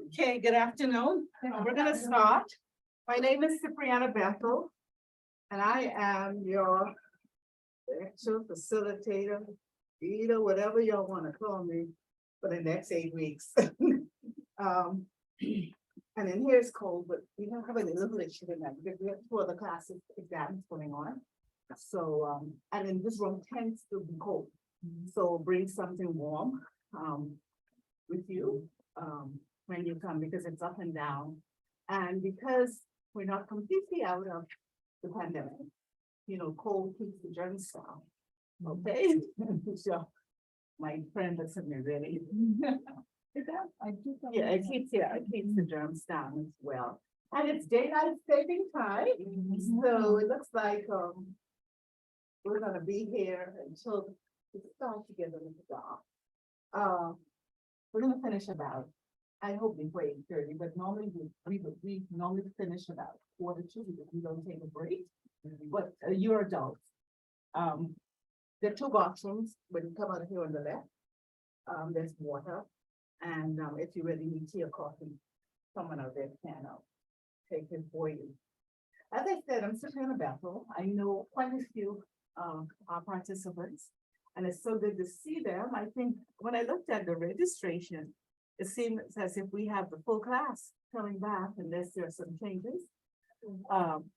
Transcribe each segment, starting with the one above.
Okay, good afternoon. We're gonna start. My name is Cipriana Bethel, and I am your actual facilitator, either whatever y'all wanna call me for the next 8 weeks. And then here's cold, but we don't have a little issue in that because we have 2 other classes exams going on. So, and in this room tends to be cold, so bring something warm, with you, when you come, because it's up and down. And because we're not completely out of the pandemic, you know, cold keeps the germs down. Okay, so my friend looks at me really. Yeah, it keeps the germs down as well. And it's daylight saving time, so it looks like we're gonna be here until it starts to get a little dark. We're gonna finish about, I hope before 8:30, but normally we normally finish about 1:45 because we don't take a break. But you're adults. There are 2 bathrooms when you come out of here on the left. There's water, and if you really need tea or coffee, someone out there can take it for you. As I said, I'm Cipriana Bethel. I know quite a few our participants, and it's so good to see them. I think when I looked at the registration, it seems as if we have the full class coming back unless there are some changes.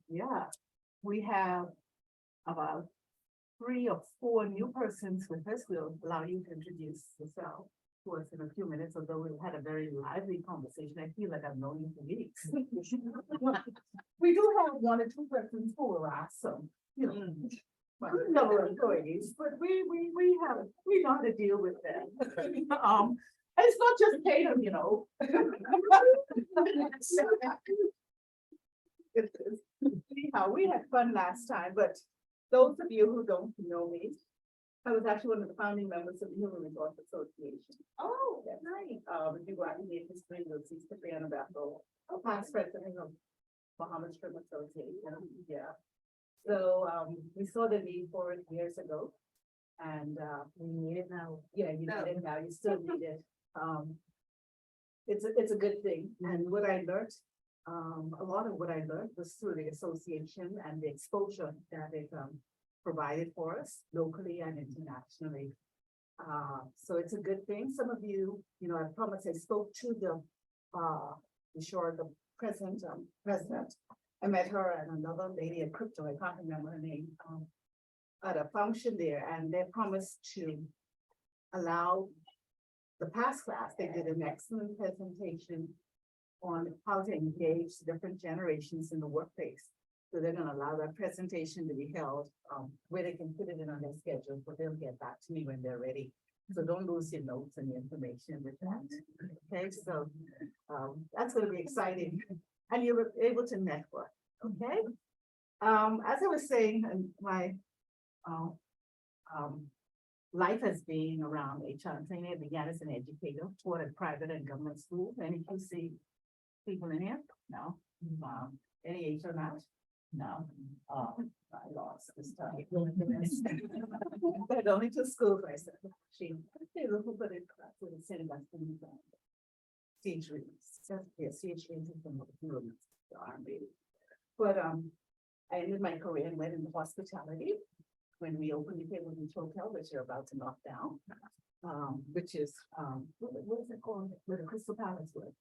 Yeah, we have about 3 or 4 new persons with us. We'll allow you to introduce yourself to us in a few minutes, although we've had a very lively conversation. I feel like I've known you for weeks. We do have 1 or 2 persons who are awesome, you know. No employees, but we know how to deal with them. It's not just Tatum, you know. Anyhow, we had fun last time, but those of you who don't know me, I was actually one of the founding members of the Human Resource Association. Oh, that's right. If you go out and get history, you'll see Cipriana Bethel, past president of Bahamas Strip Association. Yeah. So we saw the need for it years ago, and we need it now. Yeah, you need it now. You still need it. It's a good thing. And what I learned, a lot of what I learned was through the association and the exposure that it provided for us locally and internationally. So it's a good thing. Some of you, you know, I promise I spoke to the president. I met her and another lady at Crypto, I can't remember her name, at a function there, and they promised to allow the past class. They did an excellent presentation on how to engage different generations in the workplace. So they're gonna allow that presentation to be held, where they can put it in on their schedule, but they'll get back to me when they're ready. So don't lose your notes and your information with that. Okay, so that's gonna be exciting. And you were able to network, okay? As I was saying in my life has been around HR and training. I began as an educator, taught at private and government schools. Any QC people in here? No. Any HR not? No. I lost this time. But only to school, I said, she, they look at it, with the same as the stage reads. Yeah, stage reads is the army. But, I ended my career and went into hospitality when we opened the Cable Beach Hotel, which you're about to knock down. Which is, what is it called? Where the Crystal Palace was.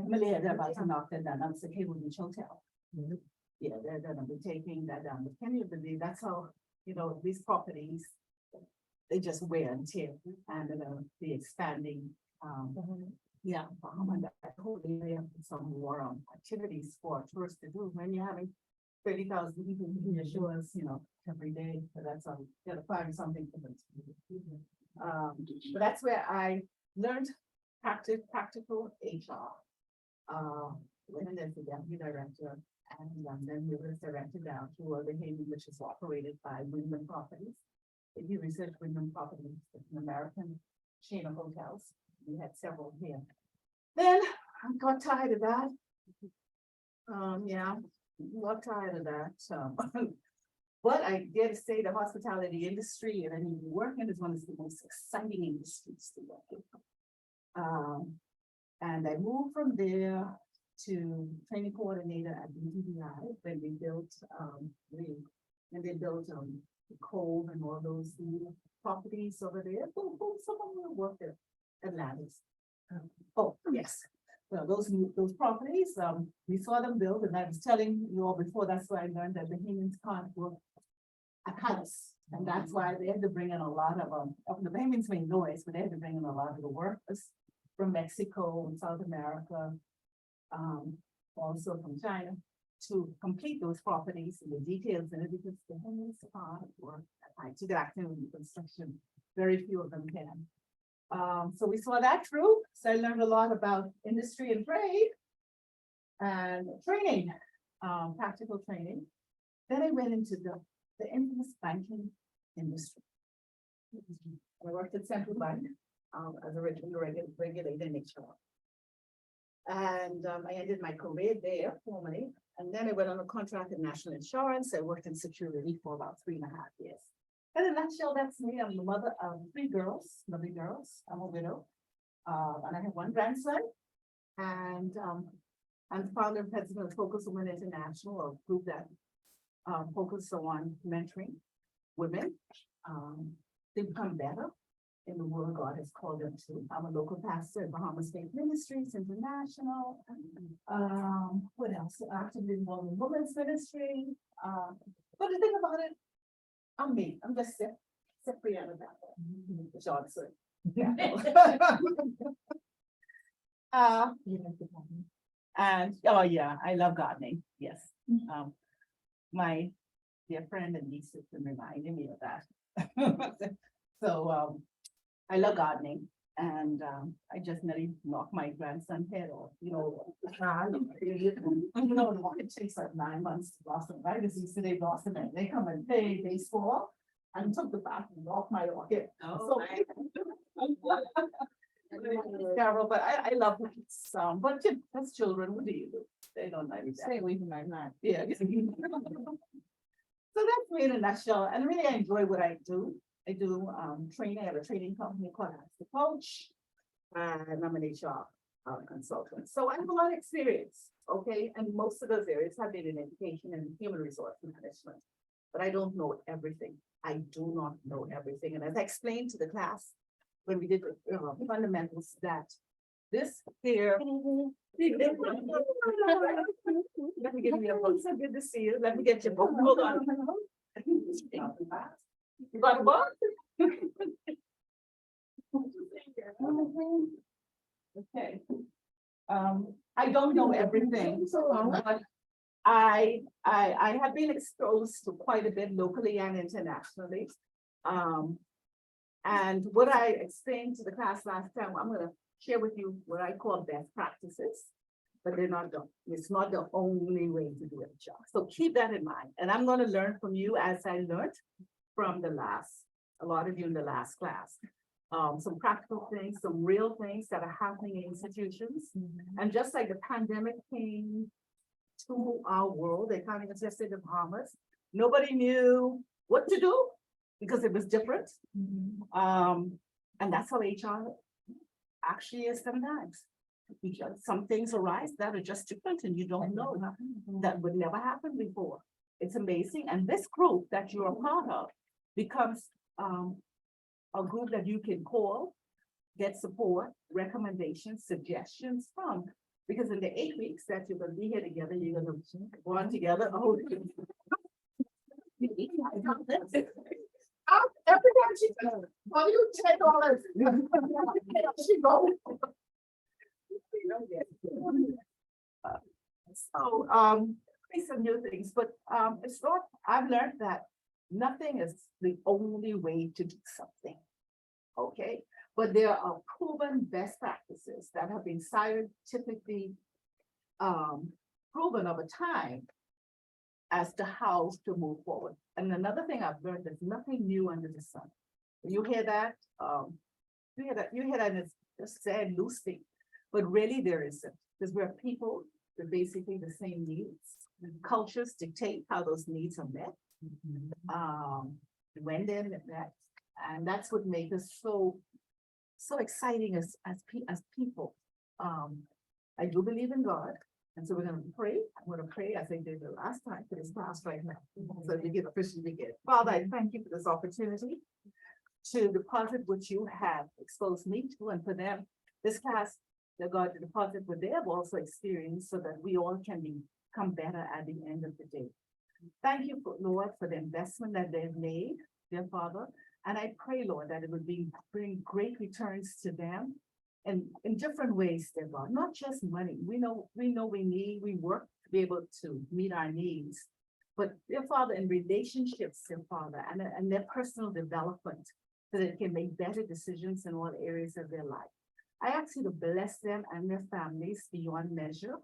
Malia, they're about to knock that down. That's the Cable Beach Hotel. Yeah, they're gonna be taking that down. But can you believe that's how, you know, these properties, they just wear and tear and they're gonna be expanding. Yeah, and that whole area, some more activities for tourists to do when you're having 30,000 people in your shores, you know, every day. So that's you gotta find something for them to do. But that's where I learned practical HR. Went as the deputy director, and then we were directed down to Haven, which is operated by Wyndham Properties. If you research Wyndham Properties, it's an American chain of hotels. We had several here. Then I got tired of that. Yeah, got tired of that. But I dare to say the hospitality industry and then working is one of the most exciting industries to work in. And I moved from there to training coordinator at BTDI when we built, when they built the Cove and all those new properties over there. Some of them worked at Atlantis. Oh, yes. Well, those properties, we saw them build, and I was telling you all before, that's why I learned that the Bahamians can't work at house. And that's why they had to bring in a lot of the Bahamians made noise, but they had to bring in a lot of the workers from Mexico and South America, also from China, to complete those properties and the details in it, because the Bahamians can't work at night. To get active in construction, very few of them can. So we saw that through. So I learned a lot about industry and trade and training, practical training. Then I went into the infamous banking industry. I worked at Central Bank as a regulator in HR. And I ended my career there formally. And then I went on a contract at National Insurance. I worked in security for about 3.5 years. In a nutshell, that's me. I'm the mother of 3 girls, lovely girls. I'm a widow. And I have 1 grandson. And I'm the founder and president of Focus Women International, a group that focuses on mentoring women to become better in the world God has called them to. I'm a local pastor at Bahamas Faith Ministries International. What else? Actively involved in women's ministry. But the thing about it, I'm me. I'm just Cipriana Johnson. Yeah. And oh yeah, I love gardening. Yes. My dear friend and niece has been reminding me of that. So I love gardening, and I just nearly knocked my grandson's head off. You know, it takes like 9 months to blossom, right? As you say, they blossom and they come and they fall. And took the back and knocked my orchid. Oh, so, terrible, but I love plants. But as children, what do you do? They don't like that. Stay away from my plant. Yeah. So that's me in a nutshell. And really, I enjoy what I do. I do training. I have a training company called Ask the Coach, and I'm an HR consultant. So I have a lot of experience. Okay, and most of those areas have been in education and human resource management. But I don't know everything. I do not know everything. And as I explained to the class when we did fundamentals, that this here. Let me give you a book. So good to see you. Let me get your book. Hold on. You got a book? Okay. I don't know everything, but I have been exposed to quite a bit locally and internationally. And what I explained to the class last time, I'm going to share with you what I call best practices. but it's not the only way to do it, Chuck. So keep that in mind. And I'm going to learn from you as I learned from a lot of you in the last class. Some practical things, some real things that are happening in institutions. And just like the pandemic came to our world, they kind of just said the Bahamas, nobody knew what to do because it was different. And that's how HR actually is sometimes. Some things arise that are just different and you don't know that would never happen before. It's amazing. And this group that you're a part of becomes a group that you can call, get support, recommendations, suggestions from. Because in the 8 weeks that you're going to be here together, you're going to go on together. Oh, every time she goes, well, you $10. She goes. So, some new things, but it's not, I've learned that nothing is the only way to do something. Okay, but there are proven best practices that have been scientifically proven over time as to how to move forward. And another thing I've learned, there's nothing new under the sun. You hear that? You hear that, and it's just said loosely, but really there isn't, because we're people with basically the same needs. Cultures dictate how those needs are met, when they're met, and that's what makes us so exciting as people. I do believe in God, and so we're going to pray. I'm going to pray as I did the last time for this class right now. So we get officially begin. Father, I thank you for this opportunity to deposit what you have exposed me to, and for them, this class, that God to deposit what they have also experienced, so that we all can become better at the end of the day. Thank you, Lord, for the investment that they've made, dear Father. And I pray, Lord, that it would bring great returns to them and in different ways, dear God, not just money. We know we work to be able to meet our needs, but dear Father, in relationships, dear Father, and their personal development, so that they can make better decisions in all areas of their life. I ask you to bless them and their families beyond measure.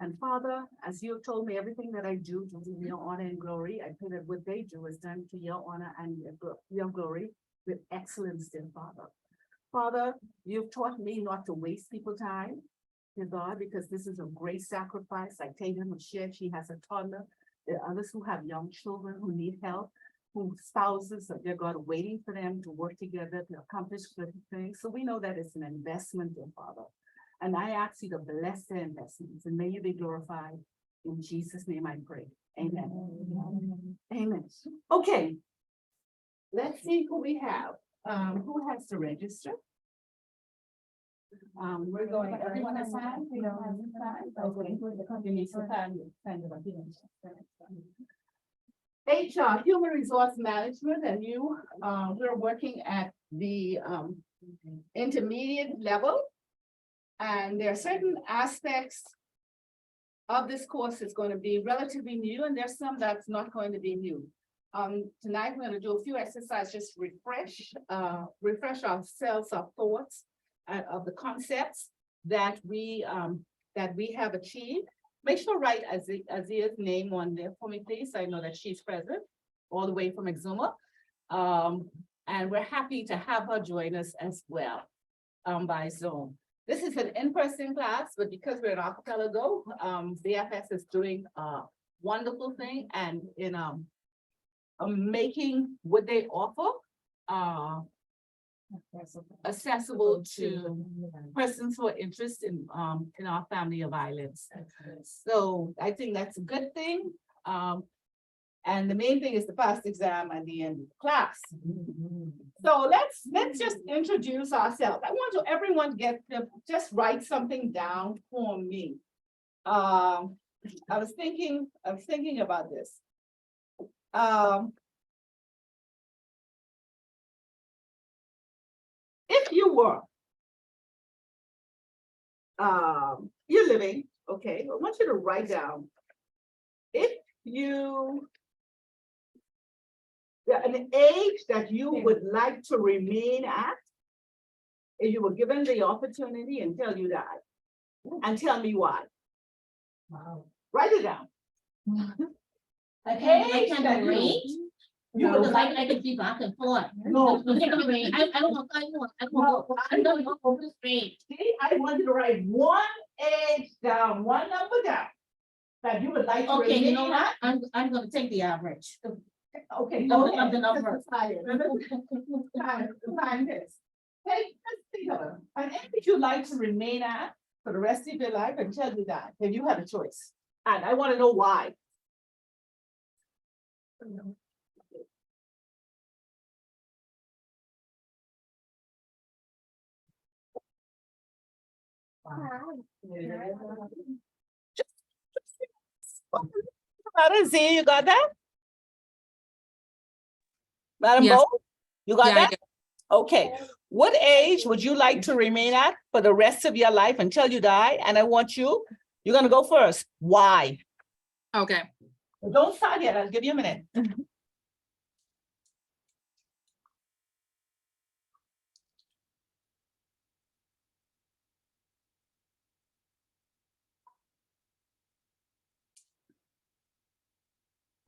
And Father, as you have told me, everything that I do to your honor and glory, I pray that what they do is done to your honor and your glory with excellence, dear Father. Father, you've taught me not to waste people's time, dear God, because this is a great sacrifice. Like Tatum who shared, she has a toddler. There are others who have young children who need help, whose spouses, dear God, waiting for them to work together to accomplish certain things. So we know that it's an investment, dear Father. And I ask you to bless their investments, and may you be glorified. In Jesus' name I pray. Amen. Amen. Okay. Let's see who we have. Who has to register? We're going, everyone has signed? We don't have to sign? Okay. You need to sign HR, Human Resource Management, and we're working at the intermediate level. And there are certain aspects of this course that's going to be relatively new, and there's some that's not going to be new. Tonight, we're going to do a few exercises, just refresh ourselves, our thoughts of the concepts that we have achieved. Make sure write Azia's name on there for me, please. I know that she's present all the way from Exuma. And we're happy to have her join us as well by Zoom. This is an in-person class, but because we're an archipelago, BFS is doing a wonderful thing and in making what they offer accessible to persons who are interested in our family of islands. So I think that's a good thing. And the main thing is to pass the exam at the end of the class. So let's just introduce ourselves. I want everyone to just write something down for me. I was thinking about this. If you were, you're living, okay, I want you to write down, if you, an age that you would like to remain at, if you were given the opportunity, and tell you that, and tell me why. Wow. Write it down. I Age can't that you- range. You No, would I can be back and forth. No. I don't want, I'm going over straight. See, I want you to write one age down, one number down. That you would like to Okay, you know remain what? I'm gonna take the average. at. Okay, Of go the- of ahead. the number. Time this. Take, let's think of it. An age that you like to remain at for the rest of your life until you die, if you had a choice. And I want to know why. Madam Z, you got that? Madam Yes. Bo, you got Yeah, I that? Okay, what age would you like to remain at for the rest of your life until you die? And I want you, you're gonna go first. Why? Okay. Don't start yet, I'll give you a minute.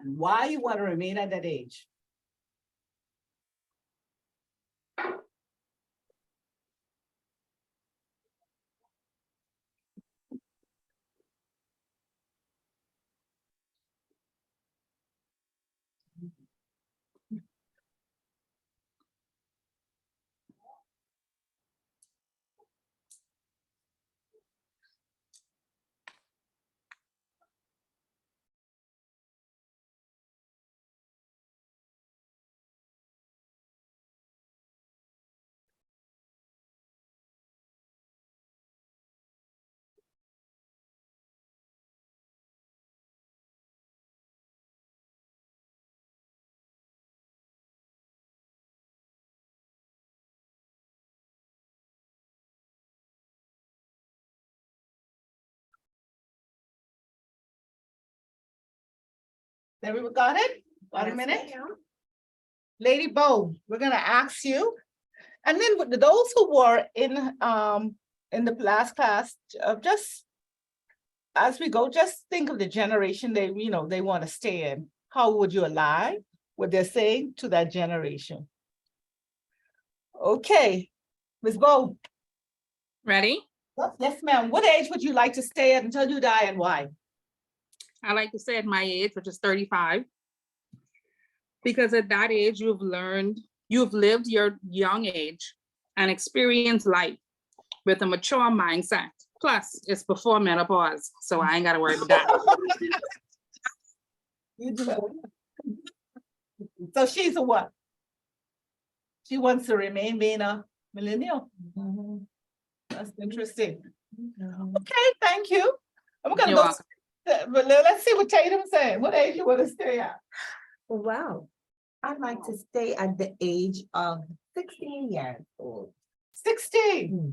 And why you want to remain at that age? There we got it? Got a minute? Lady Bo, we're gonna ask you. And then with those who were in the last class, just as we go, just think of the generation they, they want to stay in. How would you align what they're saying to that generation? Okay, Ms. Bo. Ready? Yes, ma'am. What age would you like to stay at until you die and why? I like to say at my age, which is 35. Because at that age, you've lived your young age and experienced life with a mature mindset. Plus, it's before menopause, so I ain't gotta worry about that. You do. So she's a what? She wants to remain being a millennial. That's interesting. Okay, thank you. I'm gonna You're go, welcome. but let's see what Tatum's saying. What age you want to stay at? Wow. I'd like to stay at the age of 16 years old. 16.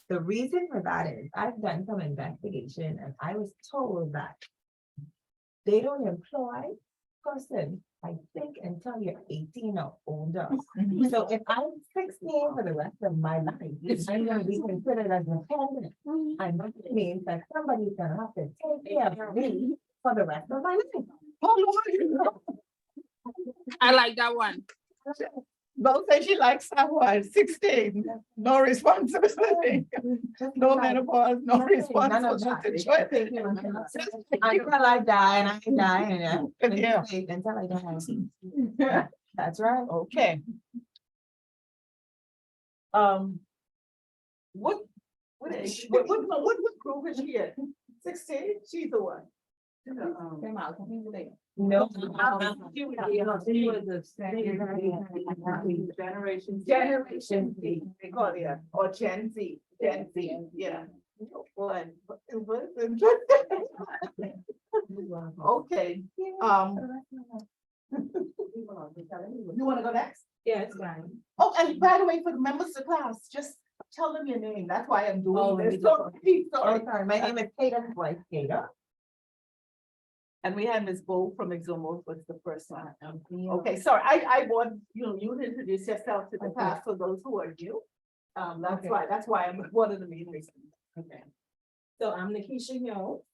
The reason for that is I've done some investigation and I was told that they don't employ person, I think, until you're 18 or older. So if I'm 16 for the rest of my life, I'm gonna be considered as a dependent. And that means that somebody's gonna have to take care of me for the rest of my life. How long are you? I like that one. Both say she likes that one. 16. No responsibility. No menopause, no None of responsibility. that. Until I die and I die and Yeah. until I die. That's right. Okay. What group is she in? 16? She's the one. No. Generation Z, they call it, or Gen Z, yeah. One. Okay, you wanna go next? Yeah, it's fine. Oh, and by the way, for the members of the class, just tell them your name, that's why I'm Oh, doing this. really? Sorry. Sorry, my name is Tatum White Gator. And we had Ms. Bo from Exomo was the first one. Okay, sorry, I want, you to introduce yourself to the Okay. class for those who are new. Okay. That's why I'm one of the main reasons. Okay. So I'm Nikisha Hill.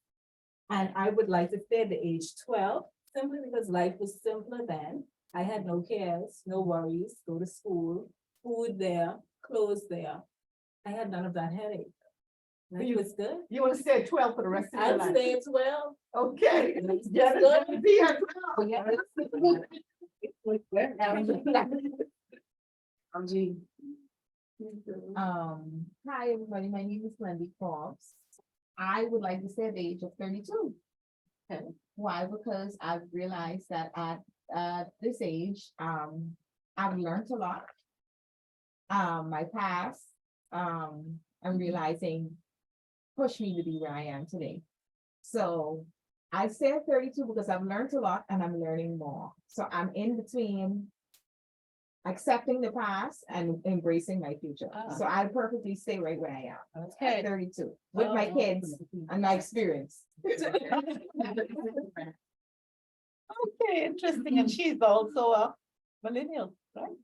And I would like to stay at the age 12, simply because life was simpler then. I had no cares, no worries, go to school, food there, clothes there. I had none of that headache. Life was good. You want to stay at 12 for the rest of your I'd life? stay at 12. Okay. It's Yeah, good. be at 12. Hi, everybody. My name is Wendy Forbes. I would like to say at the age of 32. Okay. Why? Because I've realized that at this age, I've learned a lot. My past, I'm realizing pushed me to be where I am today. So I say at 32 because I've learned a lot and I'm learning more. So I'm in between accepting the past and embracing my future. So I perfectly stay right where I am. At 32, with my kids and my experience. Okay, interesting. And she's also a millennial, right?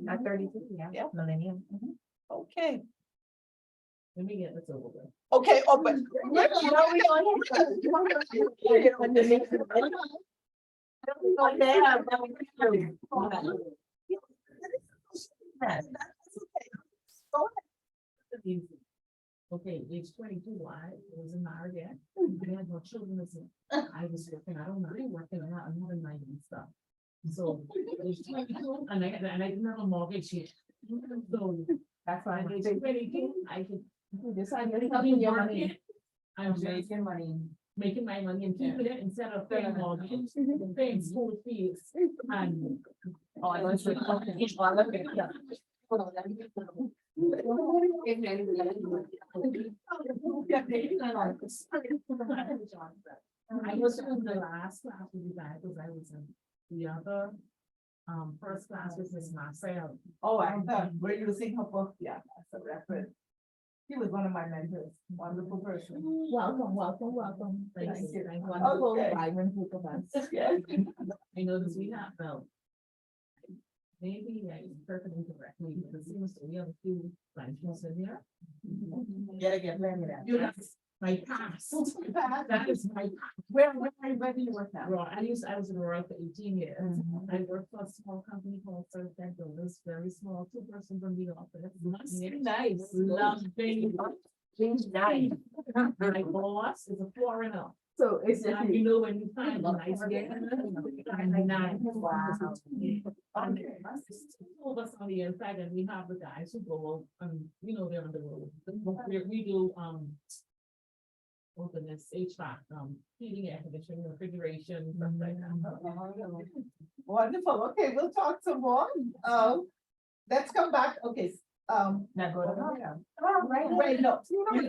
At 32, yeah. Yeah. Millennium. Okay. Let me get this over with. Okay, oh, but. Okay, age 22, I was married yet. I had no children. I was working, I don't mind working, I'm not in my own stuff. So, age 22, and I didn't have a mortgage yet. So, That's why at age 22, I could. Decide I you're having your money. I'm just making money. making my money and keeping it instead of paying mortgage, paying school fees and. Oh, I was like, okay, well, look at that. I was in the last class with you guys, because I was in the other, first class with Miss Marcel. Oh, I thought, we're using her book, yeah, as a reference. He was one of my mentors, wonderful person. Welcome, welcome, welcome. Thank Thank you. you. Thank you. Wonderful, Okay. vibrant group of us. Yeah. I know this we have, though. Maybe I perfectly correctly, but it seems that we have a few branches in here. Gotta get married. You know, my past. That is my, Where do you work now? well, I was in Royal for 18 years. I worked for a small company called Surf and Builders, very small, 2-person from the office. Must be nice. Loving. Nice. My boss is a foreigner. So it's just. And you know, when you find a nice guy. Wow. And two of us on the inside, and we have the guys who go, you know, they're on the road. We do, openness, HVAC, heating, air conditioning, refrigeration, stuff like that. Wonderful. Okay, we'll talk some more. Let's come back. Okay. Now go to Maria. Wait, no. Someone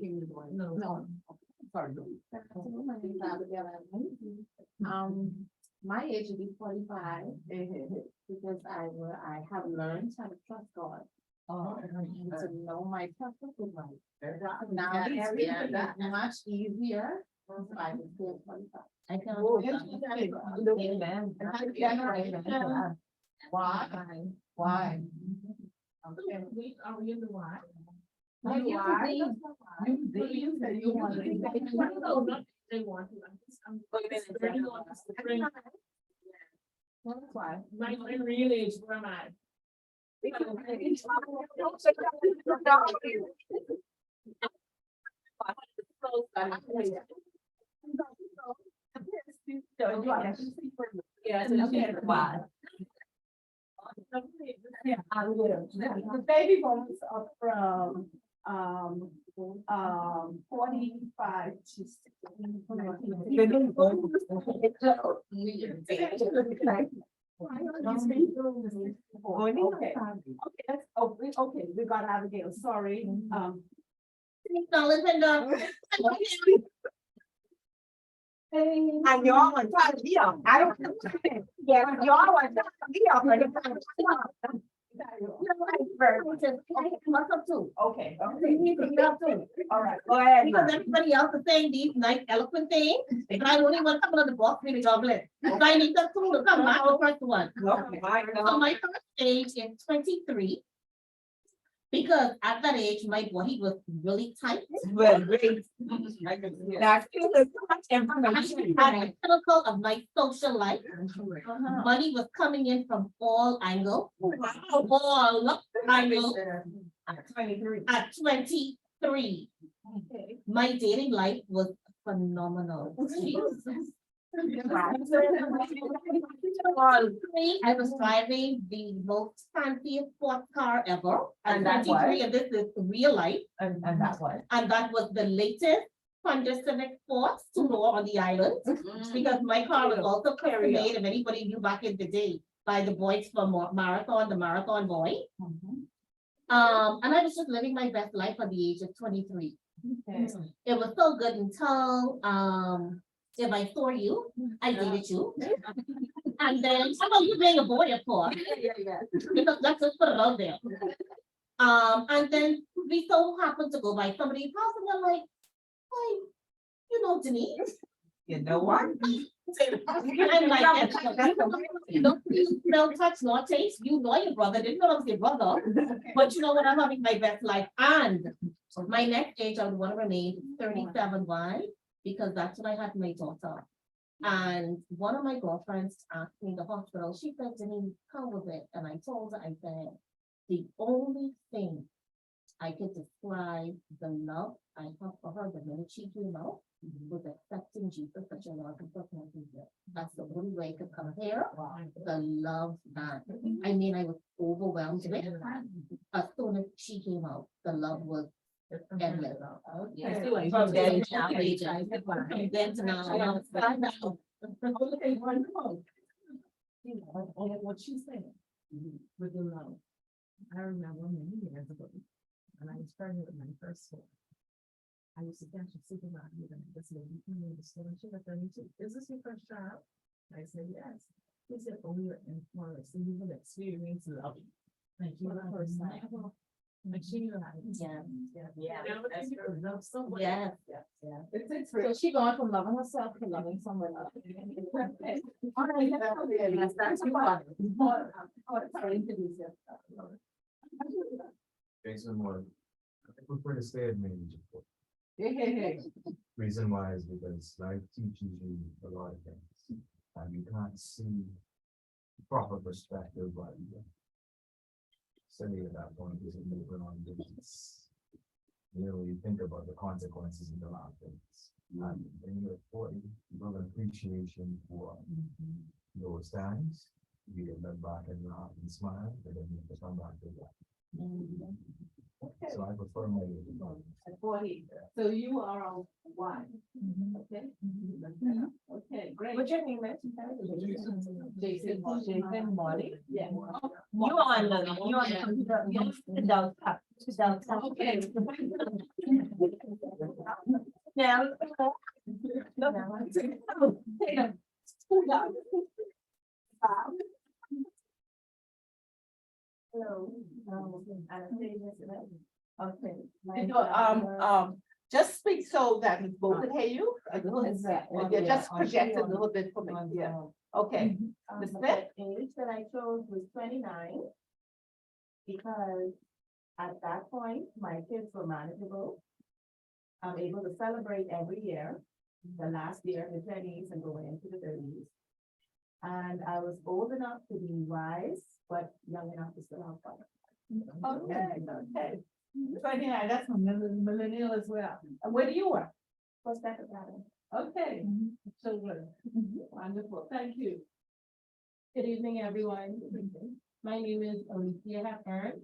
came to the door. No. Sorry. My age will be 45, because I have learned how to trust God. And to know my purpose in life. Now that's much easier. So I would say 45. I can. Amen. Why? Why? Okay, are we in the why? Like you Why? see, You said you want to. No, not they want to. I'm burning on this to bring that's why. my real age, where am I? Yes. Wow. The baby boomers are from, 45 to 60. Okay, okay, we got Abigail, sorry, And y'all want to be up. I don't. Yeah, y'all want to be up. What's up too? Okay, You need to get up too. all right, go ahead. Because everybody else is saying these nice eloquent things, but I only want a couple of the box really goblet. So I need that two to come back, the first one. So my first age is 23. Because at that age, my body was really tight. Well, great. That's too much information. At the pinnacle of my social life, money was coming in from all angles. All angles At 23. at 23. My dating life was phenomenal. I was driving the most fanciest sports car ever. And that 23, and this is real life. And that one. And that was the latest Honda Civic Sports two-door on the island. Because my car was also custom made, if anybody knew back in the day, by the boys from Marathon, the Marathon boy. And I was just living my best life at the age of 23. It was so good until if I saw you, I dated you. And then how about you being a boy, of course? Because let's just put it out there. And then we so happened to go by somebody's house and they're like, hey, you know Denise. You know what? I'm like, you don't smell, touch, nor taste. You know your brother, didn't know I was your brother. But you know what? I'm having my best life. And my next age, I would want to remain 37. Why? Because that's when I had my daughter. And one of my girlfriends asked me in the hospital, she said, Denise, how was it? And I told her, I said, the only thing I could describe the love I have for her the minute she came out was accepting Jesus as your Lord and personal Savior. That's the only way I could compare the love that. I mean, I was overwhelmed with it. As soon as she came out, the love was endless. From then to now, from then to now, Okay, wonderful. You know, what she's saying, with the love. I remember many years ago, when I was pregnant with my first son. I used to catch a supermarket and this lady came in the store and she was telling me, is this your first child? I said, yes. He said, oh, you're in Florida, so you will experience love. Thank you the first time. Like she knew how to. Yeah. That's her love so much. Yeah. It's So she going from loving herself to loving someone else. Jason Moore. I prefer to stay at Maine. Reason why is because life teaches you a lot of things. And you can't see proper perspective, but sitting at that point isn't moving on business. You know, you think about the consequences of a lot of things. And when you're 40, you have an appreciation for those times. You get look back and laugh and smile, but then you have to come back to that. So I prefer my At 40, so you are on one, okay? Okay, great. What's your name? Jason. Jason Molly. Yeah. You on the computer, without, Okay. Yeah. Hello. Okay. Just speak so that we both can hear you. Yeah, just project a little bit for me, yeah, okay. Ms. Smith? Age that I chose was 29. Because at that point, my kids were manageable. I'm able to celebrate every year, the last year in the 20s and going into the 30s. And I was old enough to be wise, but young enough to still have fun. Okay. 29, that's a millennial as well. And where do you work? What's that about? Okay, so good. Wonderful, thank you. Good evening, everyone. My name is Alicia Hepburn.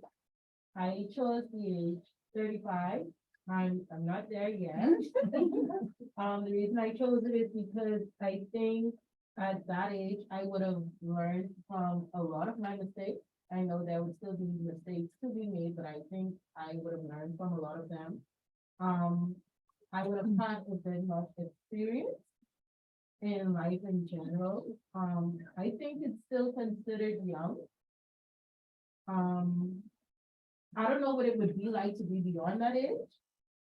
I chose the age 35. I'm not there yet. The reason I chose it is because I think at that age, I would have learned from a lot of my mistakes. I know there would still be mistakes to be made, but I think I would have learned from a lot of them. I would have had a bit much experience. in life in general. I think it's still considered young. I don't know what it would be like to be beyond that age.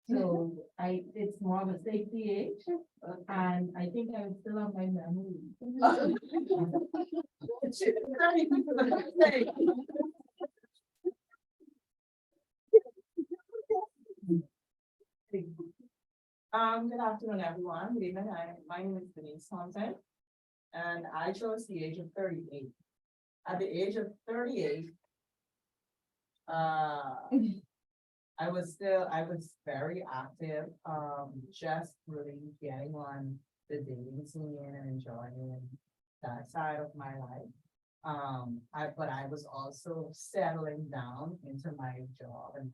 So it's more of a safety age, and I think I would still have my memory. Good afternoon, everyone. Good evening. My name is Denise Thompson. And I chose the age of 38. At the age of 38, I was very active, just really getting on the dating scene and enjoying that side of my life. But I was also settling down into my job and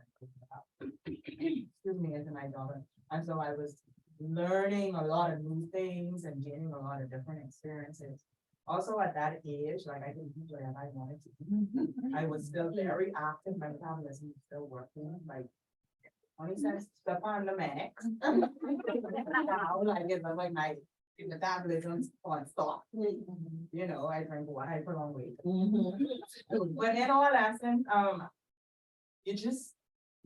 excuse me, into my job. And so I was learning a lot of new things and gaining a lot of different experiences. Also at that age, like I didn't do whatever I wanted to do. I was still very active. My metabolism was still working, like only says stuff on the max. Now, like it's like my metabolism on stop. You know, I drink water, I put on weight. But in all essence, you're just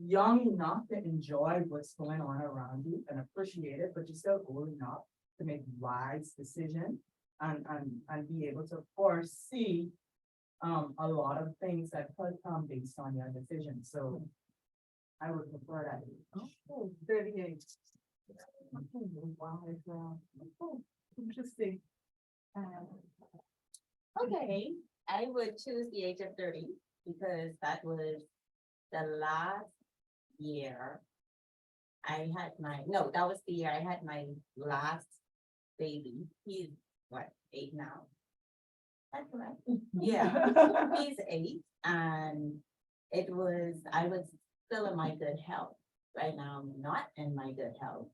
young enough to enjoy what's going on around you and appreciate it, but you're still old enough to make wise decisions and be able to foresee a lot of things that could come based on your decisions. So I would prefer that. Oh, 38. Wow, interesting. Okay, I would choose the age of 30 because that was the last year I had that was the year I had my last baby. He's what, 8 now? That's right. Yeah, he's 8 and I was still in my good health. Right now, I'm not in my good health.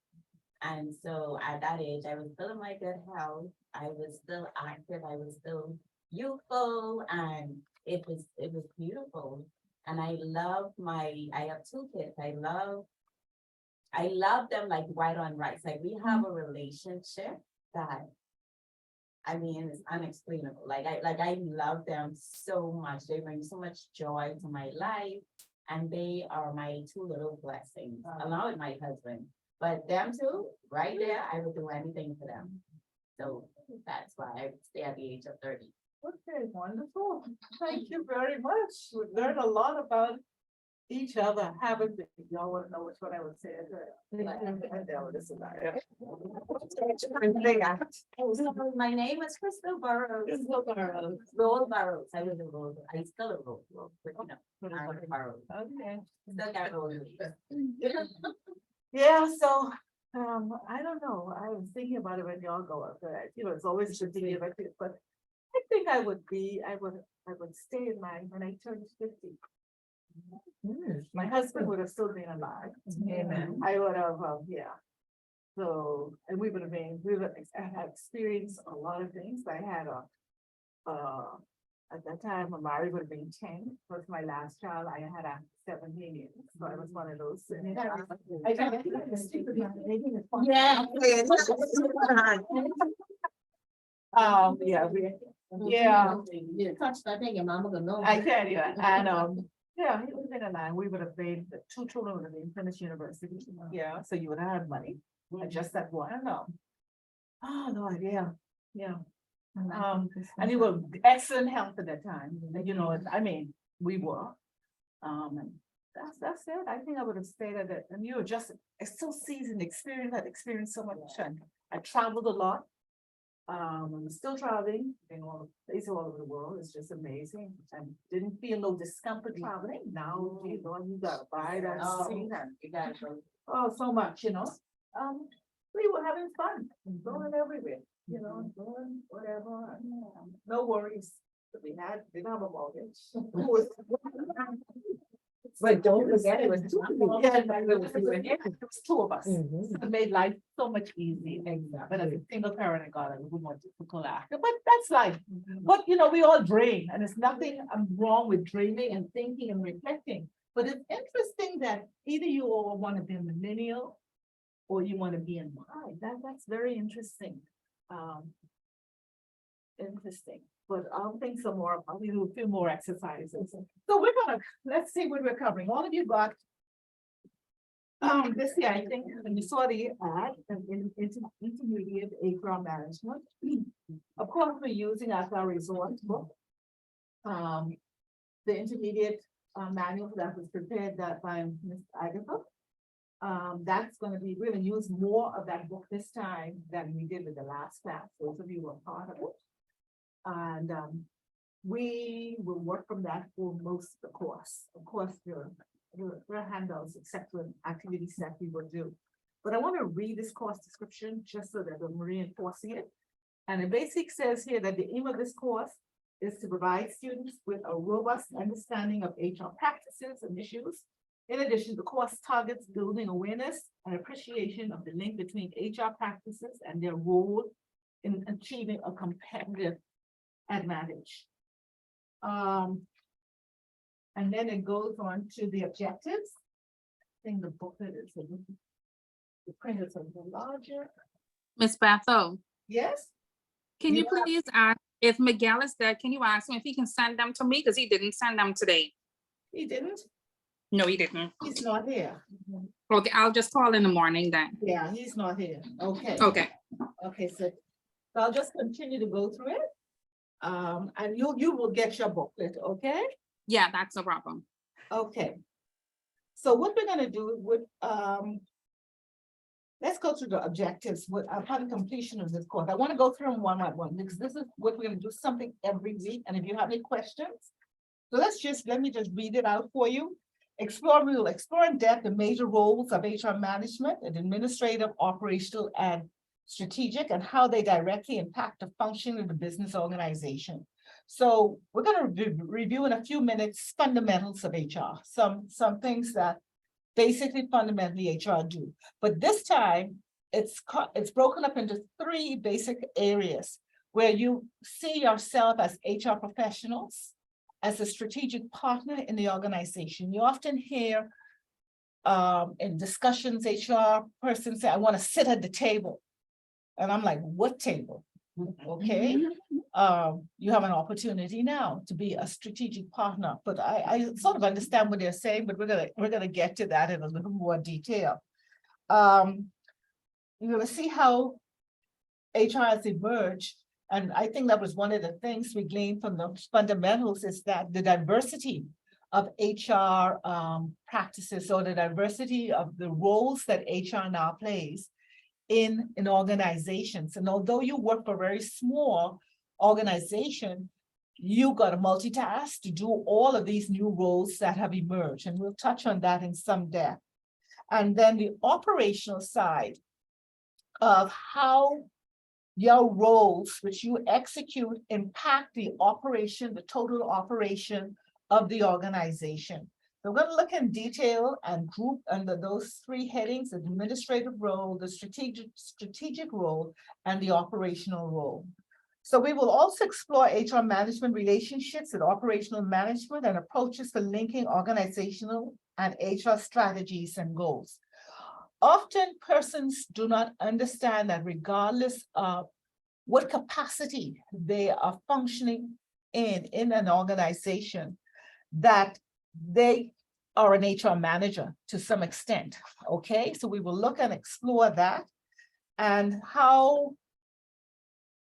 And so at that age, I was still in my good health. I was still active. I was still youthful, and it was beautiful. And I have 2 kids. I love them like right on rights. Like we have a relationship that, I mean, it's unexplainable. I love them so much. They bring so much joy to my life, and they are my 2 little blessings, along with my husband. But them 2, right there, I would do anything for them. So that's why I would stay at the age of 30. Okay, wonderful. Thank you very much. We've learned a lot about each other, haven't we? Y'all want to know which one I would say? My name is Crystal Burrows. Roll Burrows. I live in Roll. I still live in Roll, but you know, I'm in Burrows. Okay. Still got Roll. Yeah, so, I don't know. I was thinking about it when y'all go up there. You know, it's always good to hear about it, but I think I would stay in mine when I turned 50. My husband would have still been alive. Amen. I would have, yeah. So, and we would have had experienced a lot of things. I had at that time, Amari would have been 10, was my last child. I had a 17 years, so I was one of those. Yeah. Yeah. You touched that thing, your mama gonna know. I tell you, and yeah, he would have been alive. We would have been, the 2 children would have been finished university. Yeah, so you would have had money. And just that one, oh, Lord, yeah, yeah. And you were excellent health at that time. And, you know, I mean, we were. And that's it. I think I would have stayed at it. And you were just so seasoned, had experienced so much. And I traveled a lot. I'm still traveling in all the places all over the world. It's just amazing. And didn't feel no discomfort traveling. Now, you know, you gotta buy that seat and You got it. oh, so much, you know. We were having fun, going everywhere, you know, going whatever. No worries. We didn't have a mortgage. But don't forget, it was 2 of you. Yeah, it was 2 of us. Mhm. It made life so much easier. But as a single parent, I got a little more difficult after, but that's life. But you know, we all dream, and there's nothing wrong with dreaming and thinking and reflecting. But it's interesting that either you all want to be a millennial or you want to be in Y. That's very interesting. Interesting, but I'll think some more, I'll do a few more exercises. So we're gonna, let's see what we're covering. All of you got this year, I think, when you saw the ad, intermediate HR management. Of course, we're using as our resource book. The intermediate manual that was prepared that by Ms. Agatha. That's gonna be, we're gonna use more of that book this time than we did with the last class. Those of you who were part of it. And we will work from that for most of the course. Of course, there are handouts, except for activities that we will do. But I want to read this course description just so that I'm reinforcing it. And it basically says here that the aim of this course is to provide students with a robust understanding of HR practices and issues. In addition, the course targets building awareness and appreciation of the link between HR practices and their role in achieving a competitive advantage. And then it goes on to the objectives. I think the booklet is the print is a little larger. Miss Bethel, Yes, can you Yeah. please ask if Miguel is there, can you ask him if he can send them to me? Because he didn't send them today. he didn't. No, he didn't. He's not here. Okay, I'll just call in the morning then. Yeah, he's not here. Okay. Okay, Okay, so I'll just continue to go through it. And you will get your booklet, okay? yeah, that's no problem. Okay. So what we're gonna do with, let's go through the objectives with upon completion of this course. I want to go through them one by one because this is what we're gonna do something every week. And if you have any questions, so let me just read it out for you. We will explore in depth the major roles of HR management and administrative, operational, and strategic, and how they directly impact the function of the business organization. So we're going to review in a few minutes fundamentals of HR, some things that basically fundamentally HR do. But this time, it's broken up into 3 basic areas where you see yourself as HR professionals, as a strategic partner in the organization. You often hear in discussions, HR persons say, I want to sit at the table. And I'm like, what table? Okay. You have an opportunity now to be a strategic partner, but I sort of understand what they're saying, but we're gonna get to that in a little more detail. You're gonna see how HR has emerged, and I think that was one of the things we gleaned from the fundamentals is that the diversity of HR practices, or the diversity of the roles that HR now plays in organizations. And although you work for a very small organization, you got to multitask to do all of these new roles that have emerged. And we'll touch on that in some depth. And then the operational side of how your roles, which you execute, impact the operation, the total operation of the organization. So we're going to look in detail and group under those 3 headings: the administrative role, the strategic role, and the operational role. So we will also explore HR management relationships and operational management and approaches for linking organizational and HR strategies and goals. Often persons do not understand that regardless of what capacity they are functioning in an organization, that they are an HR manager to some extent, okay? So we will look and explore that and how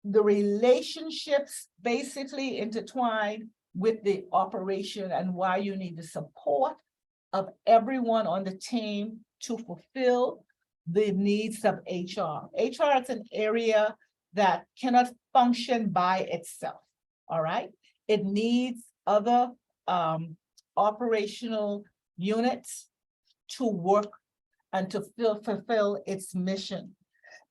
the relationships basically intertwine with the operation and why you need the support of everyone on the team to fulfill the needs of HR. HR is an area that cannot function by itself, all right? It needs other operational units to work and to fulfill its mission.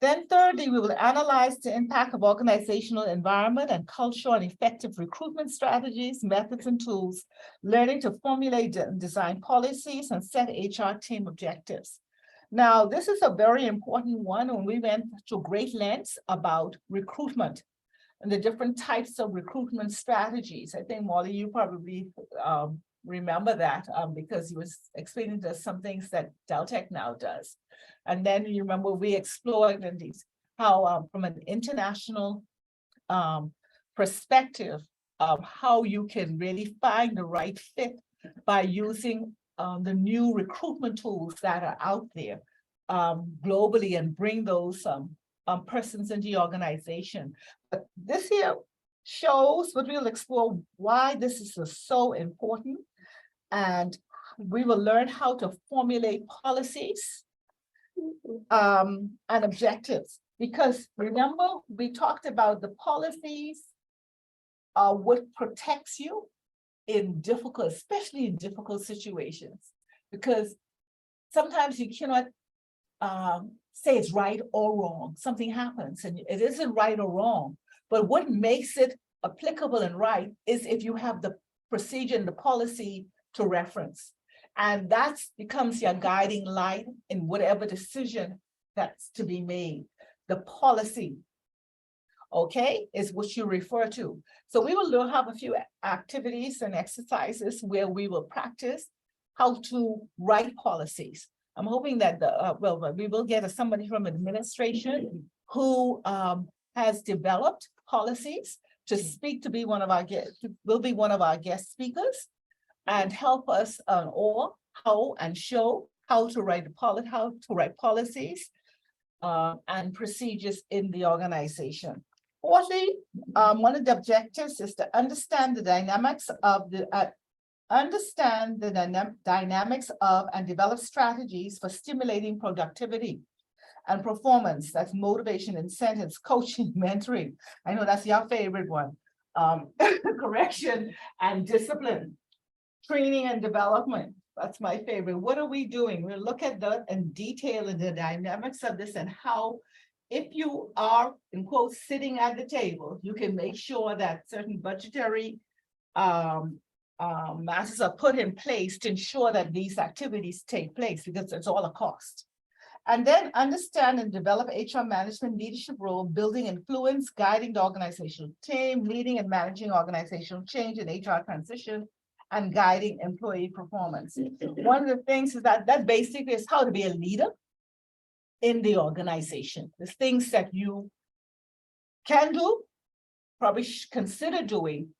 Then thirdly, we will analyze the impact of organizational environment and culture on effective recruitment strategies, methods, and tools, learning to formulate and design policies and set HR team objectives. Now, this is a very important one when we went to great lengths about recruitment and the different types of recruitment strategies. I think, Molly, you probably remember that because he was explaining to us some things that Deltec now does. And then you remember we explored in these how, from an international perspective of how you can really find the right fit by using the new recruitment tools that are out there globally and bring those persons into the organization. But this here shows, but we'll explore why this is so important. And we will learn how to formulate policies and objectives. Because remember, we talked about the policies what protects you in difficult, especially in difficult situations. Because sometimes you cannot say it's right or wrong. Something happens and it isn't right or wrong. But what makes it applicable and right is if you have the procedure and the policy to reference. And that becomes your guiding light in whatever decision that's to be made. The policy, okay, is what you refer to. So we will have a few activities and exercises where we will practice how to write policies. I'm hoping that we will get somebody from administration who has developed policies to speak, to be one of our guests, will be one of our guest speakers and help us or how and show how to write policies and procedures in the organization. Fourthly, one of the objectives is to understand the dynamics of and develop strategies for stimulating productivity and performance. That's motivation, incentives, coaching, mentoring. I know that's your favorite one. Correction and discipline, training and development. That's my favorite. What are we doing? We'll look at that in detail in the dynamics of this and how, if you are, in quotes, sitting at the table, you can make sure that certain budgetary matters are put in place to ensure that these activities take place, because it's all a cost. And then understand and develop HR management leadership role, building influence, guiding the organizational team, leading and managing organizational change and HR transition, and guiding employee performance. One of the things is that basically is how to be a leader in the organization. The things that you can do, probably consider doing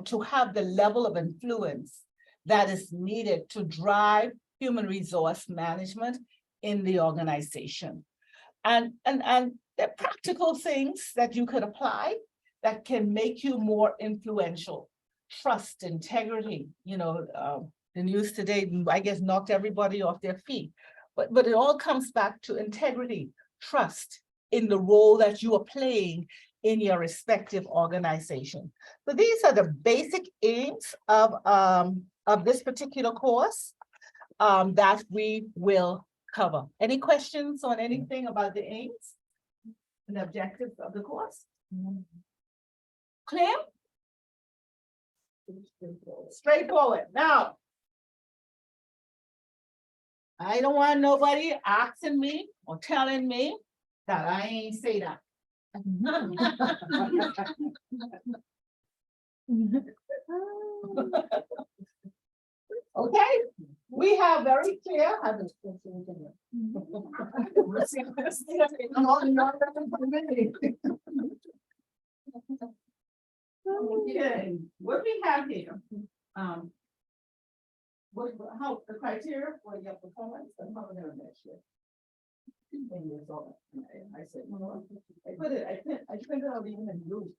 to have the level of influence that is needed to drive human resource management in the organization. And there are practical things that you could apply that can make you more influential. Trust, integrity, the news today, I guess, knocked everybody off their feet. But it all comes back to integrity, trust in the role that you are playing in your respective organization. So these are the basic aims of this particular course that we will cover. Any questions on anything about the aims and objectives of the course? Clear? Straightforward. Now, I don't want nobody asking me or telling me that I ain't say that. Okay, we have very clear. Okay, what we have here, how the criteria for your performance and how they're measured. I said, no, I put it out even in blue.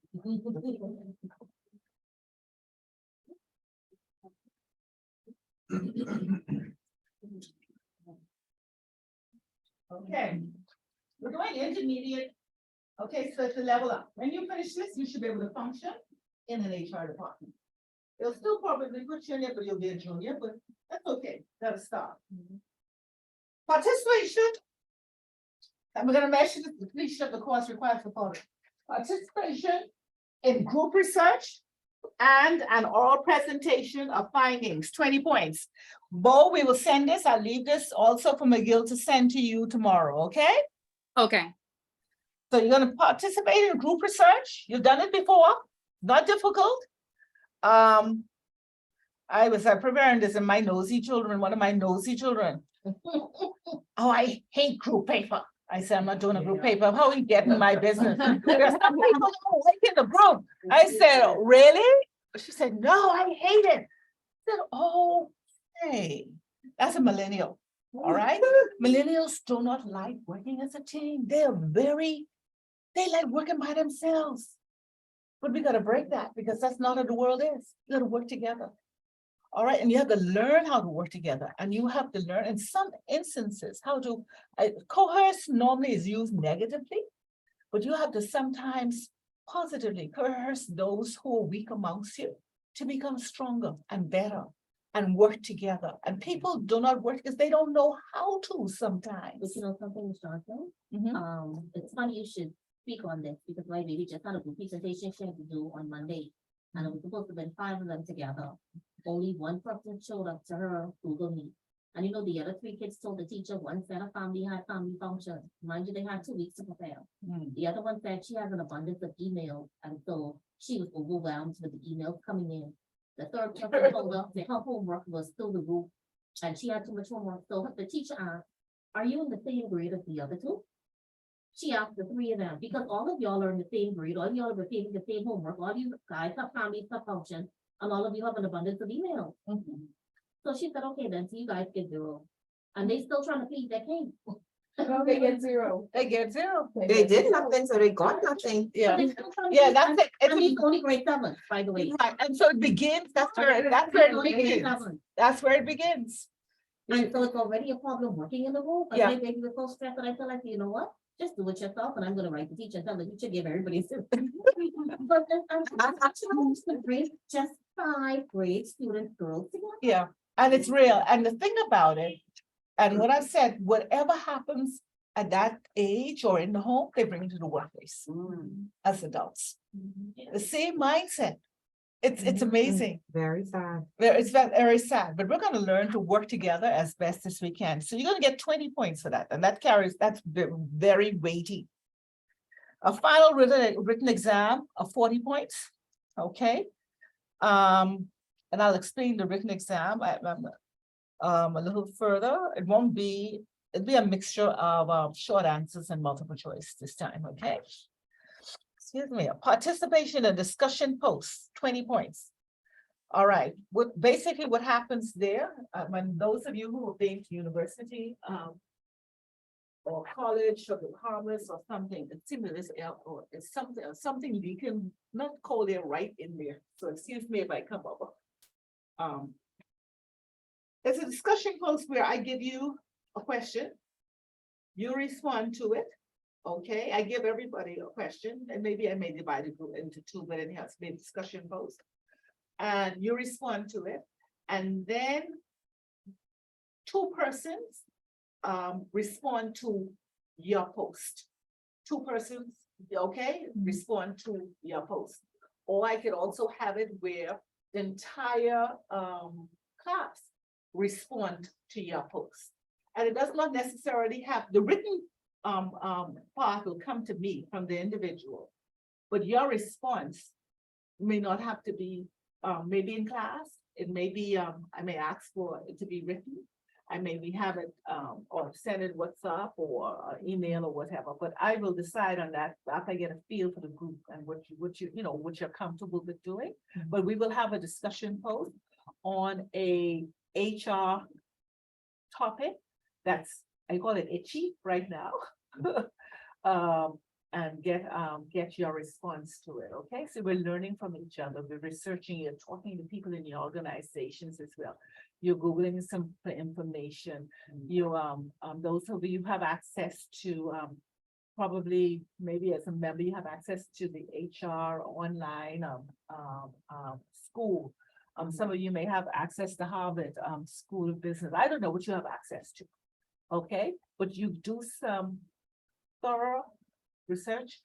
Okay, we're going intermediate. Okay, so it's a level up. When you finish this, you should be able to function in an HR department. They'll still probably put you in there, but you'll be a junior, but that's okay. That'll start. Participation. And we're going to measure the completion of the course required for public participation in group research and an oral presentation of findings, 20 points. Bo, we will send this. I'll leave this also for McGill to send to you tomorrow, okay? Okay. So you're going to participate in group research. You've done it before, not difficult. I was preparing this in my nosy children, one of my nosy children. Oh, I hate group paper. I said, I'm not doing a group paper. How are you getting my business? There's some people don't like in the group. I said, really? She said, no, I hate it. I said, oh, hey, that's a millennial. All right? Millennials do not like working as a team. They like working by themselves. But we gotta break that because that's not how the world is. You gotta work together. All right, and you have to learn how to work together, and you have to learn in some instances how to, coerce normally is used negatively, but you have to sometimes positively coerce those who are weak amongst you to become stronger and better and work together. And people do not work because they don't know how to But sometimes. you know something, Ms. Johnson? Mhm. It's funny you should speak on this because my baby just had a group presentation she had to do on Monday. And it was supposed to have been 5 of them together. Only one person showed up to her Google Meet. And you know, the other 3 kids told the teacher one said a family had family function. Mind you, they had 2 weeks to prepare. Mm. The other one said she has an abundance of emails, and so she was overwhelmed with the emails coming in. The third person told her that her homework was still the group, and she had too much homework. So the teacher asked, "Are you in the same grade as the other 2?" She asked the 3 of them, because all of y'all are in the same grade, all of y'all are receiving the same homework, all you guys have families, have function, and all of you have an abundance of emails. Mhm. So she said, okay, then, so you guys get 0. And they still trying to please their king. They get 0. They get 0. They did nothing, so they got nothing. Yeah, But they still trying to yeah, please- that's it. And It's he's only grade 7, by the way. right, and so it begins, that's where He's it only grade begins. 7. That's where it begins. And so it's already a problem working in the room. But Yeah. my baby was so stressed that I feel like, you know what? Just do it yourself, and I'm gonna write the teacher and tell the teacher give everybody. But then I'm the grade, just 5 grade students, girls together. Yeah, and it's real. And the thing about it, and what I said, whatever happens at that age or in the home, they bring it to the workplace as adults. The same mindset. It's amazing. Very sad. It's very sad, but we're gonna learn to work together as best as we can. So you're gonna get 20 points for that, and that's very weighty. A final written exam of 40 points, okay? And I'll explain the written exam a little further. It'll be a mixture of short answers and multiple choice this time, okay? Excuse me, participation in discussion posts, 20 points. All right, basically what happens there, when those of you who have been to university, or college or commerce or something, it's similar, or it's something you can not call it right in there. So excuse me if I come over. There's a discussion post where I give you a question. You respond to it. Okay, I give everybody a question, and maybe I may divide it into 2, but it has to be a discussion post. And you respond to it, and then 2 persons respond to your post. 2 persons, okay, respond to your post. Or I could also have it where the entire class respond to your post. And it does not necessarily have, the written part will come to me from the individual, but your response may not have to be maybe in class. It may be, I may ask for it to be written. I maybe have it or send it WhatsApp or email or whatever, but I will decide on that after I get a feel for the group and what you're comfortable with doing. But we will have a discussion post on a HR topic that's, I call it itchy right now. And get your response to it, okay? So we're learning from each other, we're researching, you're talking to people in your organizations as well. You're Googling some information. You, those of you who have access to, probably, maybe as a member, you have access to the HR online school. Some of you may have access to Harvard School of Business. I don't know what you have access to, okay? But you do some thorough research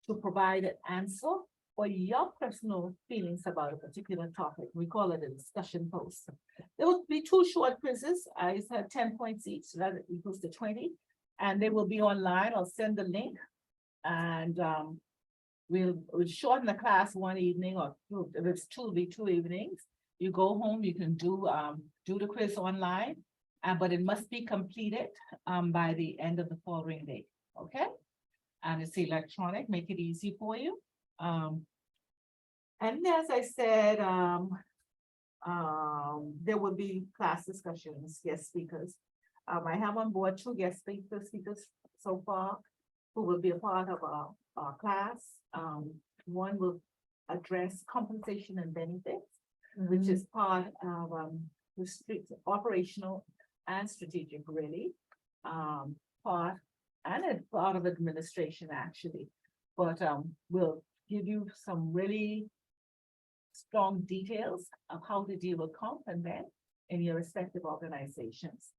to provide an answer or your personal feelings about a particular topic. We call it a discussion post. There will be 2 short quizzes. I said 10 points each, so that equals to 20. And they will be online. I'll send the link. And we'll shorten the class 1 evening, or if it's 2, it'll be 2 evenings. You go home, you can do the quiz online. but it must be completed, by the end of the following day, okay? And it's electronic, make it easy for you. And as I said, there will be class discussions, guest speakers. I have on board 2 guest speakers so far, who will be a part of our class. One will address compensation and benefits, which is part of, the operational and strategic, really. Part of administration, actually. But, we'll give you some really strong details of how to deal with comp and ben in your respective organizations.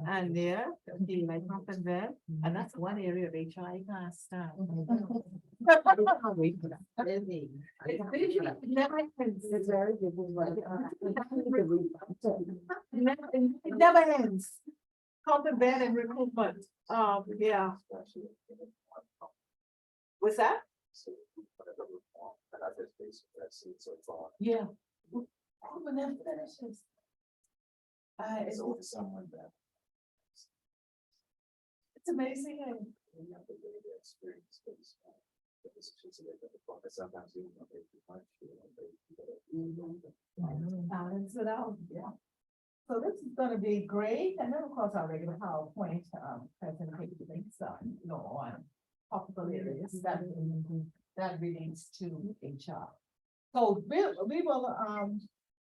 And there, dealing like comp and ben, and that's one area of HR I can't stand. It never ends. It never ends. Comp and ben and recruitment, yeah. What's that? Yeah. When that finishes. It's amazing. Balance it out, yeah. So this is gonna be great, and then of course our regular PowerPoint, presentations, on topical areas that relates to HR. So we will,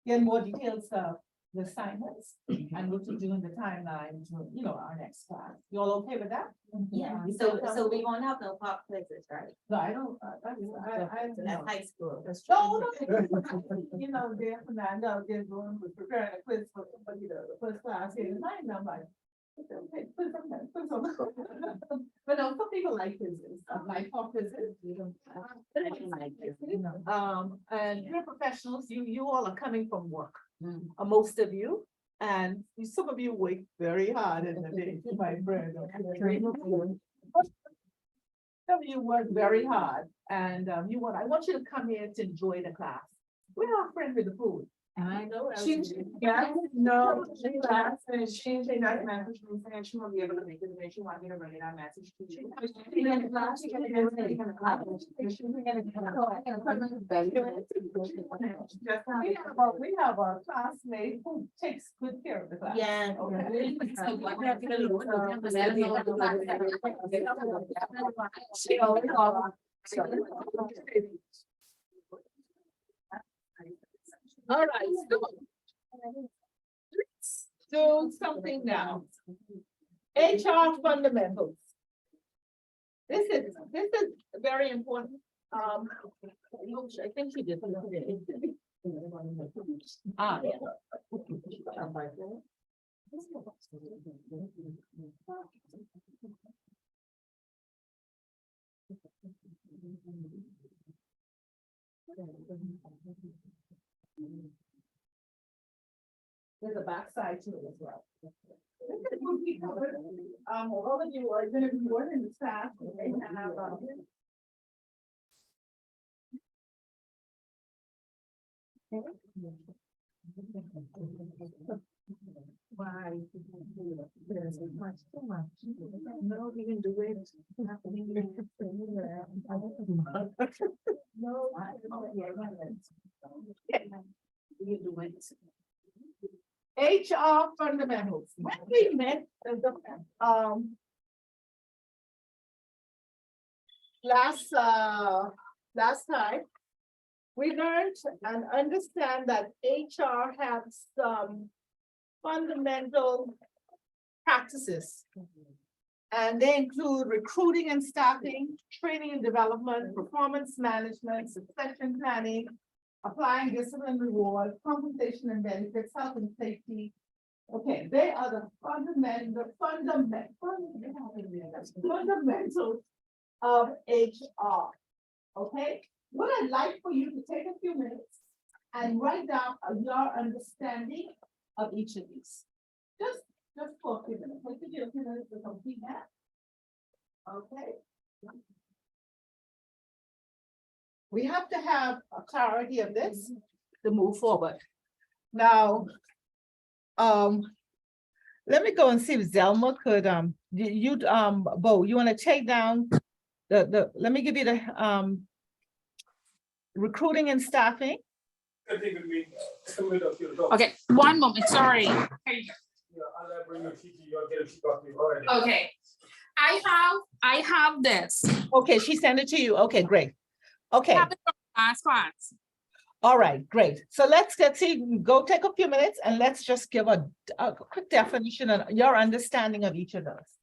get more details of the assignments and what to do in the timeline to, our next class. You all okay with that? Yeah, You so feel we won't have no pop quizzes, right? No, I don't, I. That's high school. No, there, Fernando, there's one was preparing a quiz for somebody, the first class here, and I'm like. Okay, put some. But no, some people like quizzes, like pop quizzes. And you're professionals, you all are coming from work, most of you. And some of you work very hard in the day, my friend. Some of you work very hard, and I want you to come here to enjoy the class. We're not friends with the food. I know. She will be able to make it, and she want me to run it on message to you. We have a classmate who takes good care of the class. Yeah. All right, so let's do something now. HR fundamentals. This is very important. I think she did. Yeah. There's a backside to it as well. All of you are gonna be working the staff. They have, why? There's much too much. No, you can do it. No, you do it. HR fundamentals. When we met, last time, we learned and understand that HR has some fundamental practices. And they include recruiting and staffing, training and development, performance management, succession planning, applying discipline reward, compensation and benefits, health and safety. Okay, they are the fundamentals of HR. Okay, what I'd like for you to take a few minutes and write down your understanding of each of these. Just for a few minutes. We'll give you a few minutes to complete that. Okay. We have to have a clarity of this to move forward. Now, Let me go and see if Zelma could, Bo, you wanna take down let me give you the, recruiting and staffing. Okay, one moment, sorry. Okay, I have this. Okay, she sent it to you. Okay, great. Okay, Have it from last class. all right, great. So let's see, go take a few minutes and let's just give a quick definition of your understanding of each of those.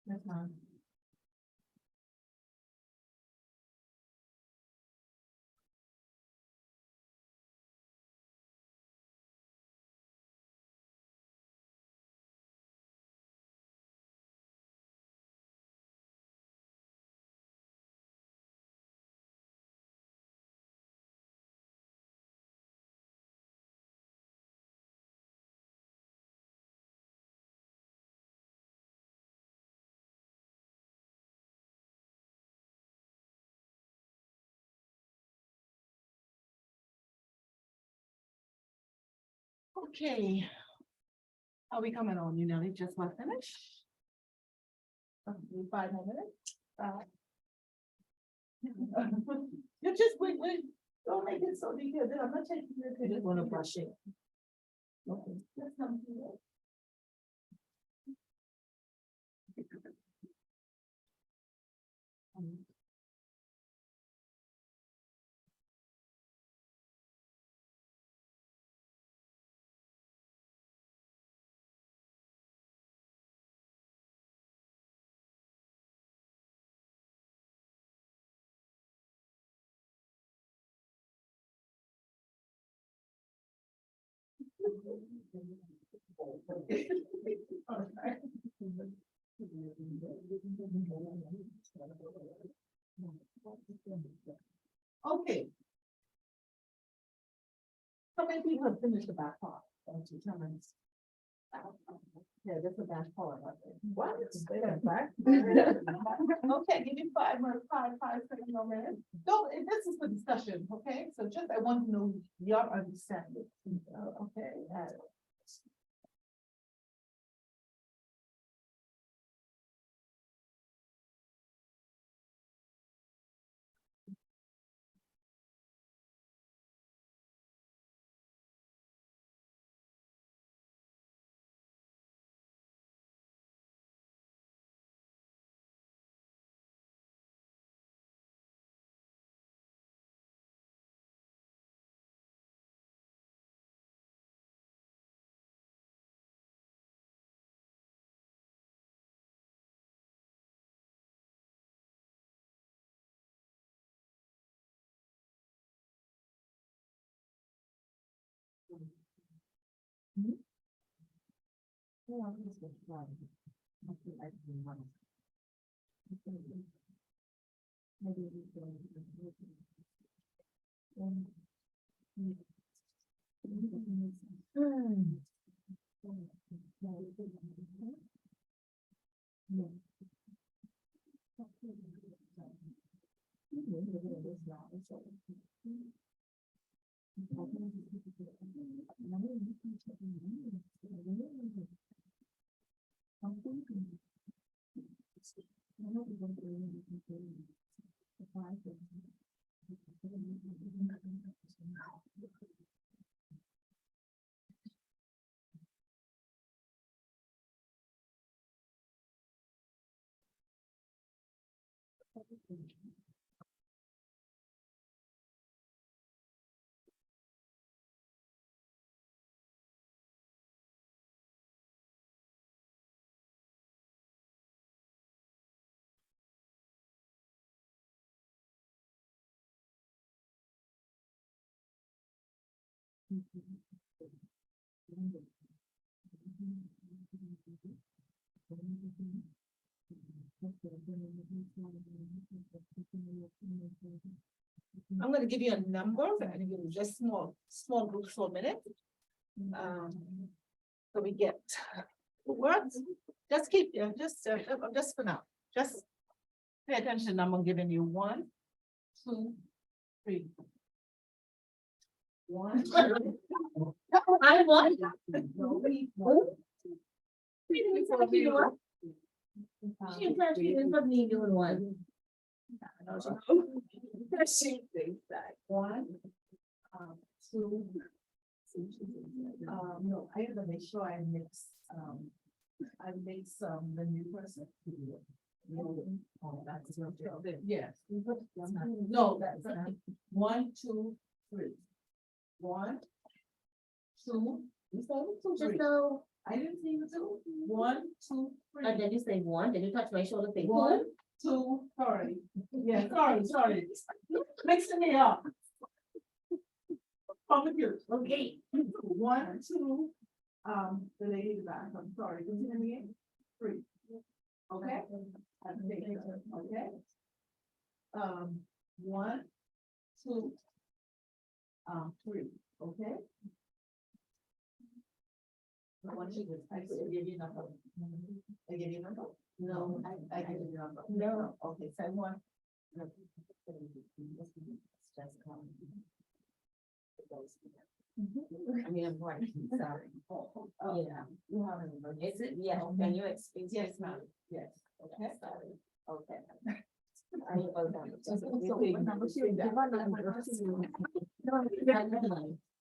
That's fine. Okay. Are we coming on? You know, it just want finish. 5 more minutes. You just wait. Don't make it so detailed. I'm not taking you. I just want to brush it. Okay. Let's come to it. Okay. How many people have finished the back part? Yeah, that's the back part. What? Say that back. Okay, give me 5 more, 6 more minutes. No, this is the discussion, okay? So just, I want to know your understanding, okay? I'm gonna give you a number, and give you just small groups for a minute. So we get words, just keep, just for now, just pay attention to the number I'm giving you. 1, 2, 3. 1. I want. No, we- She can't be in for me doing one. One, 2. No, I have to make sure I mix the new person. Oh, that's your job. Yes. No, that's 1, 2, 3. 1, 2. You said it, Just 3. so, I didn't see the 2. 1, 2, 3. and then you say one, then you touch my shoulder, say 1, 2, sorry. Yeah, sorry. Mixing it up. Computer. okay. 1, 2, the lady in the back, I'm sorry, continue again. 3. Okay? Okay? 1, 2, 3, okay? I give you number. I give you number? No, I give you number. No, okay, so 1. I mean, I'm right, sorry. Yeah, you have a number. Is it, yeah, can you explain? Yes, ma'am, yes, okay. Sorry, okay. I will go down.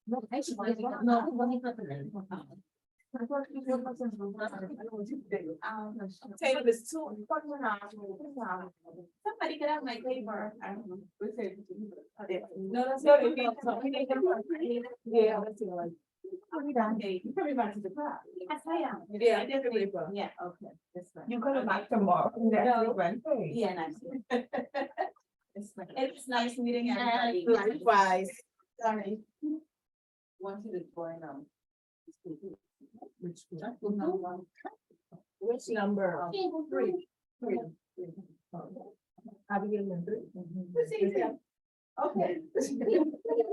No, actually, no, one is not the name. Taylor is 2. Somebody get out my paper. No, that's not. Yeah, that's it. Coming back to the class. Yes, I am. Yeah, I did the paper. Yeah, okay, that's fine. You coming back tomorrow? No. Wednesday. Yeah, nice. It's nice meeting everybody. Likewise. Sorry. Want you to join Which number? 3. Abigail and 3. Okay.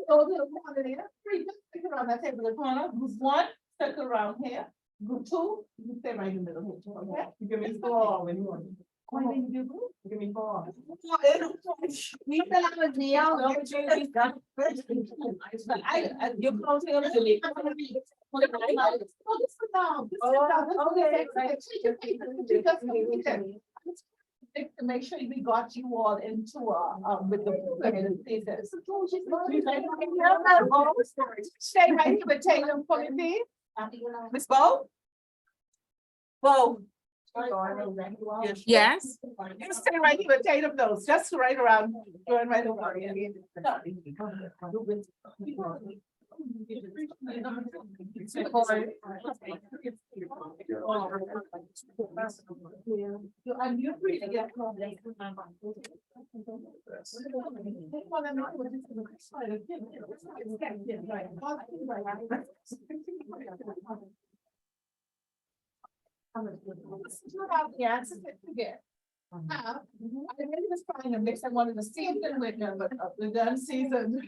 Go to the corner there. 3, just stick around that table in the corner. Group 1, circle around here. Group 2, you stay right in the middle here, okay? You give me 4 when you want. Why didn't you do? Give me 4. You're closing up to me. To make sure we got you all into with the. Stay right here with Taylor for me, Miss Bo. Bo. Yes. You stay right here with Tatum those, just right around, going right over. And you're free to get. You have the answers that you get. I really was trying to mix, I wanted to see it with them, but the done season.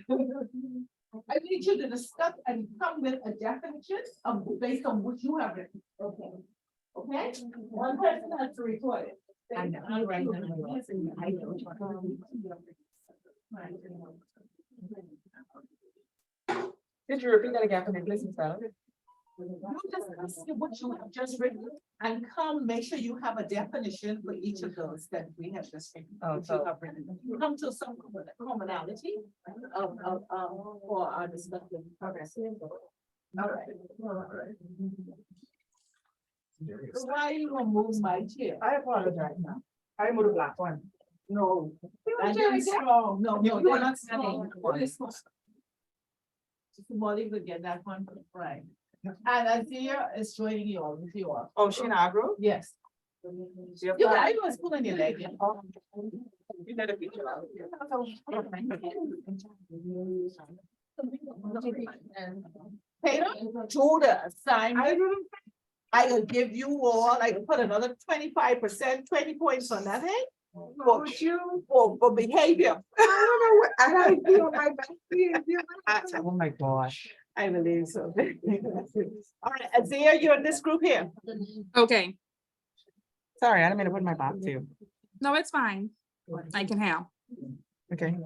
I need you to discuss and come with a definition of, based on what you have written. Okay. Okay? One person has to report it. I know. All right. Did you repeat that again for me, please, Michelle? You discuss what you have just written and come, make sure you have a definition for each of those that we have just written. Oh, which so- you have written. You come to some commonality of, for our discussion. Okay. All right. So why are you gonna move my chair? I apologize now. I moved the black one. No. And then strong, no, You they're are not not strong. strong. This one. Somebody could get that one right. And Azia is joining you all, with you all. Oh, she in Agro? Yes. You guys was pulling your leg. in. You know the picture. Peter, Judah, assignment. I will give you all, I put another 25%, 20 points on that, eh? For for behavior. I don't know what, I had to on my back. Oh my gosh. I believe so. All right, Azia, you're in this group here. Okay, Sorry, I didn't mean to put my back to you. no, it's fine. I can help. Okay.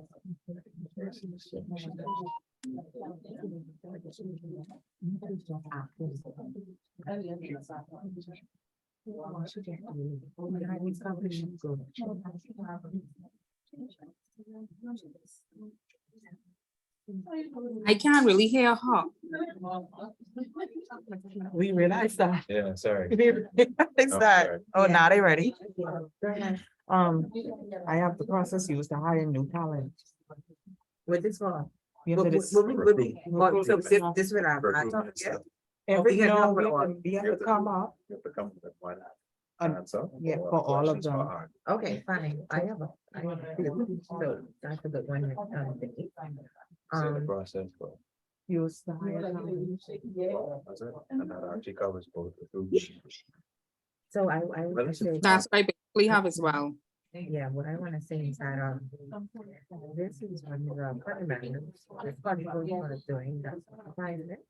I can't really hear her. We realized that. Yeah, sorry. We realized that. Oh, now they ready. I have the process used to hire new talent. With this one. We have to dis- So this will have. Every, can no, help we with have to- we have to come up. You have to come with one And- answer. yeah, or for all of questions for them. art. Okay, fine. I have a few. So that's a good one. Thingy. So the process for. Used to hire talent. That's it. And that actually covers both the food. So I Well, would it's- say, That's what I basically have as well. yeah, what I wanna say is that, this is one of the fundamentals. This part of what you're doing, that's private.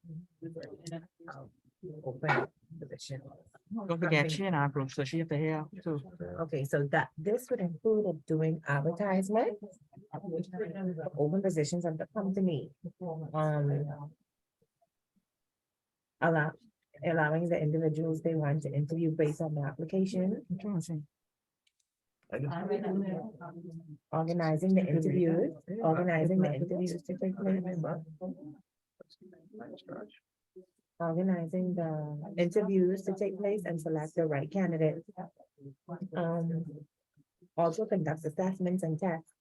Open position. Don't forget, she in our group, so she have to hear too. Okay, so that, this would include of doing advertisement. Open positions of the company. Allowing the individuals they want to interview based on the application. I'm trying to see. I know. Organizing the interviews to take place. Organizing the interviews to take place and select the right candidate. Also conduct assessments and tests.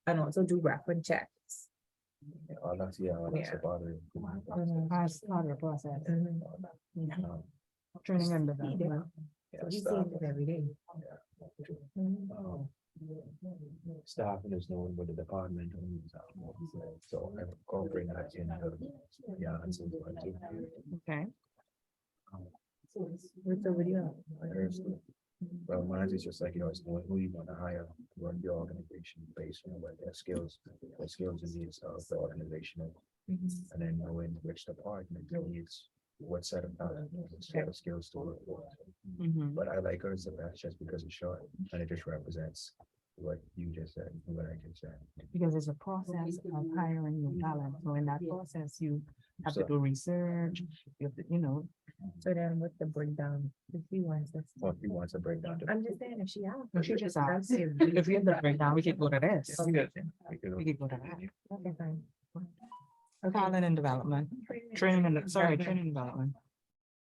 And also do reference checks. Oh, that's, yeah, that's Yeah. about it. As part of the process. Um, Training and development. yeah, So he's staff. seeing it every day. Um, Staffing is known with the department. So I incorporate that in the answers. Okay. What's over here? Well, mine is just like, it's knowing who you want to hire, to run your organization based on what their skills and needs of the organization. And then knowing which department needs what set of talent, what set of skills to work for. Mhm. But I like hers the best just because it's short and it just represents what you just said, and what I just said. Because it's a process of hiring new talent. So in that process, you have to do research, you have to, So then with the breakdown, if he wants this. Or if you want to break down. I'm just saying, if she has. No, she just that's asked. it. If we have the breakdown, we could go to this. We could- We could go to that. Okay, fine. Talent and development, training and development.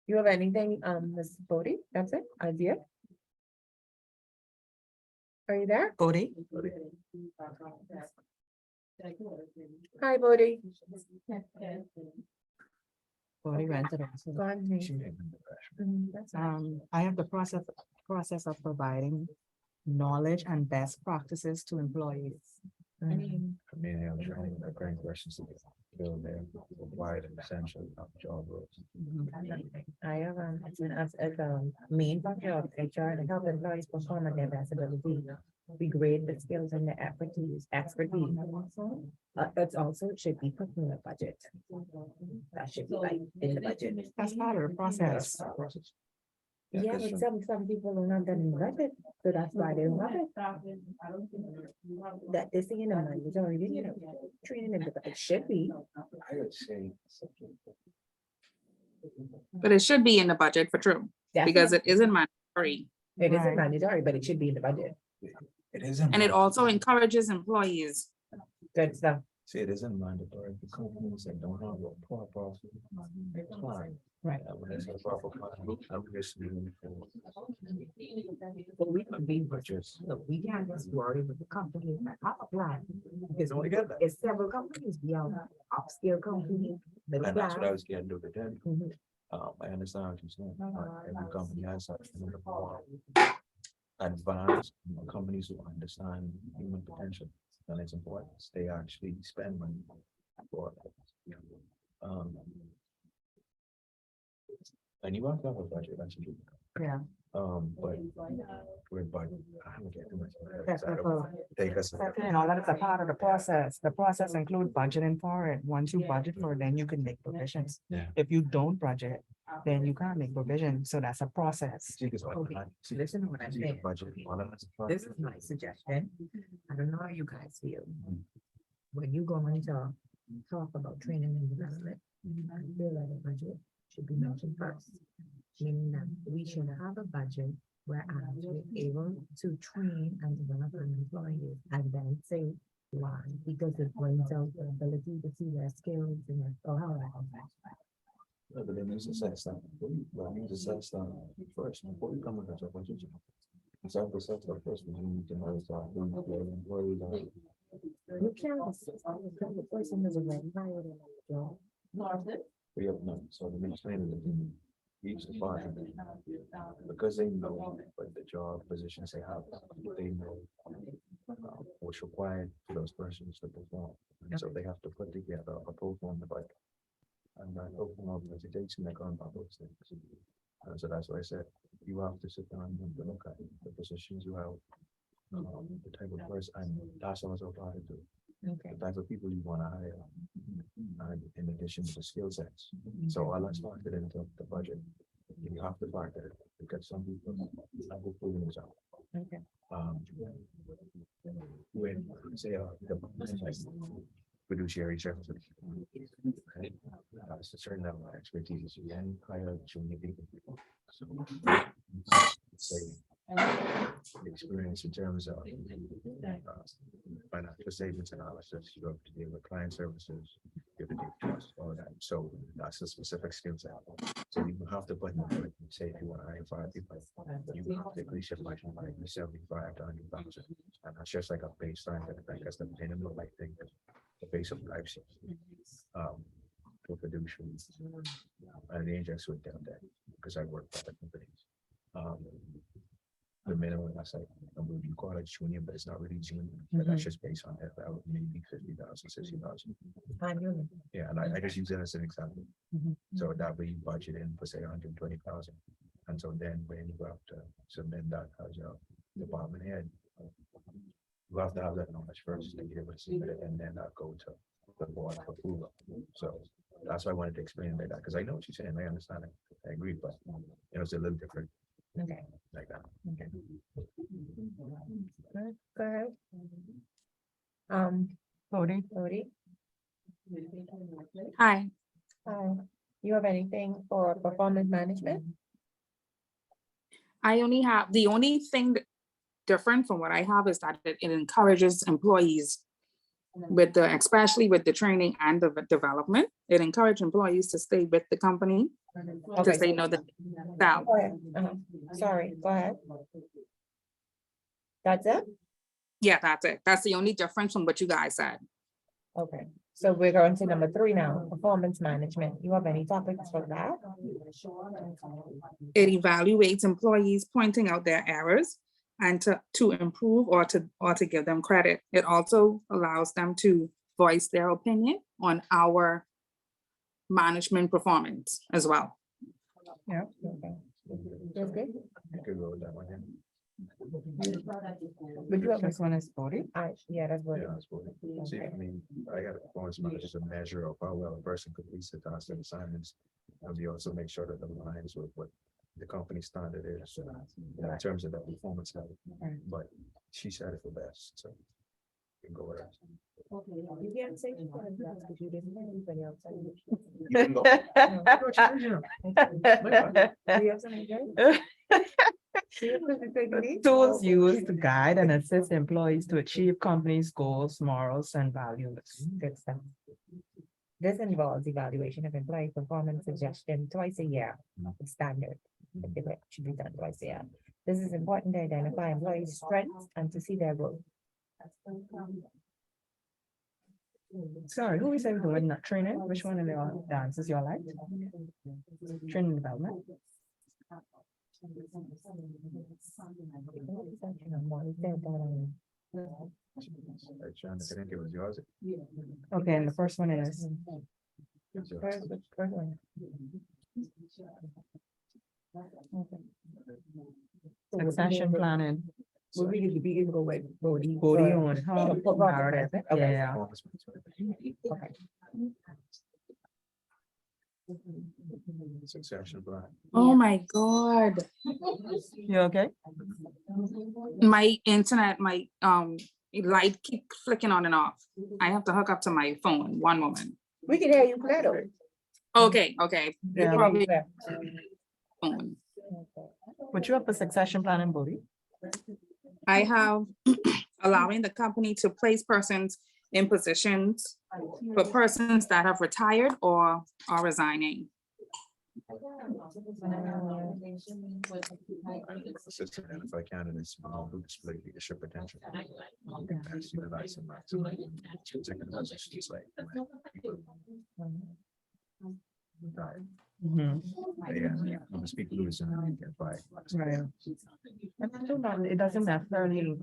You have anything, Ms. Bodie? That's it? Idea? Are you there? Bodie? Hi, Bodie. Bodie went to the. Go on, please. She may be the best. That's all. I have the process of providing knowledge and best practices to employees. Mm. I mean, I'm trying to bring questions to feel they're required and essential of job roles. I have, as a main function of HR, to help employees perform at their best ability. We grade the skills and the expertise. It's also should be put in the budget. That should be like in the budget. That's part of the process. Yeah, but some people are not done in the budget, so that's why they don't have it. That is in the money, it's already, training in the, it should be. I would say. But it should be in the budget for true, because it isn't mandatory. It isn't Right. mandatory, but it should be in the budget. It isn't. And it also encourages employees. Good stuff. See, it isn't mandatory for companies that don't have a proper plan. Right. When it's a proper plan, I'm just leaving for. But we can be virtuous. Look, we can't just worry with the company that have a plan. Because No, I get that. it's several companies, we have upscale company. middle And that's what I class. was getting to with them. Mhm. I understand what you're saying. Every company has such more advanced companies who understand human potential. And it's important, they actually spend money for it. And you have to have a budget, that's true. Yeah. But with budget, I don't get too much. That's I don't what- Take us. You know, that is a part of the process. The process includes budgeting for it. Once you budget for it, then you can make provisions. Yeah. If you don't budget, then you can't make provisions. So that's a process. See, 'cause Okay, see, listen to what I'm see the saying. budget, all of that's a part. This is my suggestion. I don't know how you guys feel. When you go into talk about training and development, I feel like a budget should be mentioned first. Meaning that we should have a budget where we're able to train and develop an employee and then say why, because it brings out the ability to see their skills and their, or how. No, but then use assess that, well, use assess that first, before you come with a job, what you do. So assess that first, when you need to know, so, employees are. You can't assist because the person is already hired in the job. We have none, so the administrator each department, because they know what the job positions they have, they know what's required for those persons to perform. And so they have to put together a profile on the budget. And that open organization, they're going about those things. And so that's why I said, you have to sit down and look at the positions you have, the type of person, and that's also part of it. Okay. The type of people you want to hire, and in addition to the skill sets. So all that's factored into the budget. You have to factor it, because some people have to prove themselves. Okay. When, say, the fiduciary services. Okay, it's a certain level of expertise, you can hire junior people. So, say, experience in terms of financial statements analysis, you have to deal with client services, you have to deal with trust, all that. So that's a specific skill set. So you have to put in the budget, say if you want to hire 5 people, you have to increase your budget by 75 to 100,000. And that's just like a baseline, that's the minimum, I think, the base of life. To fiduciaries. And the agents would down there, because I work for the companies. The minimum, that's like, you call it junior, but it's not really junior, but that's just based on that, that would maybe 50,000, 60,000. Annually. Yeah, and I just use that as an example. Mhm. So that way you budget in for say 120,000. And so then when you have to submit that as your department head, you have to have that knowledge first to be able to submit it, and then go to the board for approval. So that's why I wanted to explain that, because I know what you're saying, I understand it, I agree, but it's a little different Okay. like that. Good, go ahead. Cody? Cody, Hi, you have anything for performance management? I only have, the only thing different from what I have is that it encourages employees with the, especially with the training and the development, it encourages employees to stay with the company because they know that. Now, Go ahead. Sorry, go ahead. That's it? yeah, that's it. That's the only difference from what you guys said. Okay, so we're going to number 3 now, performance management. You have any topics for that? It evaluates employees, pointing out their errors and to improve or to give them credit. It also allows them to voice their opinion on our management performance as well. Yeah. Okay. That's good. You could go with that one, yeah. But you have this one is 40? Yeah, that's what. Yeah, that's what it is. See, I mean, I got a performance manager as a measure of how well a person completes the tasks and assignments. And we also make sure that the aligns with what the company standard is, in terms of the performance level. But she said it the best, so. You can go with her. You can't say you wanted that because you didn't have anybody else. Do you have something, Jerry? Tools used to guide and assist employees to achieve company's goals, morals, and values. Good stuff. This involves evaluation of employee performance suggestion twice a year. It's standard. It should be done twice a year. This is important to identify employees' strengths and to see their growth. Sorry, who is doing that training? Which one of the dances you like? Training development? I think it was yours. Okay, and the first one is, It's yours. First one. succession planning. We can go with Bodie. Body on how. Narrative. Okay. Yeah. Performance management. Succession plan. Oh my God, You okay? my internet, my light keep flicking on and off. I have to hook up to my phone. One moment. We can hear you clear. Okay, okay. Yeah. Probably phone. What you have for succession planning, Body? I have allowing the company to place persons in positions for persons that have retired or are resigning. Assist to identify candidates who display leadership potential. Best utilize and maximize particular positions like. Mhm. Yeah, I'm gonna speak loose and get by. Right. And I don't know, it doesn't necessarily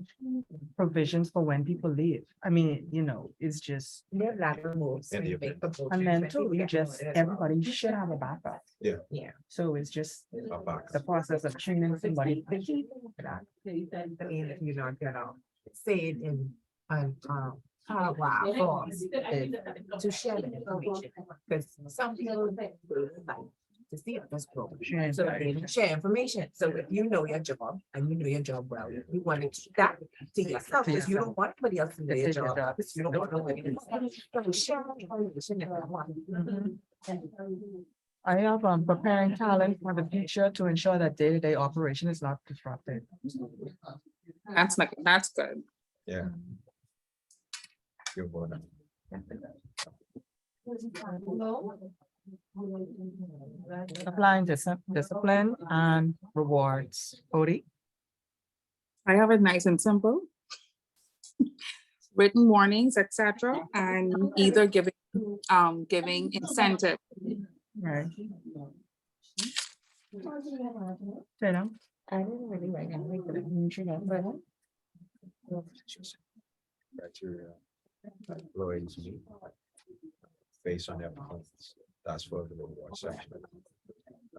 provisions for when people leave. I mean, it's just, There are a lot of moves. And when you the- make promotions and then when too, people you get just, promoted as well. everybody should have a backup. Yeah. Yeah. So it's just I'll back the process of training somebody. The key thing for that, I mean, if you're not gonna say it in, paragraph forms, is to share the information. Because some people like to see this program. Share So they can share information. So if you know your job and you know your job well, you want to keep that to yourself, because you don't want anybody else to know your job. Because you don't want nobody else. So share information if you want. I have preparing talent for the future to ensure that day-to-day operation is not disrupted. That's good. Yeah. You're born. Applying discipline and rewards. Cody? I have it nice and simple. Written warnings, etc., and either giving incentive. Right. Tatum? I didn't really write anything, but Criteria. Employees meet. Based on their performance. That's for the reward section.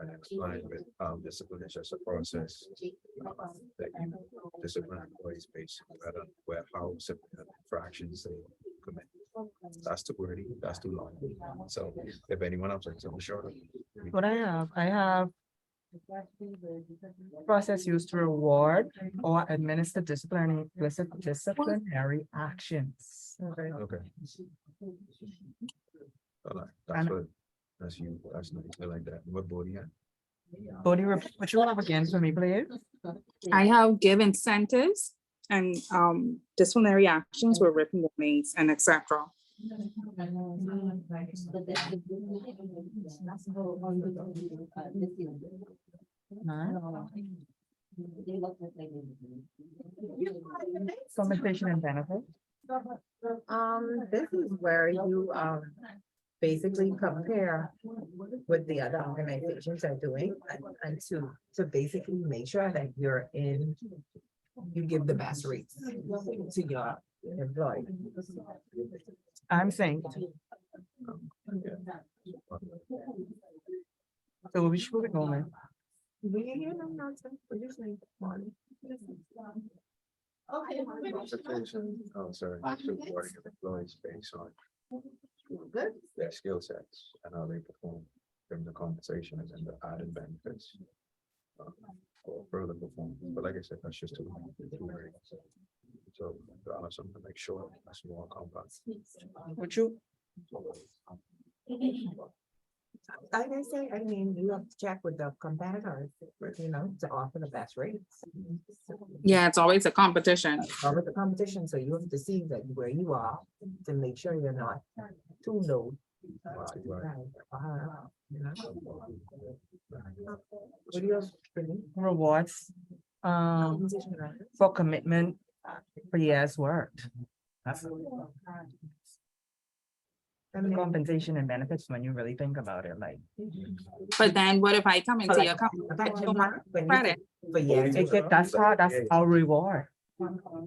And explain with discipline is just a process. That you discipline employees based on where how simple infractions they commit. That's too wordy, that's too long. So if anyone else has something shorter. What I have process used to reward or administer disciplinary actions. Okay. That's And- what, that's you, that's nice, I like that. What board you got? Cody, what you have again for me, please? I have give incentives and disciplinary actions with written warnings and etc. Compensation and benefit. this is where you, basically compare what the other organizations are doing and to basically make sure that you give the best rates to your employee. I'm saying, so we should be going. Okay. Oh, sorry. Rewarding of employees based on Good. their skill sets and how they perform. From the compensation and the added benefits. For further performance, but like I said, that's just a. So, to Allison, to make sure that's more compact. Would you? Like I say, I mean, you have to check with the competitors, you know, to offer the best rates. Yeah, it's always a competition. Over the competition, so you have to see that where you are to make sure you're not too low. You know? What do you else? Rewards, for commitment for years worked. And compensation and benefits when you really think about it, like. But then what if I come into your company? Credit. For years. That's our reward.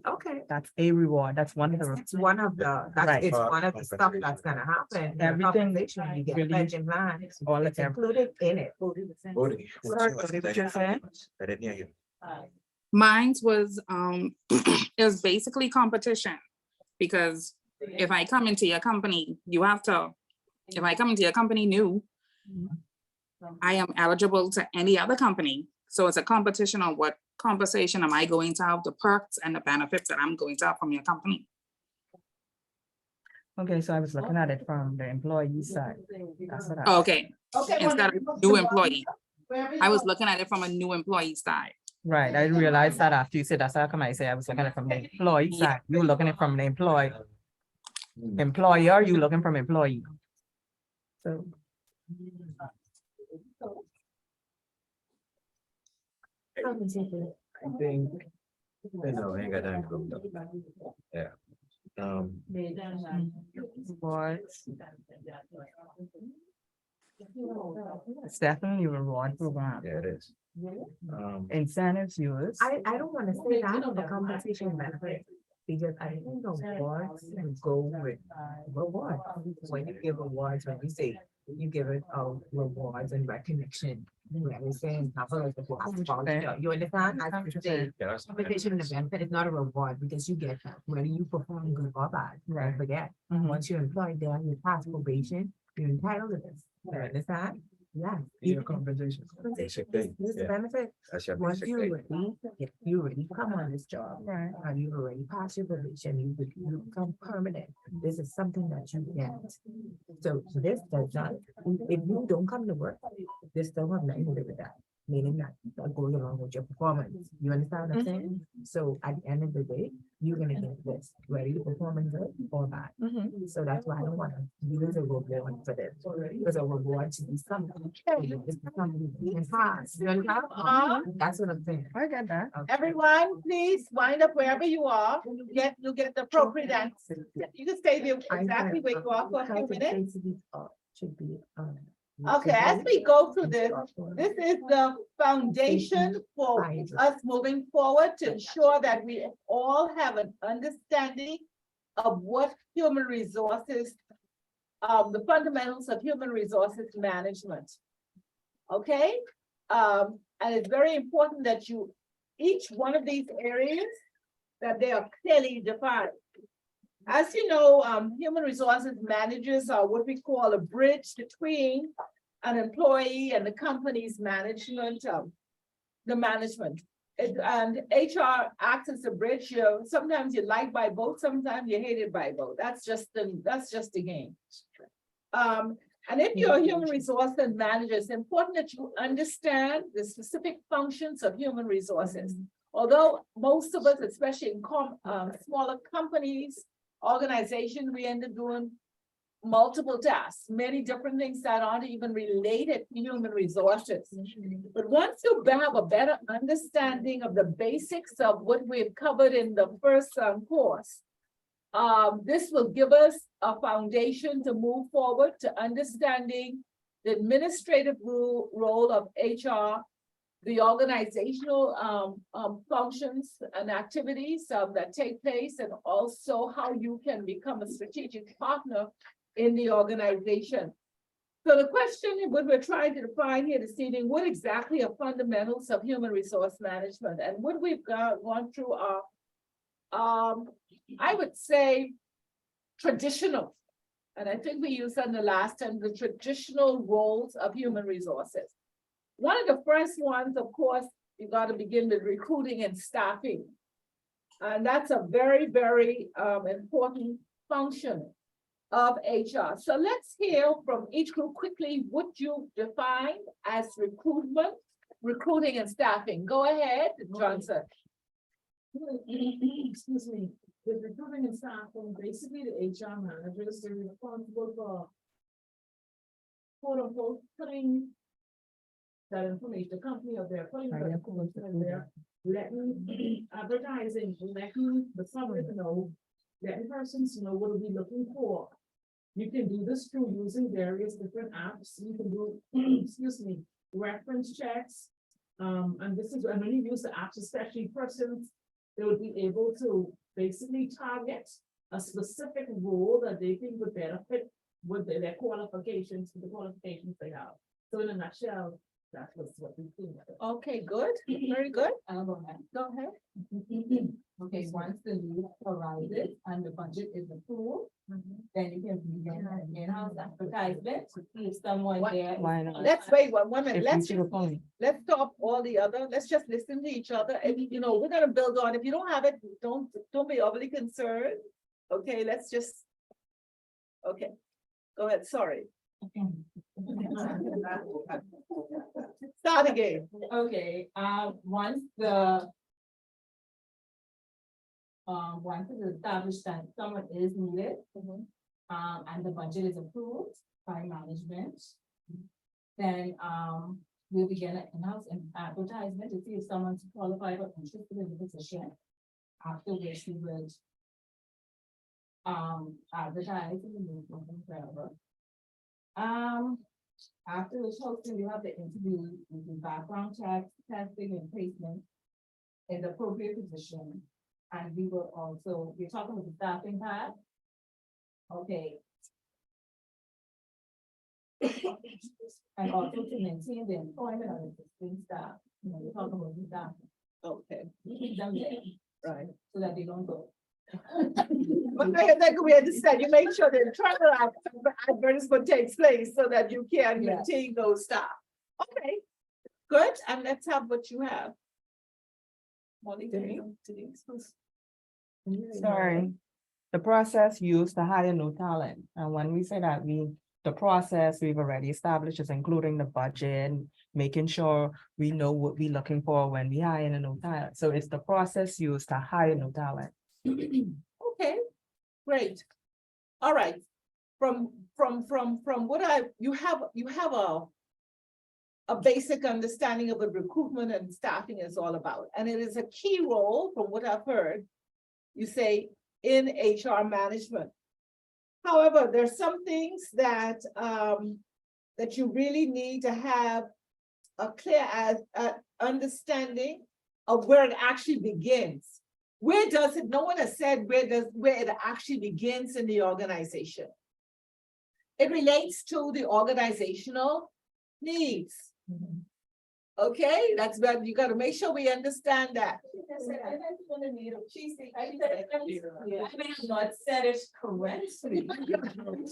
Okay. That's a reward. That's one of the. It's one of the, that's, Right. it's one of the stuff that's gonna happen. The Everything compensation, you get really- pension plan, All it's of included in it. Bodie, Sorry, what did you say? I didn't hear you. Mine's was, it was basically competition. Because if I come into your company, you have to, if I come into your company new, I am eligible to any other company. So it's a competition on what compensation am I going to have, the perks and the benefits that I'm going to have from your company. Okay, so I was looking at it from the employee side. That's what I- Okay, instead of new employee, I was looking at it from a new employee side. Right, I realized that after you said that's how come I say I was looking at it from the employee side. You were looking at it from the employer, you looking from employee. So. I think. No, I ain't got time to go. Yeah. Rewards. It's definitely a reward program. Yeah, it is. Incentives yours. I don't wanna say that, the compensation benefit, because I think the awards go with reward. When you give awards, when you say, you give it, rewards and recognition. You're saying, you understand? I have to say, Yeah, that's. compensation and benefit is not a reward, because you get that, whether you perform good or bad, right, forget. Mhm. Once you're employed there, you pass probation, you're entitled to this, you understand? Yeah. Your compensation. Basic thing, This yeah. benefit, That's your once basic you thing. already, if you already come on this job, Right. and you already passed your probation, you become permanent, this is something that you get. So this does not, if you don't come to work, this don't have nothing to do with that, meaning that goes along with your performance, you understand what I'm saying? So at the end of the day, you're gonna get this, whether you're performing good or bad. Mhm. So that's why I don't wanna use a reward for this, because a reward should be something. It's something you can pass, you understand? That's what I'm saying. I get that. Okay. Everyone, please wind up wherever you are. You get the appropriate answer. You can stay there exactly where you are for a few minutes. Should be. Okay, as we go through this, this is the foundation for us moving forward to ensure that we all have an understanding of what human resources, the fundamentals of human resources management. Okay, and it's very important that each one of these areas, that they are clearly defined. As you know, human resources managers are what we call a bridge between an employee and the company's management, the management. And HR acts as a bridge. Sometimes you're liked by both, sometimes you're hated by both. That's just the game. And if you're a human resources manager, it's important that you understand the specific functions of human resources. Although most of us, especially in smaller companies, organizations, we end up doing multiple tasks, many different things that aren't even related to human resources. But once you have a better understanding of the basics of what we've covered in the first course, this will give us a foundation to move forward to understanding the administrative role of HR the organizational functions and activities that take place, and also how you can become a strategic partner in the organization. So the question, what we're trying to define here this evening, what exactly are fundamentals of human resource management? And what we've gone through are, I would say, traditional. And I think we used on the last time, the traditional roles of human resources. One of the first ones, of course, you got to begin with recruiting and staffing. And that's a very, very important function of HR. So let's hear from each group quickly what you define as recruitment, recruiting and staffing. Go ahead, Johnson. Excuse me, the recruiting and staffing, basically the HR managers, they're responsible for quote unquote, putting that information, the company of their putting that information in there, letting advertising, letting the public know, letting persons know what are we looking for. You can do this through using various different apps. You can do, excuse me, reference checks. And this is, when you use the apps, especially persons, they would be able to basically target a specific role that they think would benefit with their qualifications, the qualifications they have. So in a nutshell, that was what we think. Okay, good, very good. Go ahead. Okay, once the lead arises and the budget is approved, then you can begin an in-house advertisement to see if someone there. Why not? Let's wait one minute. If you see the point. Let's stop all the other, let's just listen to each other. And you know, we're gonna build on. If you don't have it, don't be overly concerned. Okay, let's just. Okay, go ahead, sorry. Start again. Okay, once it's established that someone is needed, and the budget is approved by management, then, we'll begin an in-house advertisement to see if someone's qualified or interested in the position. After which we would advertise in the newspaper forever. After the hosting, we have the interview, we do background checks, testing and placement in the appropriate position. And we will also, we're talking with the staffing pad. Okay. And also to maintain the employment of existing staff, you know, we're talking about the staff. Okay, We keep them there right. so that they don't go. But then we understand, you make sure the internal advertisement takes place so that you can Yes. maintain those staff. Okay, good, and let's have what you have. Sorry. The process used to hire new talent. And when we say that, the process we've already established is including the budget, making sure we know what we're looking for when we hire a new talent. So it's the process used to hire new talent. Okay, great. All right. From what you have a basic understanding of what recruitment and staffing is all about. And it is a key role, from what I've heard, you say, in HR management. However, there's some things that that you really need to have a clear understanding of where it actually begins. Where does it, no one has said where it actually begins in the organization. It relates to the organizational needs. Okay, that's where you gotta make sure we understand that. I may have not said it correctly.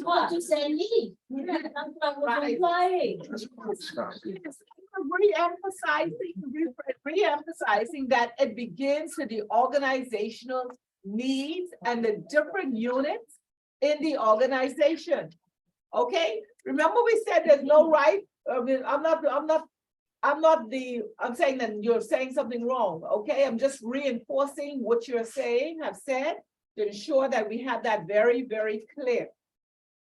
What you say need? Right. Re-emphasizing that it begins with the organizational needs and the different units in the organization. Okay, remember we said there's no right, I mean, I'm saying that you're saying something wrong, okay? I'm just reinforcing what you're saying, have said, to ensure that we have that very, very clear.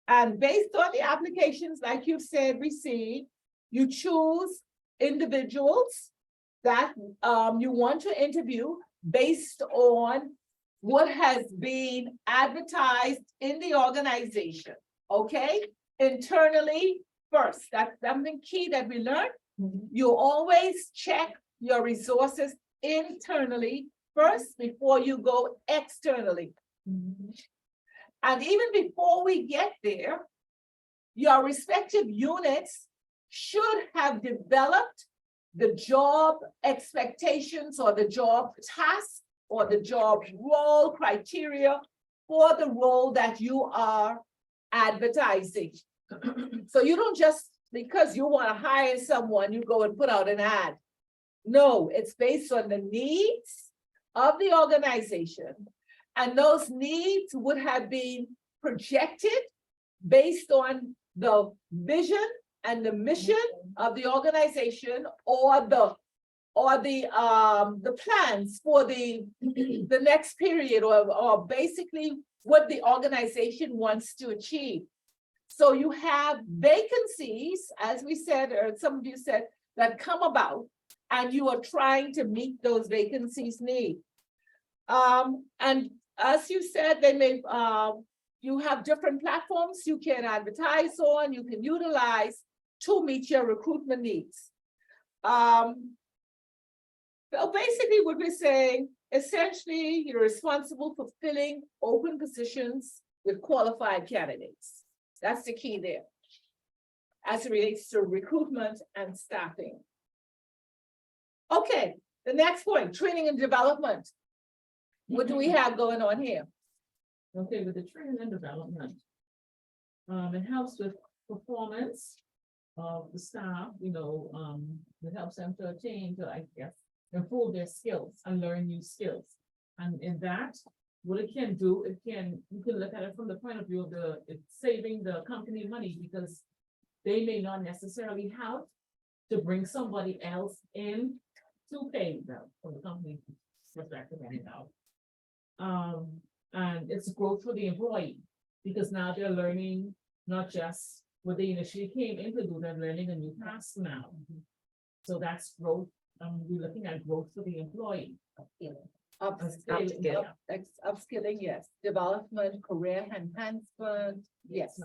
And based on the applications, like you've said, received, you choose individuals that you want to interview based on what has been advertised in the organization, okay? Internally first, that's something key that we learned. You always check your resources internally first before you go externally. And even before we get there, your respective units should have developed the job expectations or the job task or the job role criteria for the role that you are advertising. So you don't just, because you want to hire someone, you go and put out an ad. No, it's based on the needs of the organization. And those needs would have been projected based on the vision and the mission of the organization or the plans for the next period or basically what the organization wants to achieve. So you have vacancies, as we said, or some of you said, that come about, and you are trying to meet those vacancies need. And as you said, they may, you have different platforms you can advertise on, you can utilize to meet your recruitment needs. So basically what we're saying, essentially, you're responsible for filling open positions with qualified candidates. That's the key there, as it relates to recruitment and staffing. Okay, the next point, training and development. What do we have going on here? Okay, with the training and development. It helps with performance of the staff, it helps them to attain to, I guess, improve their skills and learn new skills. And in that, what it can do, you can look at it from the point of view of it's saving the company money because they may not necessarily have to bring somebody else in to pay them from the company perspective anyhow. And it's growth for the employee because now they're learning not just what they initially came in to do, they're learning a new task now. So that's growth. We're looking at growth for the employee. Upskilling, yes. Development, career enhancement, yes,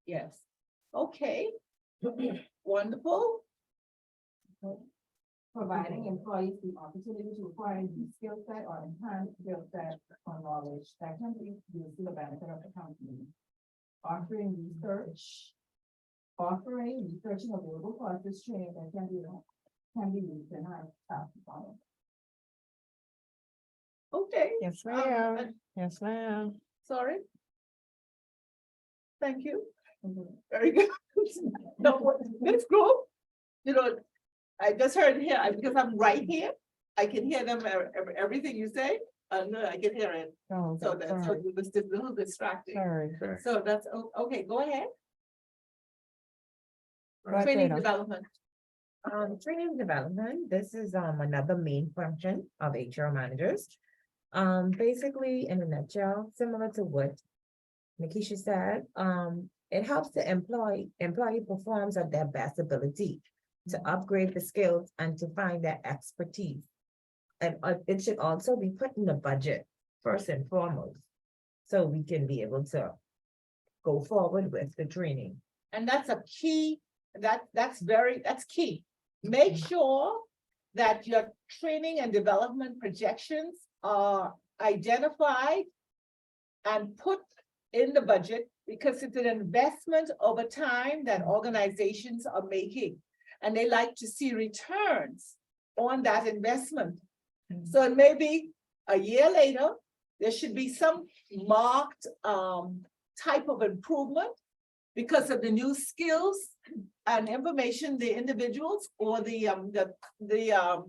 yes. Okay, wonderful. Providing employees the opportunity to acquire new skill set or enhance skill set or knowledge that can be used to the benefit of the company. Offering researching available courses, training that can be used in our staff development. Okay. Yes, ma'am. Yes, ma'am. Sorry. Thank you. Very good. No, this group, I just heard here, because I'm right here, I can hear them, everything you say, no, I can hear it. Oh, So that's, so it was just a little distracting. sorry. So that's, okay, go ahead. Right, Training Rita. development. Training and development, this is another main function of HR managers. Basically, in a nutshell, similar to what Nikisha said, it helps the employee performs at their best ability to upgrade the skills and to find their expertise. And it should also be put in the budget first and foremost, so we can be able to go forward with the training. And that's a key, that's key. Make sure that your training and development projections are identified and put in the budget because it's an investment over time that organizations are making. And they like to see returns on that investment. So it may be a year later, there should be some marked type of improvement because of the new skills and information the individuals or the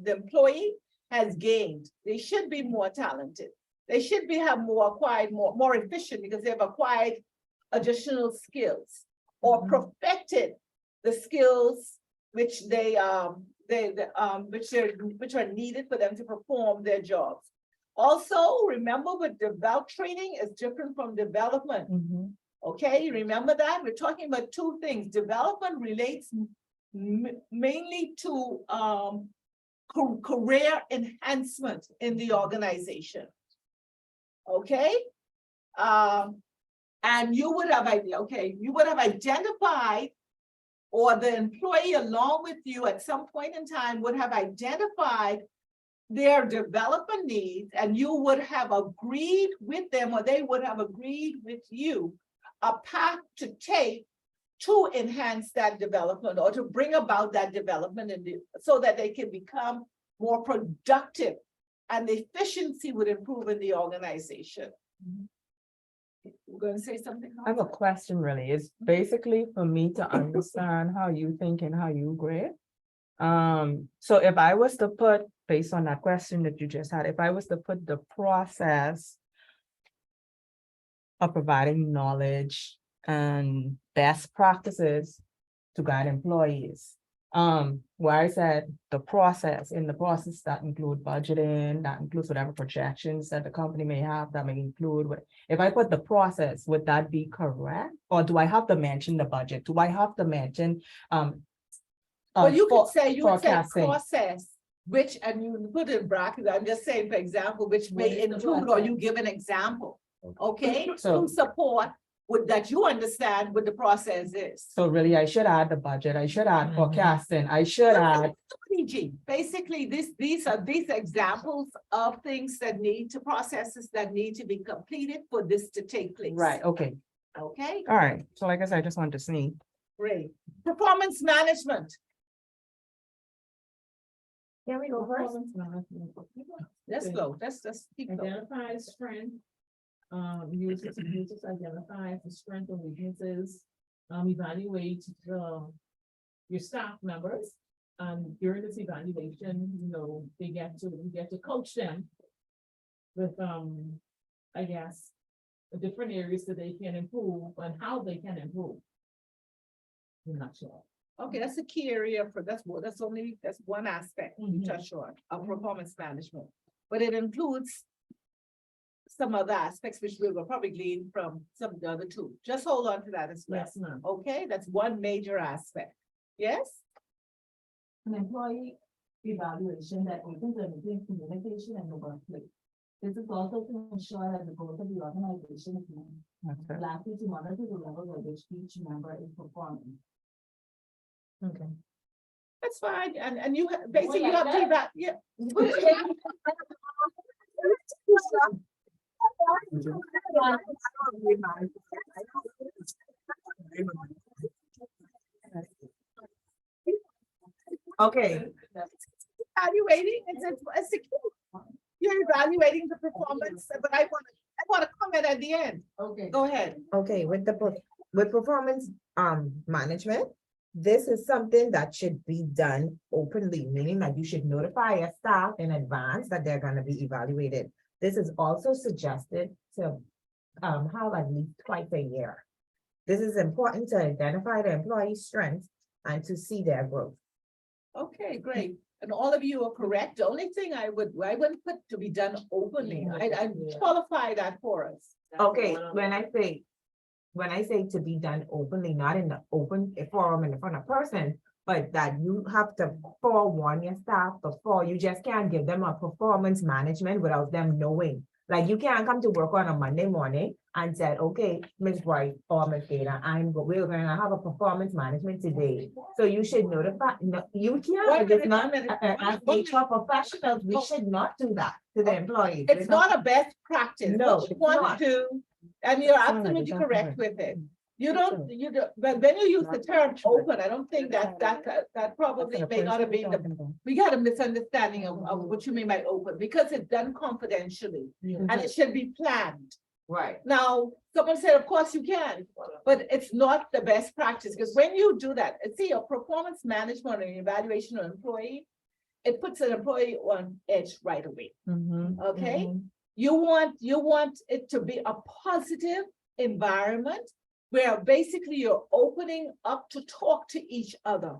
employee has gained. They should be more talented. They should have more acquired, more efficient because they've acquired additional skills or perfected the skills which which are needed for them to perform their jobs. Also, remember with training is different from development. Okay, remember that? We're talking about two things. Development relates mainly to career enhancement in the organization. Okay? And you would have identified or the employee along with you at some point in time would have identified their development needs, and you would have agreed with them, or they would have agreed with you, a path to take to enhance that development or to bring about that development so that they can become more productive and the efficiency would improve in the organization. We're going to say something? I have a question really. It's basically for me to understand how you think and how you grade. So if I was to put, based on that question that you just had, if I was to put the process of providing knowledge and best practices to guide employees. Where I said the process, in the process that include budgeting, that includes whatever projections that the company may have, that may include what, if I put the process, would that be correct? Or do I have to mention the budget? Do I have to mention, Well, you could say, you would say forecasting? process, which, and you put it in brackets, I'm just saying, for example, which What may is the include, or process? you give an example, okay? So- To support with that you understand what the process is. So really, I should add the budget, I should add forecasting, I should add, PG, basically, these are examples of things that need to, processes that need to be completed for this to take place. right, okay, Okay, all right. So like I said, I just wanted to see. great. Performance management. Can we go first? Performance management. Let's Okay. go, let's keep going. Identify strength. Users identify the strength and weaknesses. Evaluate your staff members. During this evaluation, you know, you get to coach them with, I guess, the different areas that they can improve and how they can improve. I'm not sure. Okay, that's a key area for, that's one aspect you Mhm. touch on, of performance management. But it includes some other aspects which we will probably glean from some of the other two. Just hold on to that as well. Yes, ma'am. Okay, that's one major aspect. Yes? An employee evaluation that opens and maintains communication in the workplace. This is also to ensure that the goals of the organization is met. That's it. Lastly, to monitor the level at which each member is performing. Okay. That's fine, and you, basically, you like have to that? yeah. Okay, Evaluating, it's a key. You're evaluating the performance, but I want to comment at the end. Okay. Go ahead. Okay, with with performance management, this is something that should be done openly, meaning that you should notify your staff in advance that they're gonna be evaluated. This is also suggested to have at least twice a year. This is important to identify the employee's strengths and to see their growth. Okay, great. And all of you are correct. The only thing I wouldn't put to be done openly. I qualify that for us. Okay, when I say to be done openly, not in the open forum in front of person, but that you have to forewarn your staff before, you just can't give them a performance management without them knowing. Like you can't come to work on a Monday morning and say, okay, Ms. Bright or Ms. Dana, we're gonna have a performance management today. So you should notify, no, you can't, it's not, as HR professionals, we should not do that to the employees. It's not a best practice. No, What you it's want not. to do, and you're Sounds like absolutely it's correct open. with it. You don't, but when you use the term open, I don't think that probably may not have been we got a misunderstanding of what you mean by open, because it's done confidentially and it should be planned. Right. Now, someone said, of course you can, but it's not the best practice, because when you do that, see, a performance management and evaluation of an employee, it puts an employee on edge right away. Okay? You want it to be a positive environment where basically you're opening up to talk to each other.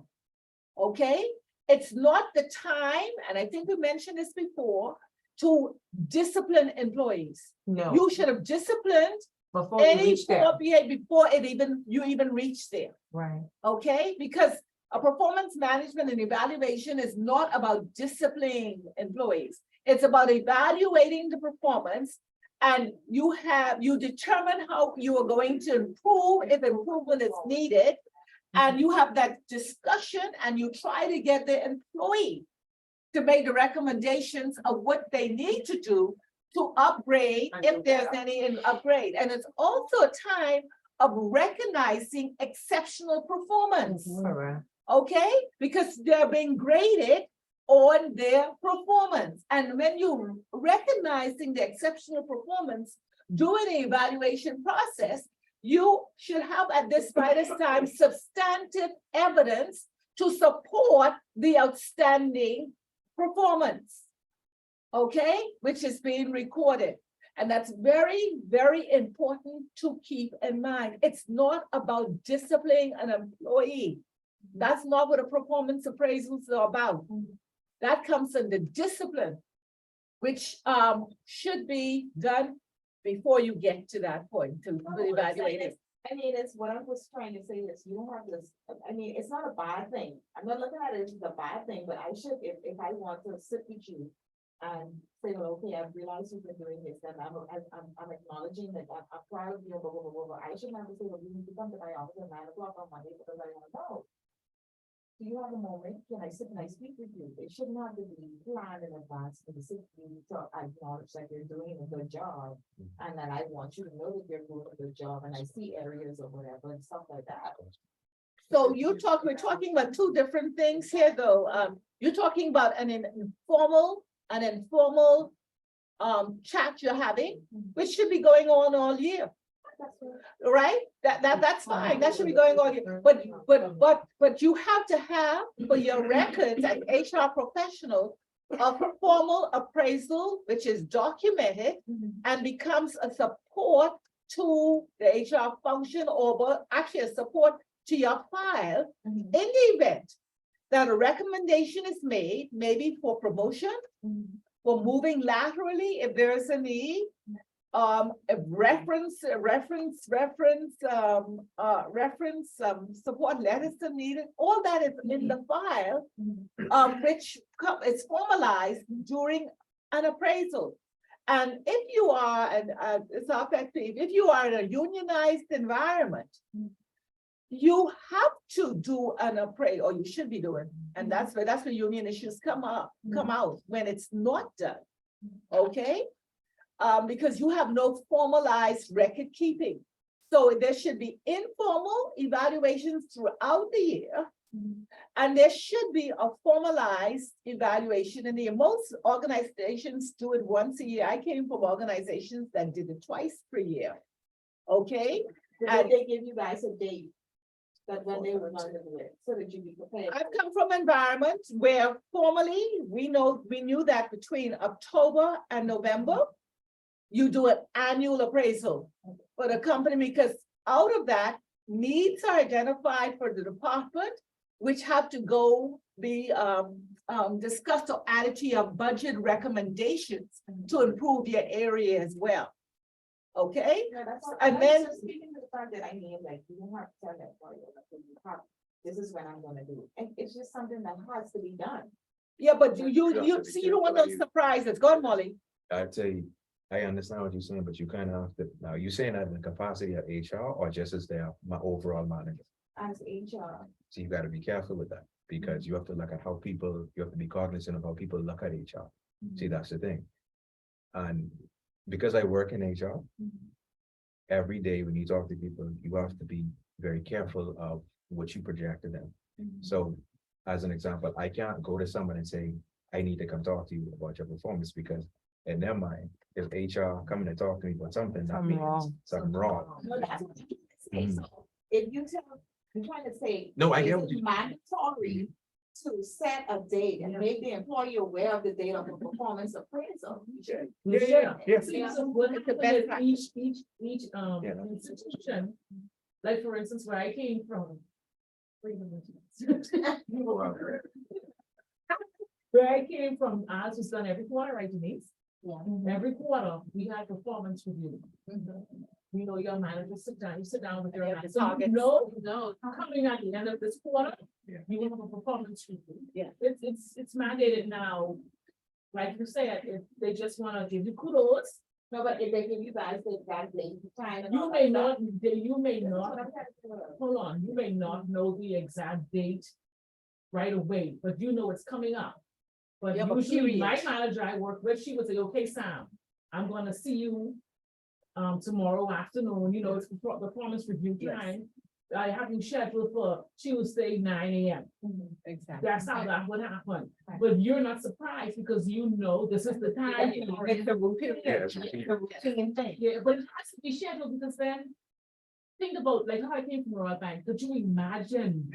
Okay? It's not the time, and I think we mentioned this before, to discipline employees. No, You should have disciplined before you any reach there. before you even reach there. Right. Okay, because a performance management and evaluation is not about disciplining employees. It's about evaluating the performance, and you determine how you are going to improve if improvement is needed. And you have that discussion and you try to get the employee to make the recommendations of what they need to do to upgrade, if there's any upgrade. And it's also a time of recognizing exceptional performance. Correct. Okay, because they're being graded on their performance. And when you recognizing the exceptional performance during the evaluation process, you should have at this time substantive evidence to support the outstanding performance. Okay, which is being recorded. And that's very, very important to keep in mind. It's not about disciplining an employee. That's not what a performance appraisals are about. That comes under discipline, which should be done before you get to that point to evaluate it. I mean, it's what I was trying to say is you don't have this, I mean, it's not a bad thing. I'm not looking at it as a bad thing, but I should, if I want to sit with you and say, well, okay, I've realized you've been doing this, and I'm acknowledging that I'm proud of you, blah, blah, blah, blah, blah. I shouldn't have to say, well, you need to come to my office at 9 o'clock on Monday because I want to know. Do you have a moment? Can I sit and I speak with you? It shouldn't have to be planned in advance for the city to acknowledge that you're doing a good job. And then I want you to know that you're doing a good job and I see areas or whatever and stuff like that. So we're talking about two different things here, though. You're talking about an informal chat you're having, which should be going on all year. Right? That's fine. That should be going on. But you have to have for your records as HR professional, a formal appraisal, which is documented and becomes a support to the HR function or actually a support to your file in the event that a recommendation is made, maybe for promotion, for moving laterally if there is a need, a reference support letters are needed. All that is in the file, which is formalized during an appraisal. And if you are, and it's effective, if you are in a unionized environment, you have to do an appraisal, or you should be doing, and that's where union issues come out when it's not done. Okay. Because you have no formalized record keeping. So there should be informal evaluations throughout the year. And there should be a formalized evaluation in the most organizations do it once a year. I came from organizations that did it twice per year. Okay. Did they give you guys a date that when they were going to do it, so that you be prepared? I've come from environments where formally we knew that between October and November, you do an annual appraisal for the company, because out of that, needs are identified for the department, which have to go be discussed or added to your budget recommendations to improve your area as well. Okay? Yeah, that's all. And I'm then- just speaking to the fact that I mean, like, you don't have to tell that for you, like, you have, this is when I'm gonna do it. And it's just something that has to be done. Yeah, but you see, you don't want no surprises. Go on, Molly. I'd say, I understand what you're saying, but you kind of have to, now you saying that in the capacity of HR or just as my overall manager? As HR. So you gotta be careful with that, because you have to look at how people, you have to be cognizant of how people look at HR. See, that's the thing. And because I work in HR, every day when you talk to people, you have to be very careful of what you project to them. So as an example, I can't go to someone and say, I need to come talk to you about your performance, because in their mind, if HR coming to talk to me about something, that Something means wrong. something wrong. No, that's what I'm trying to say. So if you tell, I'm trying to say. No, I is get it what you- mandatory to set a date and make the employee aware of the date of the performance appraisal. Yeah. So what It's a happened best is each Yeah. institution, like for instance, where I came from. Where I came from, ours was done every quarter, right, Denise? Yeah. Every quarter, we had performance review. You know, your manager sit down, you sit down with your And you have manager. the So targets. no, coming at the end of this quarter, you will have a performance review. Yeah. It's mandated now. Like you said, if they just wanna give you kudos, No, but if they give you guys the exact date, the time. and You all may that stuff. not, you may not, hold on, you may not know the exact date right away, but you know it's coming up. But Yeah, but usually my period. manager I work with, she would say, okay, Sam, I'm gonna see you tomorrow afternoon, you know, it's performance review Yes. time. I have you scheduled for Tuesday, 9 AM. Exactly. That's how that would happen. But you're not surprised because you know this is the time. It's the routine, Yes. the routine thing. Yeah, but it has to be scheduled because then, think about like how I came from Royal Bank, could you imagine?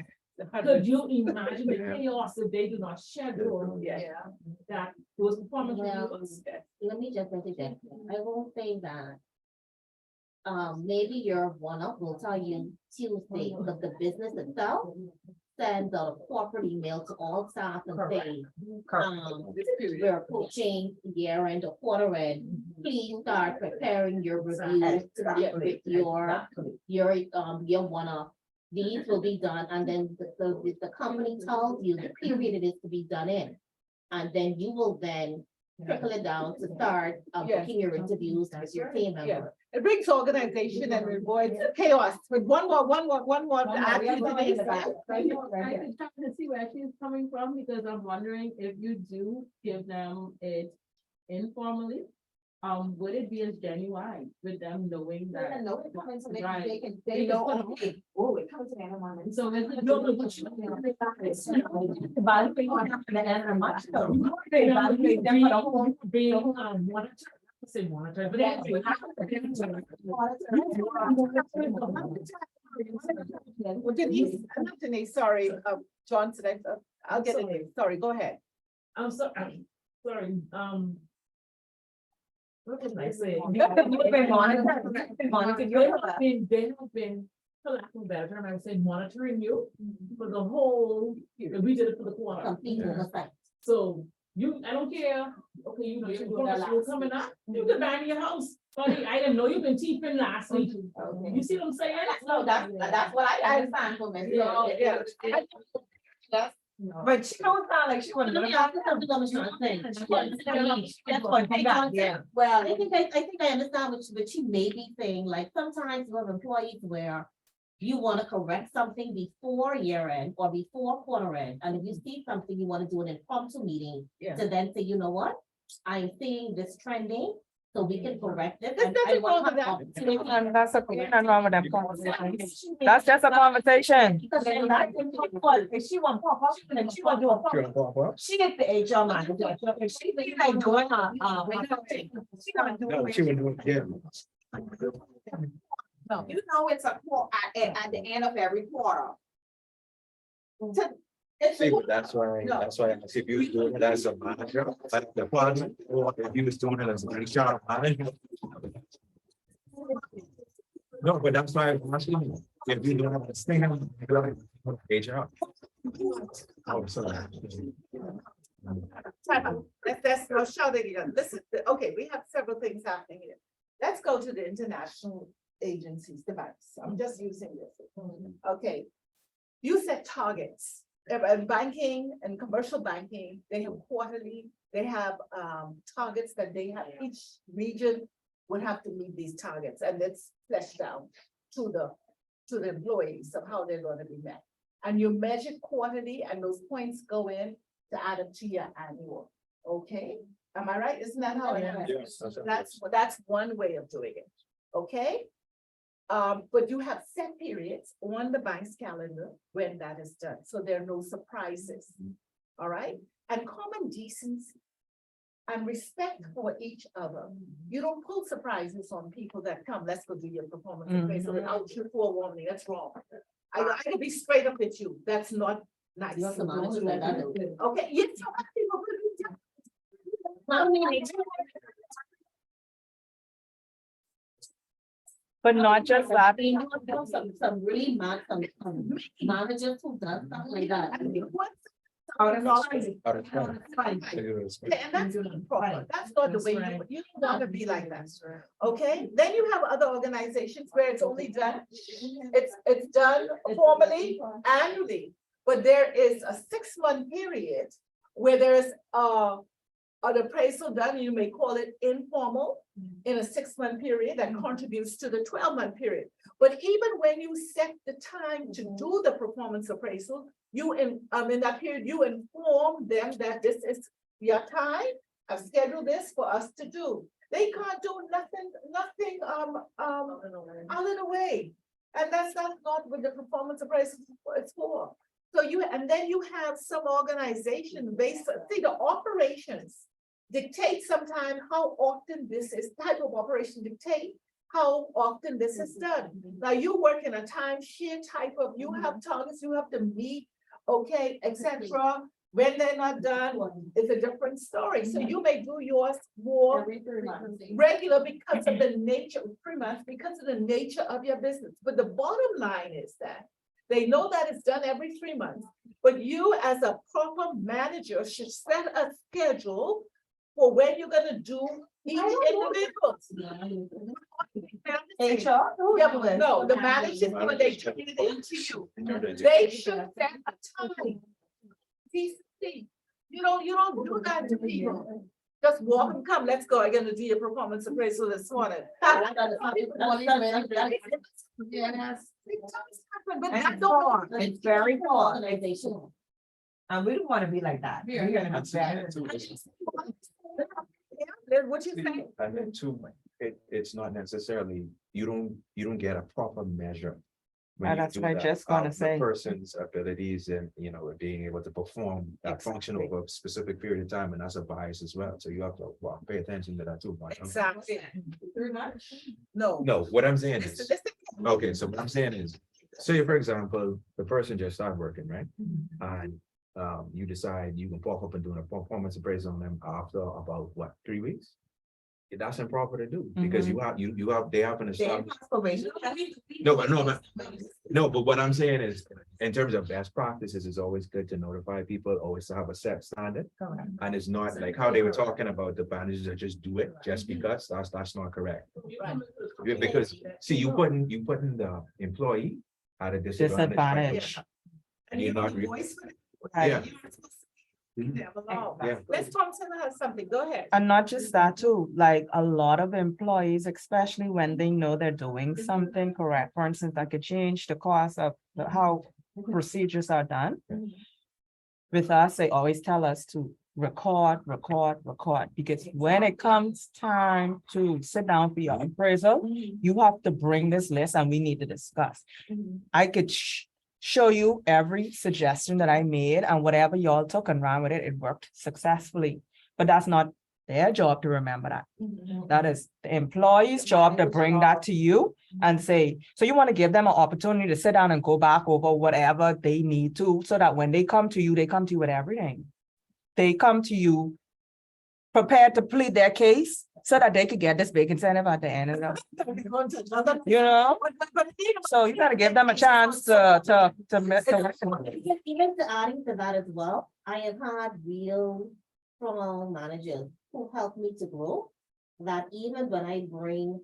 Could you imagine the chaos if they do not schedule Yeah. that those performance Well, reviews? Let me just interject. I won't say that. Maybe your one-up will tell you Tuesday, but the business itself sends a corporate email to all staff and say, we're approaching year end or quarter end. Please start preparing your reviews to get with your one-up. These will be done, and then the company tells you the period it is to be done in. And then you will then trickle it down to start Yes. booking your interviews with your team Yeah. member. It brings organization and avoids chaos with one more to add to the I next. can try to see where she's coming from, because I'm wondering if you do give them it informally. Would it be as genuine with them knowing that? No, it comes in, Right. they can, they know, oh, it comes in Animal. So is it? No, but what you- Being, monitored, say monitor, but anyway. Well, Denise, I'm not Denise, sorry, Johnson, I'll get a name, sorry, go ahead. I'm sorry, what did I say? They have been, for lack of a better term, I would say monitoring you for the whole, we did it for the quarter. Complete oversight. So you, I don't care, okay, you know, you're coming up, you can buy me a house, buddy, I didn't know you've been teeping last week. You see what I'm saying? No, that's what I understand from it. Yeah, yeah. But she don't sound like she wanna. Yeah, I think I'm trying to say. That's what they got, yeah. Well, I think I understand what you may be saying, like sometimes you have employees where you want to correct something before year end or before quarter end, and if you see something, you want to do an impromptu meeting Yeah. to then say, you know what? I'm seeing this trending, so we can correct it. There's and I nothing want wrong with to that. have opportunity. And that's nothing wrong with that conversation. That's just a conversation. Because then I can talk about, if she want pop up, then she want to do a pop up. She is the HR manager, so if she be like doing she gonna do No, it. she would do it, yeah. No. You know, it's a at the end of every quarter. It's See, but that's why, No. I asked if you was doing it as a manager, like the project, or if you was doing it as a HR manager. No, but that's why I'm asking you, if you don't understand, HR. Oh, sorry. Time out. Let's no shouting again. Listen, okay, we have several things happening here. Let's go to the international agencies, the banks. I'm just using this. Okay. You set targets. In banking and commercial banking, they have quarterly, they have targets that they have, each region would have to meet these targets, and it's fleshed out to the employees of how they're gonna be met. And you measure quarterly, and those points go in to add up to your annual, okay? Am I right? Isn't that how it happens? Yes. That's one way of doing it, okay? But you have set periods on the bank's calendar when that is done, so there are no surprises. All right, and common decency and respect for each other. You don't pull surprises on people that come, let's go do your performance appraisal without your forewarning, that's wrong. I can be straight up with you, that's not nice. You're the manager, that I know. Okay, yes, you have people who How many- But not just that. I mean, there are some really some managers who does stuff like that. And that's Right. improper. That's not the way That's right. you don't wanna be like that. Okay, then you have other organizations where it's only done, it's done formally annually. But there is a 6-month period where there's an appraisal done, you may call it informal, in a 6-month period that contributes to the 12-month period. But even when you set the time to do the performance appraisal, you in that period, you inform them that this is your time. I've scheduled this for us to do. They can't do nothing out of the way. And that's not what the performance appraisal is for. So and then you have some organization based, see, the operations dictate sometimes how often this is, type of operation dictate how often this is done. Now you work in a timeshare type of, you have targets, you have to meet, okay, etc. When they're not done, it's a different story. So you may do yours more regular because of the nature, 3 months, because of the nature of your business. But the bottom line is that they know that it's done every 3 months, but you as a proper manager should set a schedule for when you're gonna do each individual. HR? Yeah, no, the managers, when they turn it into you, they should set a time. See, you don't do that to people. Just walk and come, let's go, I'm gonna do your performance appraisal this morning. Yes. It does happen, but And that it's don't. hard. It's very hard. Organization. And we don't want to be like that. We're gonna have better. What you say? And then two, it's not necessarily, you don't get a proper measure. when And you that's do what I that, just gonna of the say. Person's abilities and, being able to perform that function Exactly. over a specific period of time, and that's a bias as well, so you have to, pay attention to that too. Mike. Exactly. No. No, what I'm saying Listen, is, listen. okay, so what I'm saying is, say for example, the person just started working, right? And you decide you can pop up and do a performance appraisal on them after about what, 3 weeks? That's improper to do, because you have, they have an established. No, but what I'm saying is, in terms of best practices, it's always good to notify people, always to have a set standard. And it's not like how they were talking about the managers that just do it just because, that's not correct. Yeah, because, see, you putting the employee at a disadvantage. by doing Disadvantage. that. And You're you not have a re- voice for it. Right. Yeah. Leave them alone. Yeah. Let's Thompson has something, go ahead. And not just that too, like a lot of employees, especially when they know they're doing something correct, for instance, that could change the course of how procedures are done. With us, they always tell us to record, because when it comes time to sit down for your appraisal, you have to bring this list and we need to discuss. I could show you every suggestion that I made, and whatever y'all took and ran with it, it worked successfully. But that's not their job to remember that. That is the employee's job to bring that to you and say, so you want to give them an opportunity to sit down and go back over whatever they need to, so that when they come to you with everything. They come to you prepared to plead their case so that they could get this big incentive at the end of the, you know? So you gotta give them a chance to. Even to adding to that as well, I have had real strong managers who help me to grow. That even when I bring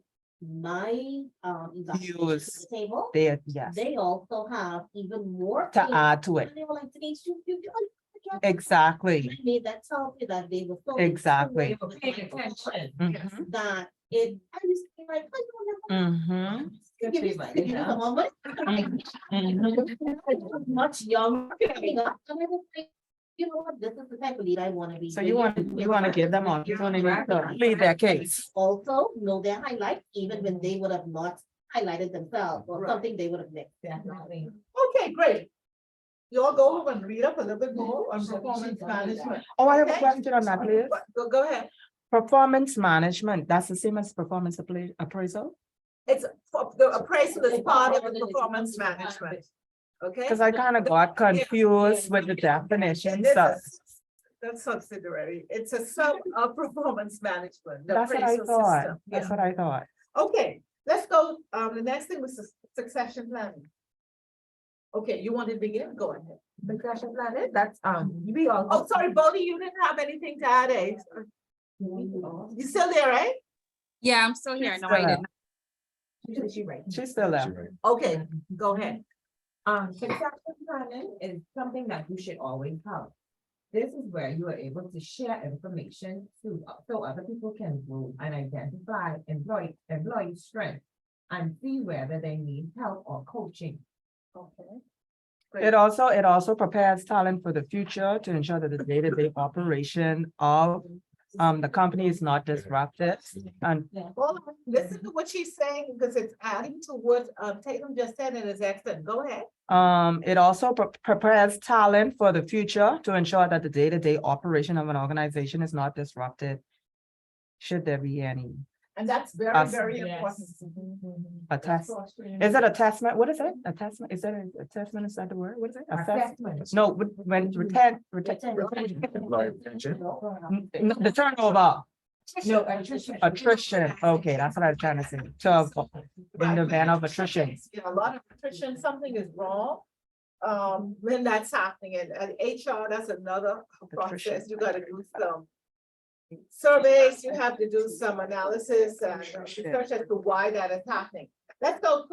my evaluation to Views. the table, Yes, they also have even more. to things. add to it, And they were like, "Denise, you did a good job." exactly, I made that tell me that they were so. Exactly. in tune with my performance Mhm. That it, I used to be like, I don't know. Mhm. Give me someone, but much younger. coming up, and I was like, you know what, this is the type of lead I want to be. So you want to give them opportunity to plead their case. Also know their highlights, even when they would have not highlighted themselves or something they would have missed. Definitely. Okay, great. You all go home and read up a little bit more on performance management. Oh, I have a Okay. question on that, please. Go ahead. Performance management, that's the same as performance appraisal? It's, the appraisal is part of the performance management. Okay? Because I kind of got confused with the definition, This so is- That's subsidiary. It's a sub of performance management. the that's what I appraisal thought, system. that's Yeah. what I thought. Okay, let's go. The next thing was succession planning. Okay, you want to begin? Go ahead. Succession planning, that's, we all. Oh, sorry, Bodie, you didn't have anything to add, eh? You still there, right? Yeah, I'm still here. No, I Still didn't. She's still there. Right. Okay, go ahead. Succession planning is something that you should always have. this is where you are able to share information so other people can grow and identify employee strength and see whether they need help or coaching. Okay. It also prepares talent for the future to ensure that the day-to-day operation of the company is not disrupted. And Hold on, listen to what she's saying, because it's adding to what Tatum just said, and it's excellent. Go ahead. it also prepares talent for the future to ensure that the day-to-day operation of an organization is not disrupted. Should there be any And that's very, Us. very Yes. important. attestment? Is it attestment? What is it? Attestment? Is that an attestment? Is that the word? What is it? Assessment. No, when retain. Employee retention. The turnover, No, attrition. attrition. Okay, that's what I was trying to say. So in the van of attrition. Yeah, a lot of attrition, something is wrong. When that's happening, and HR, that's another process, you gotta do some surveys, you have to do some analysis and research as to why that is happening. Let's go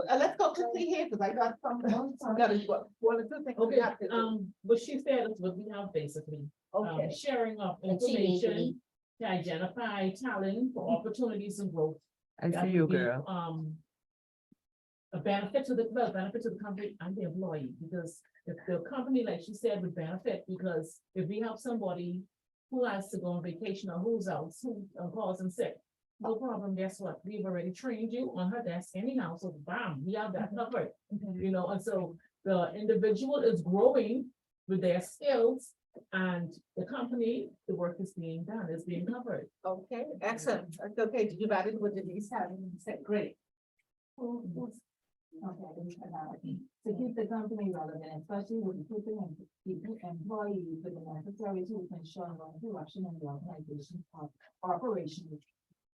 quickly here, because I got something else, I gotta do one or two things. we Okay, have to do. what she said is what we have basically, Okay, sharing of Achieving. information to identify talent for opportunities and growth. I That see you, would be, girl. A benefit to the company and the employee, because if the company, like she said, would benefit, because if we have somebody who has to go on vacation or who's out, who calls in sick, no problem, guess what? We've already trained you on her desk anyhow, so bam, we have that covered, you know, and so the individual is growing with their skills, and the company, the work is being done, is being covered. okay, excellent. Okay, did you add it with Denise having said, great. Okay, to keep the company relevant, especially with recruiting and keeping employees with the necessary tools to ensure non-corruption in the organization of operations.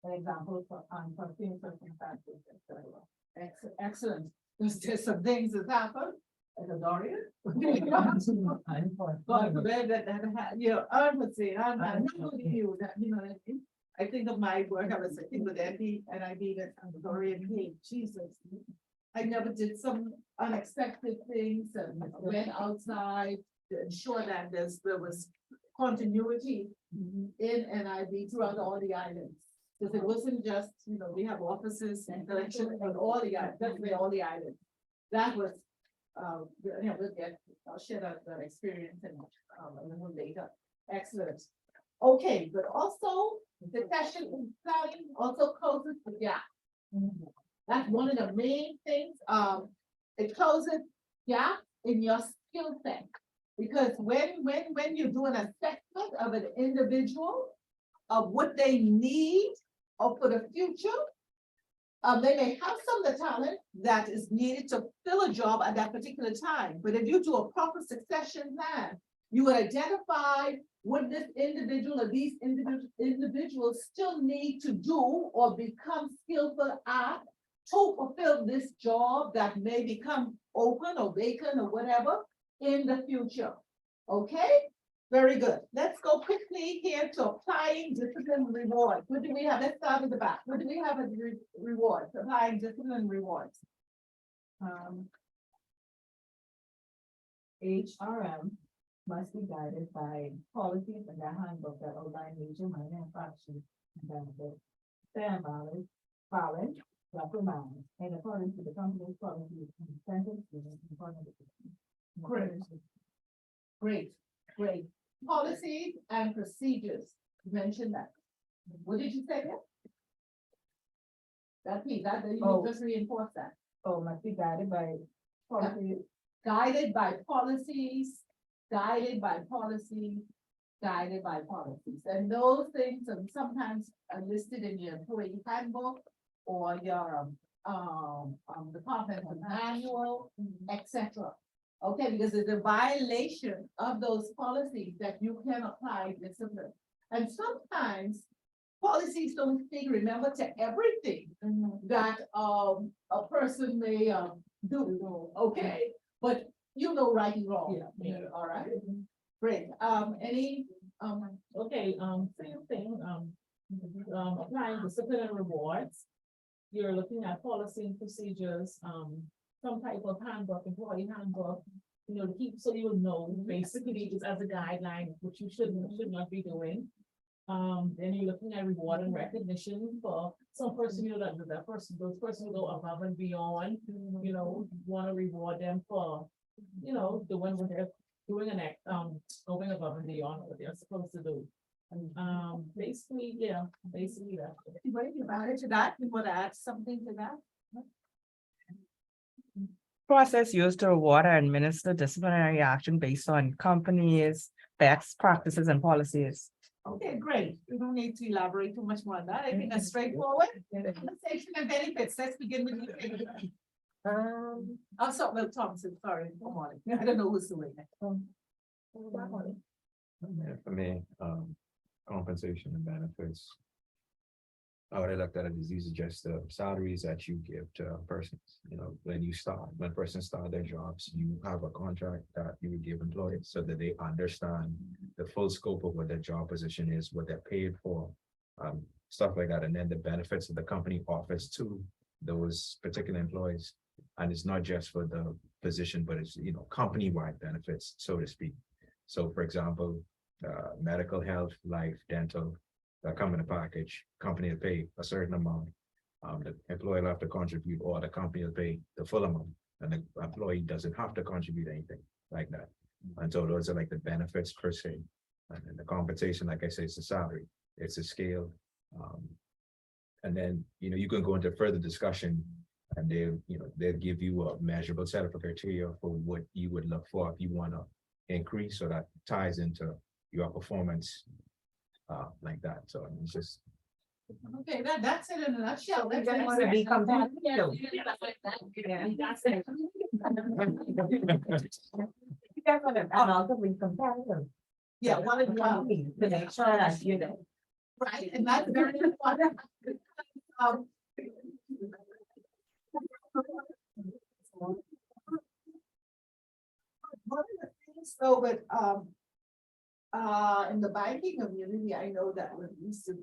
For example, for unforeseen circumstances, et cetera. Excellent. There's some things that happen, as a Dorian. God forbid you know, empathy, I'm not with you, that, you know what I mean? I think of my work, I was sitting with Andy, and I mean, at Dorian King, Jesus. I never did some unexpected things and went outside to ensure that there was continuity in NIB throughout all the islands. Because it wasn't just, you know, we have offices and collection on all the islands, definitely all the islands. That was, you know, we'll get, I'll share that experience and, a little later. Excellent. Okay, but also the session planning also closes the gap. That's one of the main things, it closes gap in your skill set. Because when you do an assessment of an individual, of what they need or for the future, they may have some of the talent that is needed to fill a job at that particular time. But if you do a proper succession plan, you would identify what this individual or these individuals still need to do or become skillful at to fulfill this job that may become open or vacant or whatever in the future. Okay, very good. Let's go quickly here to applying discipline reward. What do we have? Let's start at the back. What do we have as rewards? Applying discipline rewards. HRM must be guided by policies and their handbook that outline major, minor infractions and benefits. Fair and balance, reprimand, in accordance with the company's policies and incentives. Great. Great. Policies and procedures. You mentioned that. What did you say there? You just reinforce that. Oh, must be guided by policies. Guided by policies, guided by policies, guided by policies. And those things are sometimes are listed in your employee handbook or your department manual, etc. Okay, because it's a violation of those policies that you can apply discipline. And sometimes policies don't speak, remember, to everything that a person may do, okay? But you know right and wrong. Yeah. All right, great. Any, Okay, same thing, applying discipline and rewards. You're looking at policy and procedures, some type of handbook, employee handbook, you know, keep, so you'll know, basically, just as a guideline, what you should not be doing. Then you're looking at reward and recognition for some person, you know, that person, those person go above and beyond, you know, want to reward them for, you know, doing what they're doing an act, going above and beyond what they're supposed to do. Basically, yeah, basically that. Anybody added to that? You want to add something to that? Process used to reward or administer disciplinary action based on companies' best practices and policies. Okay, great. We don't need to elaborate too much more on that. I think that's straightforward. Compensation and benefits. Let's begin with you. I'll start with Thompson, sorry. Come on. I don't know who's doing it. For me, compensation and benefits. I would have looked at it as these are just the salaries that you give to persons, you know, when persons start their jobs, you have a contract that you would give employees so that they understand the full scope of what their job position is, what they're paid for, stuff like that, and then the benefits that the company offers to those particular employees. And it's not just for the position, but it's, you know, company-wide benefits, so to speak. So for example, medical, health, life, dental, that come in a package, company will pay a certain amount. The employee will have to contribute, or the company will pay the full amount, and the employee doesn't have to contribute anything like that. And so those are like the benefits per se. And then the compensation, like I say, it's a salary, it's a scale. And then, you know, you can go into further discussion, and they'll give you a measurable set of criteria for what you would look for if you want to increase, so that ties into your performance. Like that, so it's just. Okay, that's it in a nutshell. We just want to be competitive. Yeah. And also be competitive. Yeah, one of Company, to make sure that, you know. right, and that's very important. Um, One of the things though, but, in the banking community, I know that when we used to,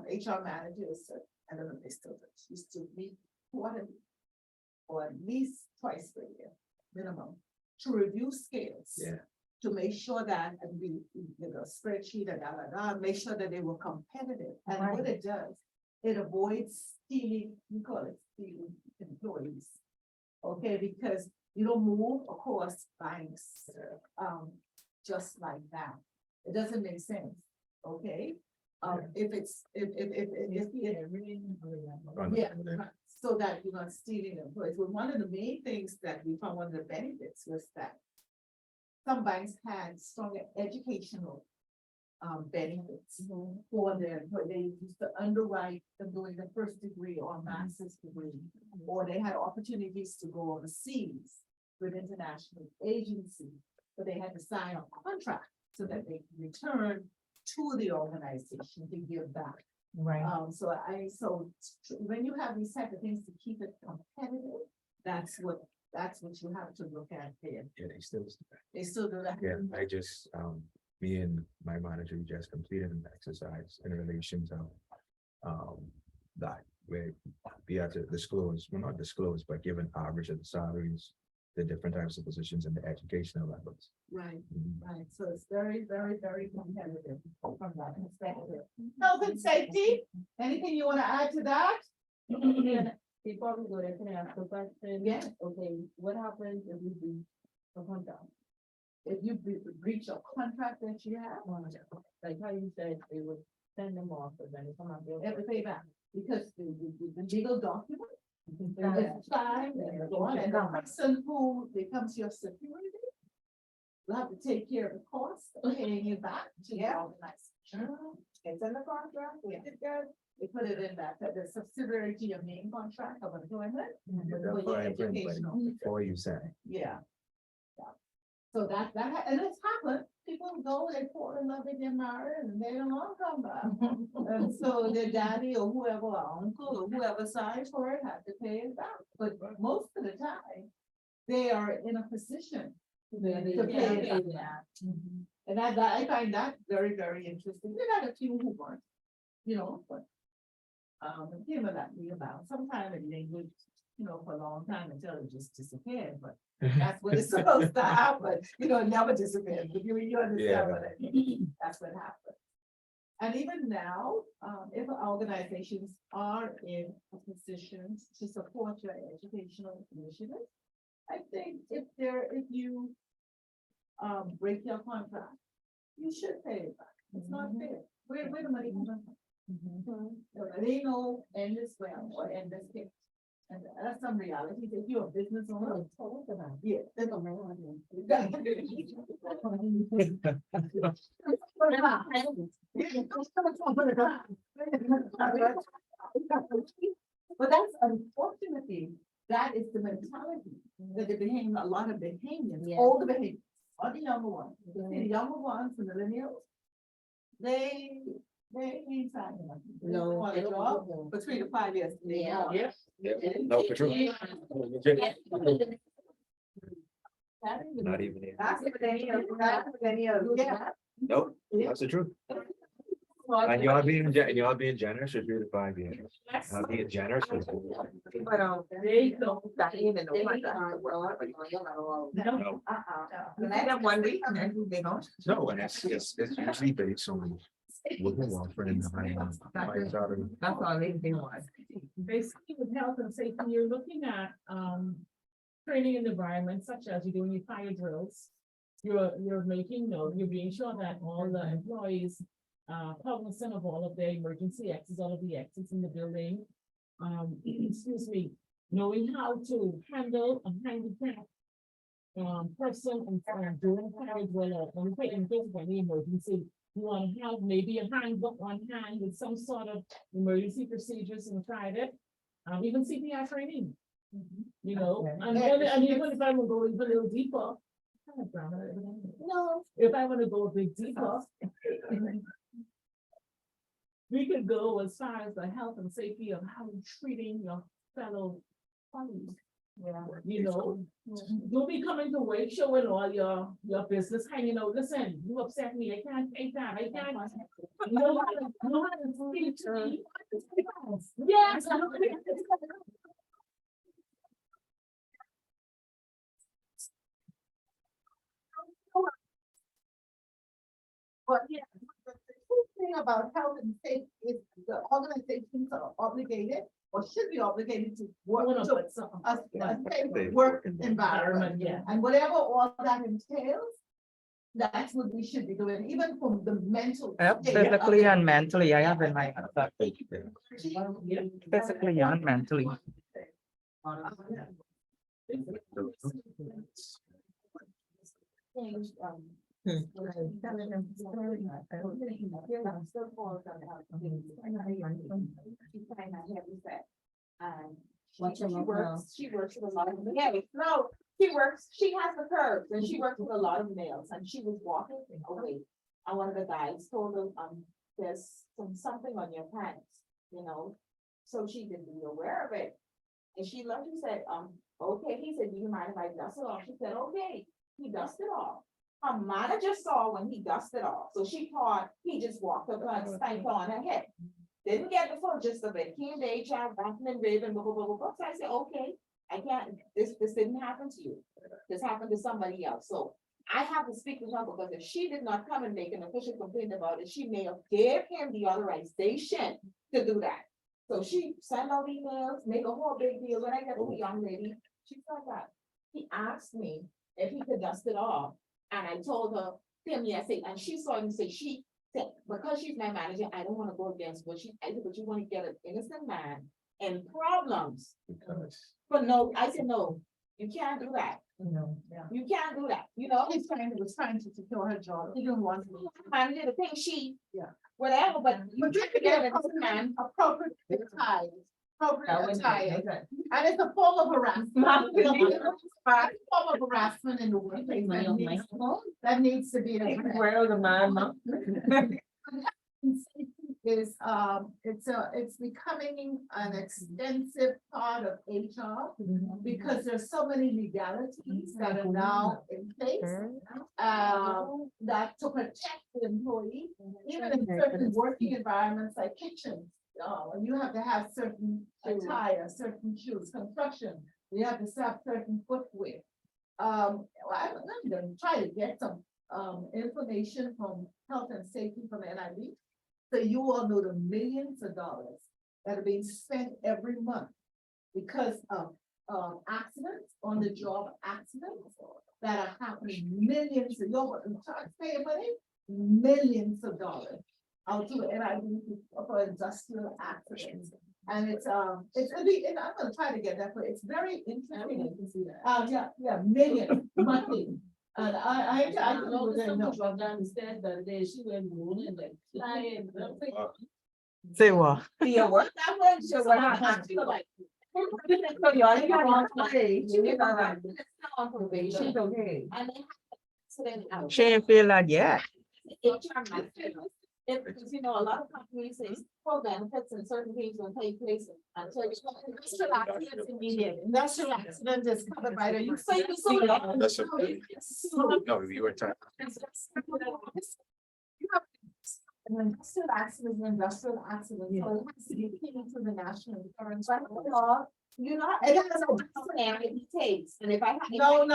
HR managers, I don't know if they still do, used to meet quarterly or at least twice a year, minimum, to review scales. Yeah. To make sure that, and we, spreadsheet and make sure that they were competitive. And what it does, it avoids stealing, we call it stealing employees. Okay, because you don't move across banks, just like that. It doesn't make sense, okay? If it's, yeah, so that you're not stealing employees. Well, one of the main things that we found, one of the benefits was that some banks had stronger educational benefits for their, but they used to underwrite them doing the first degree or master's degree, or they had opportunities to go overseas with international agencies, but they had to sign a contract so that they can return to the organization to give back. Right. So when you have these type of things to keep it competitive, that's what you have to look at there. Yeah, They still do that. yeah, I just, me and my manager just completed an exercise in relation to, that, where we had to disclose, well, not disclose, but give an average of the salaries, the different types of positions and the educational levels. Right, right. So it's very, very, very competitive from that perspective. Health and safety, anything you want to add to that? Before we go there, can I ask a question? Yeah. Okay, what happens if we do a contract? If you breach a contract that you have, Like how you said, they would send them off, but then they come out. you have to pay back, because the legal document. It's signed and so on, and the person who becomes your security will have to take care of the cost of paying you back to the organization. It's in the contract, we did good. They put it in that, the subsidiary to your main contract of employment. for your educational. Before you say. Yeah. Yeah. So and it's happened, people go, they fall in love with their marriage and they don't want to come back. And so their daddy or whoever, or uncle or whoever signed for it had to pay it back, but most of the time, they are in a position to pay it back. And I find that very, very interesting. We had a few who weren't, but. It came about me about sometime in language, for a long time until it just disappeared, but That's what it's supposed to happen, you know, it never disappears, but you understand what I mean, that's what happens. And even now, if organizations are in a position to support your educational initiatives, I think if you break your contract, you should pay it back. It's not fair. Where the money comes from? They know end this well or end this case. And that's some reality. If you're a business owner, yeah. there's a But that's unfortunately, that is the mentality that the behavior, a lot of behaviors, Yeah. all the behaviors, all the younger ones, the younger ones, the millennials, they ain't signing up. They No, want they a don't job want for 3 to 5 years. They Yeah. want. Yeah. No, for true. Not even here. That's what they need, that's what they need, yeah. Nope, that's the truth. And you're being generous for 3 to 5 years. Not being generous. But, They don't. that even know They what that's are- the world. No, And I got 1 week and then they don't. no, and it's usually based on what we're offering and the high salary. That's all they want. Basically with health and safety, you're looking at, training and environment such as you're doing your fire drills. You're making note, you're being sure that all the employees, cognizant of all of their emergency exits, all of the exits in the building. Excuse me, knowing how to handle a handicapped person and during fire drill or in case of any emergency. You want to have maybe a handbook on hand with some sort of emergency procedures inside it. Even CPR training. You know, and even if I will go even a little deeper. No. If I want to go a bit deeper. We could go as far as the health and safety of how you're treating your fellow colleagues. Yeah. You know, don't be coming to work showing all your business hanging out. Listen, you upset me. I can't take that. I can't. No, speak to me. Yes. But yeah, the cool thing about health and safety is the organizations are obligated or should be obligated to work to a safe work environment. Yeah. And whatever all that entails, that's what we should be doing, even from the mental. Yep, state of physically it. and mentally, I have in my, physically and mentally. Watch your mouth now. She works with a lot of males. No, she has the curves and she works with a lot of males and she was walking away. And one of the guys told her, there's something on your pants, you know? So she didn't be aware of it. And she looked and said, okay, he said, do you mind if I dust it off? She said, okay, he dusted off. Her manager saw when he dusted off, so she thought he just walked up and spanked her on her head. Didn't get the full gist of it. Came to HR, rapping and raving, blah, blah, blah, blah, blah. So I said, okay, I can't, this didn't happen to you. This happened to somebody else. So I have to speak with her because if she did not come and make an official complaint about it, she may have gave him the authorization to do that. So she sent out emails, make a whole big deal. When I got to the young lady, she said that. He asked me if he could dust it off. And I told her, Tim, yes, and she saw him say, she said, because she's my manager, I don't want to go against what I said, but you want to get an innocent man in problems. But no, I said, no, you can't do that. No, yeah. You can't do that, you know? He's trying to secure her job. He didn't want to. Manager, the thing she. Yeah. Whatever, but you But you can't could get get an innocent man. appropriate attire. Appropriate That was attire. And it's a form of harassment. It's a form of harassment in the workplace Money that off my needs- phone. that needs to be addressed. Where the man, Is, it's becoming an extensive part of HR because there's so many legalities that are now in place. That to protect the employee, even in certain working environments like kitchens. You have to have certain attire, certain shoes, construction, you have to have certain footwear. well, I'm gonna try to get some, information from health and safety from NIV. So you all know the millions of dollars that are being spent every month because of, accidents, on the job accidents that are happening, millions of your taxpayer money, millions of dollars out to the NIV for industrial accidents. And it's, and I'm gonna try to get that, but it's very interesting. Yeah, millions monthly. And I don't know, Someone drove down the stairs the other day, she went rolling like flying. Say what? Your work, that one, So what happened? feel like. She's okay. And they accident out. She ain't feel that yet. HR might feel it. Because, you know, a lot of companies say for benefits and certain things will take place until you. Industrial accidents immediate. Industrial accident is covered by the. So you saw that. That's okay. No, you were talking. Industrial accident is an industrial accident, so it has to be paid to the national insurance. But law, you know, it has It takes, and if I. no.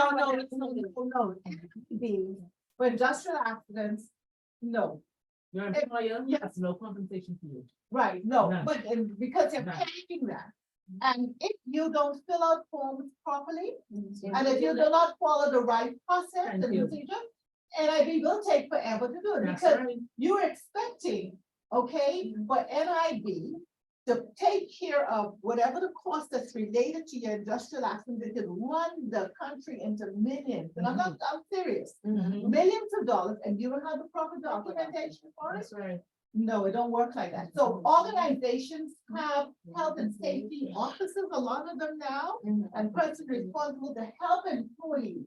For industrial accidents, no, Your employer, Yes. that's no compensation for you. right, no, None. but because you're None. paying that. And if you don't fill out forms properly, and if you do not follow the right process and Thank you. procedure, NIV will take forever to do it, That's because right. you're expecting, okay, for NIV to take care of whatever the cost that's related to your industrial accident, that can run the country into millions, and I'm serious, millions of dollars, and you don't have the proper documentation for it? That's right. No, it don't work like that. So organizations have health and safety officers, a lot of them now, and person responsible to help employees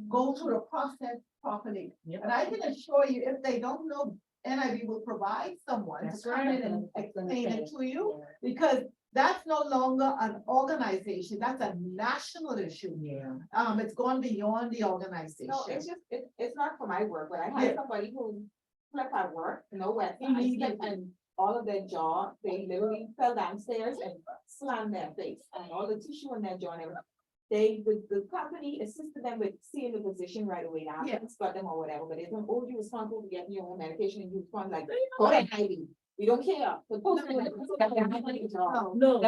go through the process properly. Yep. And I can assure you, if they don't know, NIV will provide someone That's to come in right. and explain it to you, because that's no longer an organization, that's a national issue. Yeah. It's gone beyond the organization. No, it's just, it's not for my work, but I Yeah. had somebody who slept at work, no wet, Immediately. and all of their jaw, they literally fell downstairs and slammed their face, and all the tissue in their jaw and everything. The company assisted them with seeing the physician right away, now, Yeah. got them or whatever, but it's an old you responsible to get your own medication, and you respond like, go ahead, Ivy, we don't care. The post- No.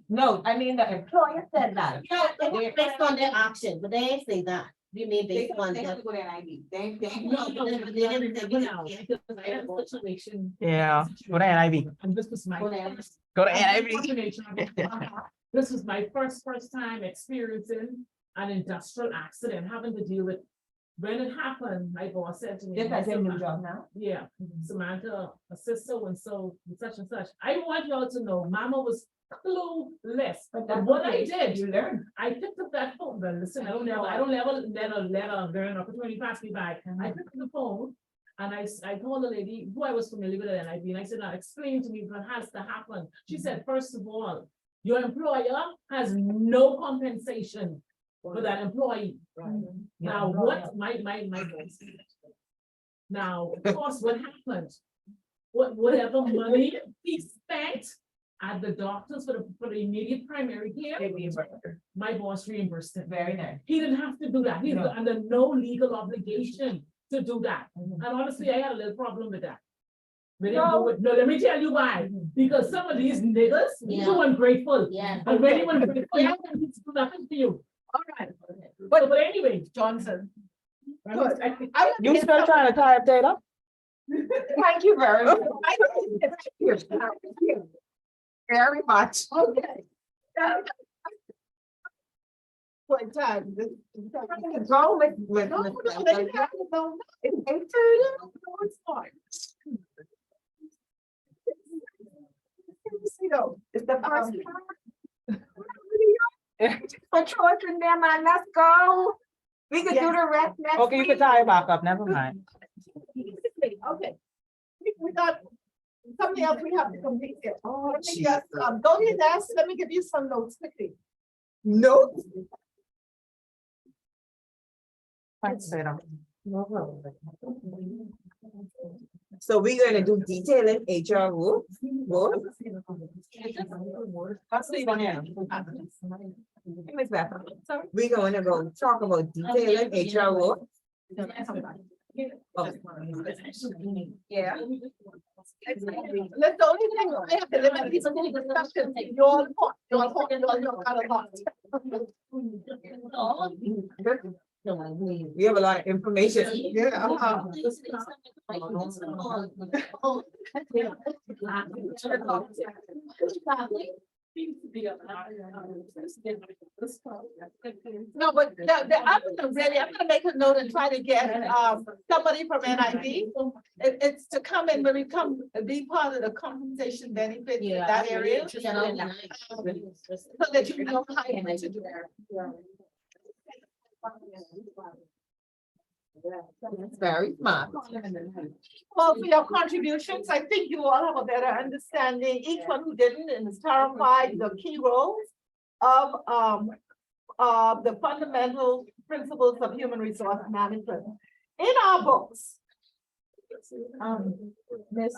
No, I mean, the employer said that. Yeah, they based on their action, but they ain't say that. You mean They based on have their. to go to NIV, they. No, no, They didn't say no, we- because I had a situation. Yeah, go to NIV. And this was my. Go there. Go to I had a NIV. situation. This was my first time experiencing an industrial accident, having to deal with. When it happened, my boss said to me. Just as in your "Samantha, job now. Yeah, Samantha, assist so and so, such and such. I want y'all to know, Mama was clueless. But that's what I okay. did, You learn. I picked up that phone, but listen, I don't ever let a learn opportunity pass me by. I picked up the phone. And I told the lady who I was familiar with at NIV, and I said, now explain to me what has to happen. She said, first of all, your employer has no compensation for that employee. Now, what my boss said. Now, of course, what happened? Whatever money he spent at the doctors for the immediate primary care, my boss reimbursed him. Very nice. He didn't have to do that. He's No. under no legal obligation to do that. And honestly, I had a little problem with that. They didn't do it. No, let me tell you why. Because some of these niggas, Yeah. too ungrateful. Yeah. And when you ungrateful, you have to do nothing for you. All right, But anyway, Johnson. I- You still trying to tie up Taylor? Thank you very much. Very much. Okay. What time? Go with. No, it's 8:30. No, it's not. You know, It's the first. For children, there, man, let's go. We could do the rest next Okay, you can week. tie it back up, never mind. Okay. We got something else we have to complete here. Oh, let me just, go to your desk, let me give you some notes quickly. Notes? Thanks, Taylor. So we're gonna do detailing HR rule. Ms. Becca, we're gonna go talk about detailing HR rule. Yeah. That's the only thing I have to limit these discussions. Your fault, your out of We have a lot of information. Yeah. No, but I'm gonna make a note and try to get somebody from NIV. It's to come in when we come, be part of the compensation benefit in that area. So that you know how to do that. It's very smart. Well, for your contributions, I think you all have a better understanding, each one who didn't, and is clarified the key roles of the fundamental principles of human resource management. In our books, Miss,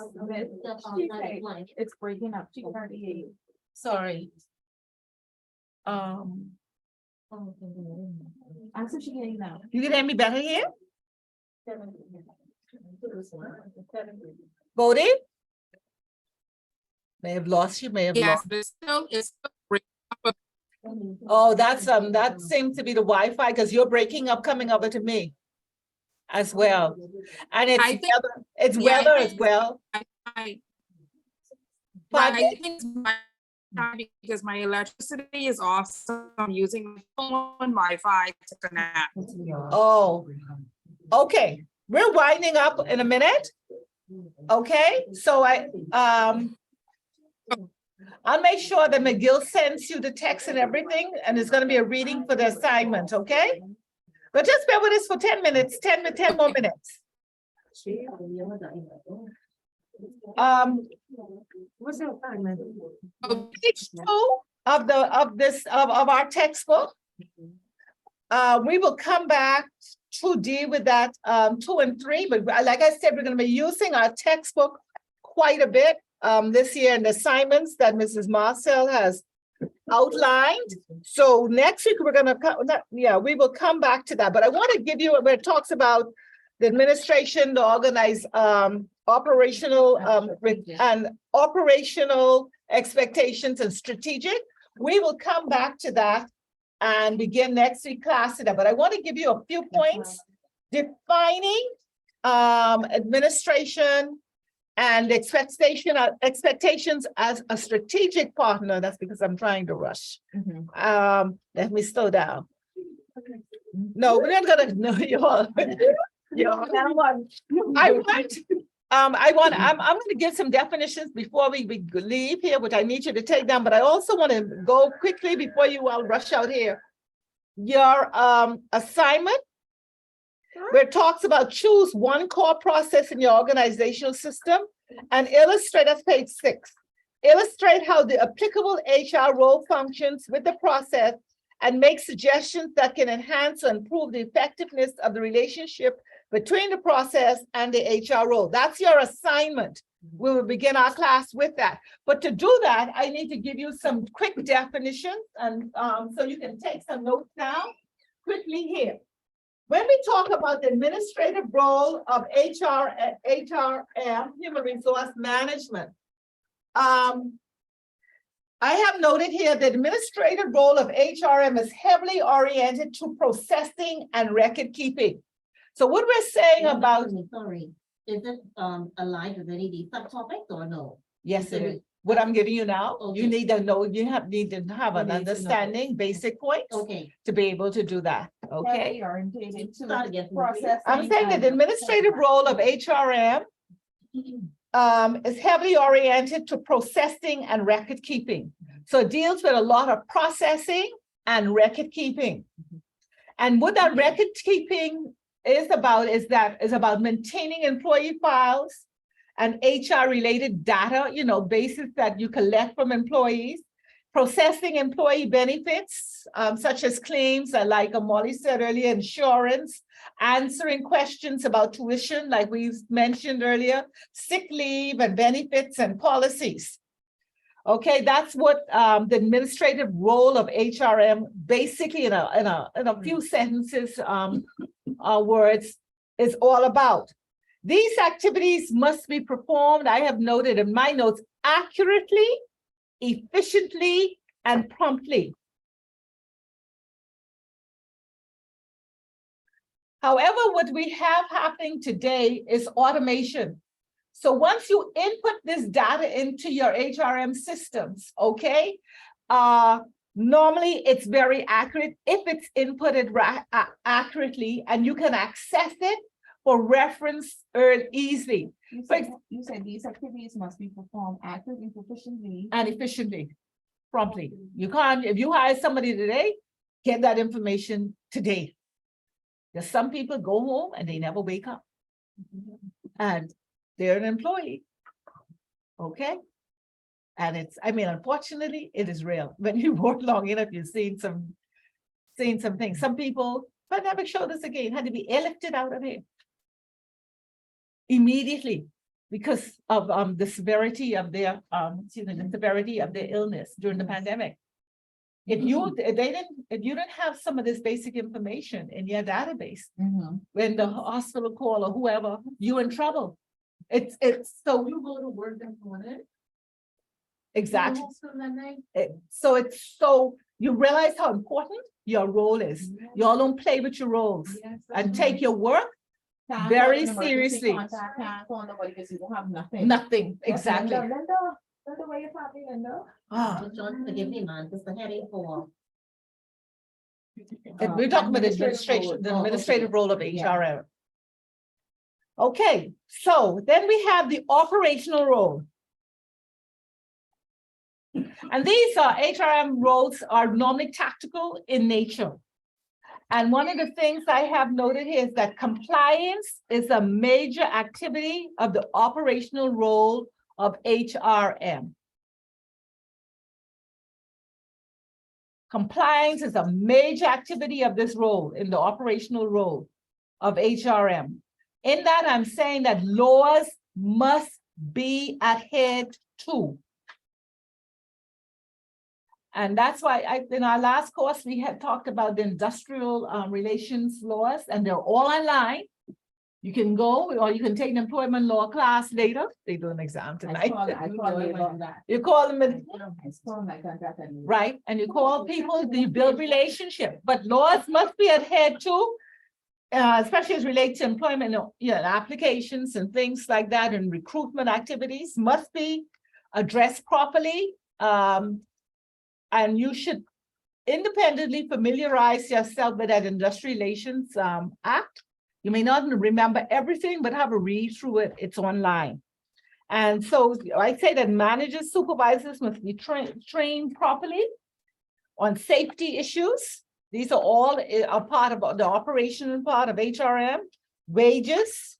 it's breaking up, 2:38. Sorry. I'm so she getting now. you can hear me better here? Voting? May have lost you, may have Yes, lost. but it's still breaking up. Oh, that seems to be the Wi-Fi, because you're breaking up, coming over to me as well. And it's I think- weather, it's yeah, I weather as think- well. I Pardon? I think it's my time because my electricity is off, so I'm using my phone Wi-Fi to connect. Oh, okay, we're winding up in a minute. Okay, so I'll make sure that McGill sends you the text and everything, and it's gonna be a reading for the assignment, okay? But just bear with us for 10 minutes, 10 more minutes. What's the assignment? Page 2 of our textbook. We will come back to deal with that 2 and 3, but like I said, we're gonna be using our textbook quite a bit this year in the assignments that Mrs. Marcel has outlined. So next week, we're gonna come, we will come back to that, but I want to give you where it talks about the administration, the organized operational and operational expectations and strategic. We will come back to that and begin next week class today, but I want to give you a few points defining administration and expectations as a strategic partner. That's because I'm trying to rush. Let me slow down. No, we're not gonna, no, I'm gonna give some definitions before we leave here, which I need you to take down, but I also want to go quickly before you all rush out here. Your assignment, where it talks about choose one core process in your organizational system and illustrate, that's page 6. Illustrate how the applicable HR role functions with the process and make suggestions that can enhance or improve the effectiveness of the relationship between the process and the HR role. That's your assignment. We will begin our class with that. But to do that, I need to give you some quick definitions, and so you can take some notes down quickly here. When we talk about the administrative role of HRM, human resource management, I have noted here the administrative role of HRM is heavily oriented to processing and record keeping. So what we're saying about, Sorry, is it aligned with any of these subtopics or no? yes, it is. What I'm giving you now, you Okay. need to know, need to have You an need to know. understanding, basic points Okay. to be able to do that, okay? Heavily orientated to Start again. processing. I'm saying that the and- administrative role of HRM is heavily oriented to processing and record keeping. So it deals with a lot of processing and record keeping. And what that record keeping is about maintaining employee files and HR related data, basis that you collect from employees, processing employee benefits, such as claims, like Molly said earlier, insurance, answering questions about tuition, like we've mentioned earlier, sick leave and benefits and policies. Okay, that's what the administrative role of HRM, basically in a few sentences, words, is all about. These activities must be performed, I have noted in my notes, accurately, efficiently, and promptly. However, what we have happening today is automation. So once you input this data into your HRM systems, okay, normally it's very accurate if it's inputted accurately, and you can access it for reference easily. You said these activities must be performed accurately, proficiently. And efficiently, promptly. You can't, if you hire somebody today, get that information today. There's some people go home and they never wake up. And they're an employee. Okay? And it's, I mean, unfortunately, it is real. When you work long enough, you've seen some things. Some people, pandemic showed us again, had to be airlifted out of here immediately because of the severity of their the severity of their illness during the pandemic. If you didn't have some of this basic information in your database, when the hospital call or whoever, you're in trouble. It's so You go to work that morning. exactly. you go home that night. So it's so you realize how important your role is. You all don't play with your roles Yes, and take your work Can't very call an emergency seriously. contact, Can't call nobody because you don't have nothing. Nothing, Yes, exactly. Linda, where you from, Linda? Ah, John, forgive me, man, it's the headache for. and we're talking about the administrative administration, the role. Oh, okay. administrative role of Yeah. HRM. Okay, so then we have the operational role. And these HRM roles are normally tactical in nature. And one of the things I have noted here is that compliance is a major activity of the operational role of HRM. Compliance is a major activity of this role in the operational role of HRM. In that, I'm saying that laws must be adhered to. And that's why in our last course, we had talked about the industrial relations laws, and they're all online. You can go, or you can take an employment law class later. They do an exam I tonight. call labor that. You call them, I call my contract and. right? And you call people, you build relationship, but laws must be adhered to, especially as relates to employment, applications and things like that, and recruitment activities must be addressed properly. And you should independently familiarize yourself with that Industrial Relations Act. You may not remember everything, but have a read through it. It's online. And so I say that managers, supervisors must be trained properly on safety issues. These are all a part of the operational part of HRM. Wages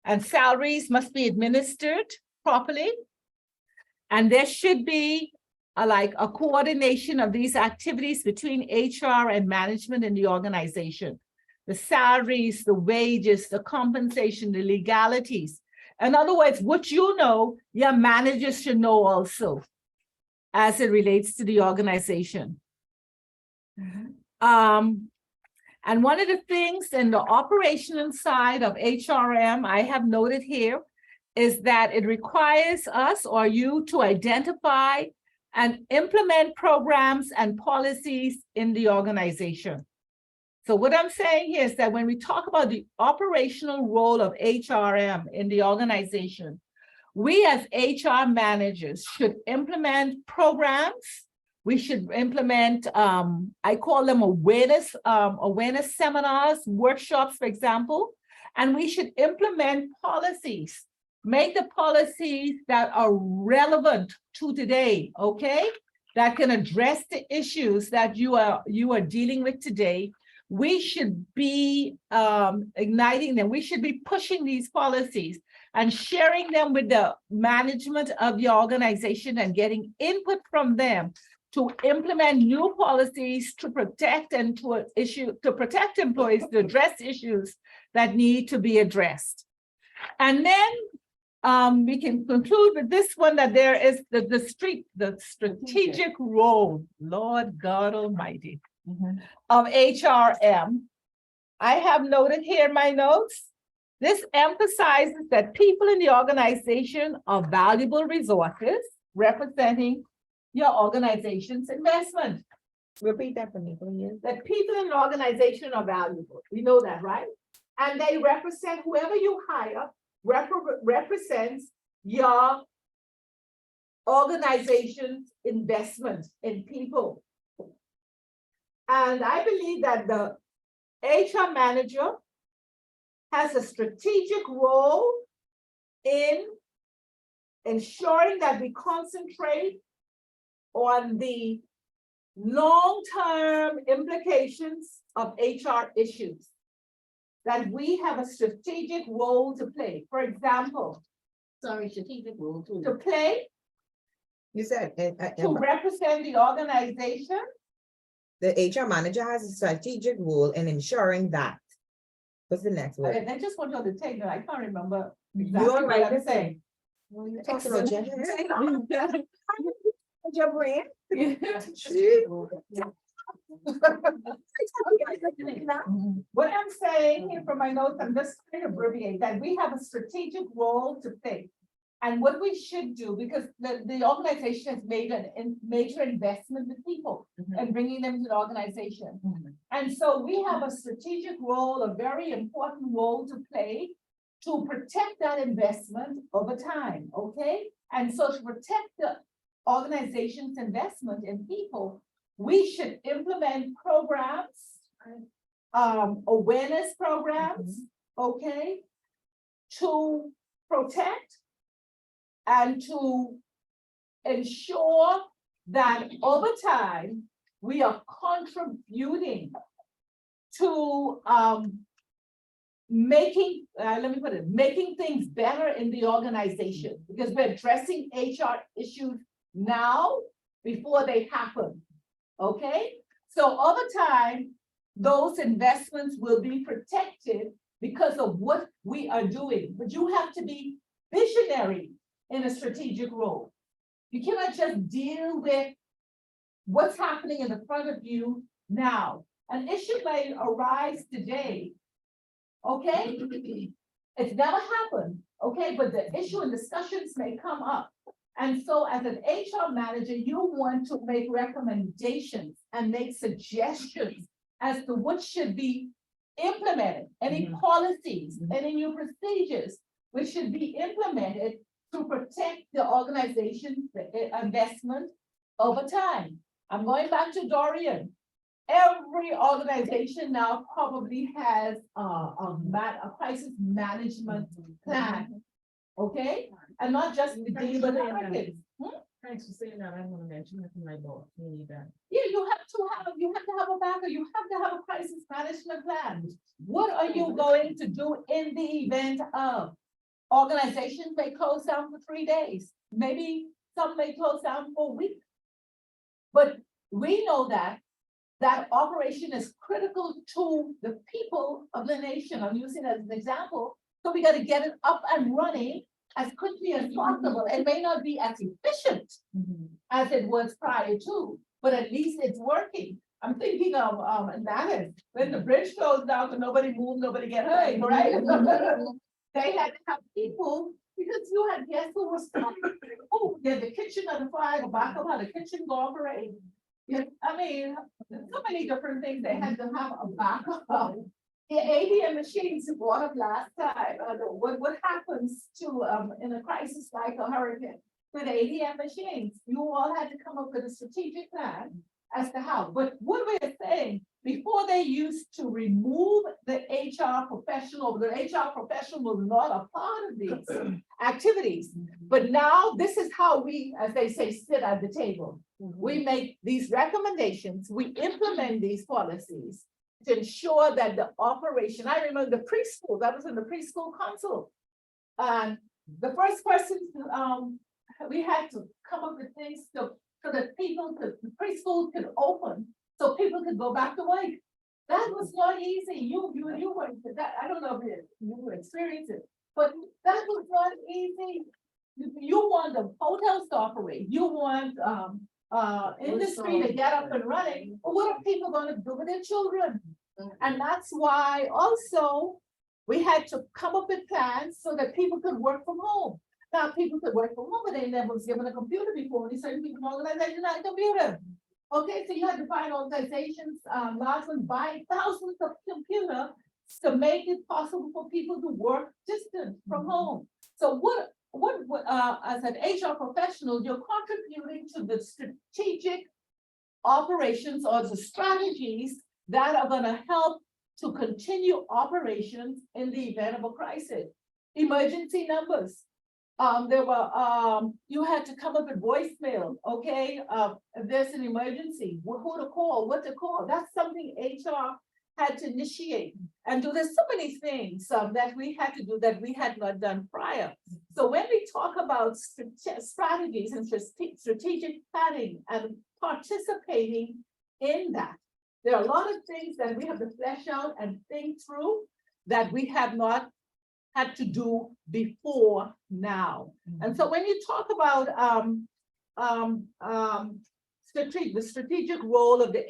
and salaries must be administered properly. And there should be like a coordination of these activities between HR and management in the organization. The salaries, the wages, the compensation, the legalities. In other words, what you know, your managers should know also as it relates to the organization. And one of the things in the operational side of HRM, I have noted here, is that it requires us or you to identify and implement programs and policies in the organization. So what I'm saying here is that when we talk about the operational role of HRM in the organization, we as HR managers should implement programs. We should implement, I call them awareness seminars, workshops, for example, and we should implement policies. Make the policies that are relevant to today, okay? That can address the issues that you are dealing with today. We should be igniting them. We should be pushing these policies and sharing them with the management of your organization and getting input from them to implement new policies to protect and to protect employees, to address issues that need to be addressed. And then we can conclude with this one, that there is the strategic role, Lord God Almighty, of HRM. I have noted here in my notes, this emphasizes that people in the organization are valuable resources representing your organization's investment. Repeat that for me, please. That people in an organization are valuable. We know that, right? And they represent, whoever you hire represents your organization's investment in people. And I believe that the HR manager has a strategic role in ensuring that we concentrate on the long-term implications of HR issues, that we have a strategic role to play. For example, Sorry, strategic role too. to play, You said, to represent the organization, the HR manager has a strategic role in ensuring that. What's the next word? I just want you on the table, I can't remember You exactly are what right, I'm listen. saying. Well, you're talking about gender. Your brain. What I'm saying here from my notes, I'm just trying to abbreviate that we have a strategic role to play. And what we should do, because the organization has made major investment with people and bringing them to the organization. And so we have a strategic role, a very important role to play to protect that investment over time, okay? And so to protect the organization's investment in people, we should implement programs, awareness programs, okay? To protect and to ensure that over time, we are contributing to making things better in the organization, because we're addressing HR issues now before they happen. Okay, so over time, those investments will be protected because of what we are doing. But you have to be visionary in a strategic role. You cannot just deal with what's happening in the front of you now. An issue may arise today, okay? It's never happened, okay? But the issue and discussions may come up. And so as an HR manager, you want to make recommendations and make suggestions as to what should be implemented, any policies, any new procedures which should be implemented to protect the organization's investment over time. I'm going back to Dorian. Every organization now probably has a crisis management plan, okay? And not just the deal with hurricanes. Thanks for saying that. I want to mention that in my book. We need that. Yeah, you have to have a backup. You have to have a crisis management plan. What are you going to do in the event of? Organizations may close down for 3 days. Maybe some may close down for a week. But we know that operation is critical to the people of the nation. I'm using it as an example. So we got to get it up and running as quickly as possible. It may not be as efficient as it was prior to, but at least it's working. I'm thinking of Nathan, when the bridge closed down, so nobody moved, nobody get hurt, right? They had to have people, because you had guests who were stuck. Oh, yeah, the kitchen on the fire, the backup, how the kitchen go operate. Yeah, I mean, so many different things. They had to have a backup. The ATM machines brought up last time. What happens to in a crisis like a hurricane with ATM machines? You all had to come up with a strategic plan as to how. But what we're saying, before they used to remove the HR professional was not a part of these activities. But now this is how we, as they say, sit at the table. We make these recommendations, we implement these policies to ensure that the operation, I remember the preschool, that was in the preschool council. The first person, we had to come up with things to so that people could, preschool could open, so people could go back to work. That was not easy. You were, that, I don't know if you were experiencing it, but that was not easy. You want the hotels to operate, you want, industry to get up and running, but what are people gonna do with their children? And that's why also we had to come up with plans so that people could work from home. Now, people could work from home, but they never was given a computer before, and certain people in organizations had a computer. Okay, so you had to find organizations, large ones buying thousands of computers to make it possible for people to work distant from home. So as an HR professional, you're contributing to the strategic operations or the strategies that are gonna help to continue operations in the event of a crisis. Emergency numbers. You had to come up with voicemail, okay? If there's an emergency, who to call, what to call, that's something HR had to initiate. And so there's so many things that we had to do that we had not done prior. So when we talk about strategies and strategic planning and participating in that, there are a lot of things that we have to flesh out and think through that we have not had to do before now. And so when you talk about the strategic role of the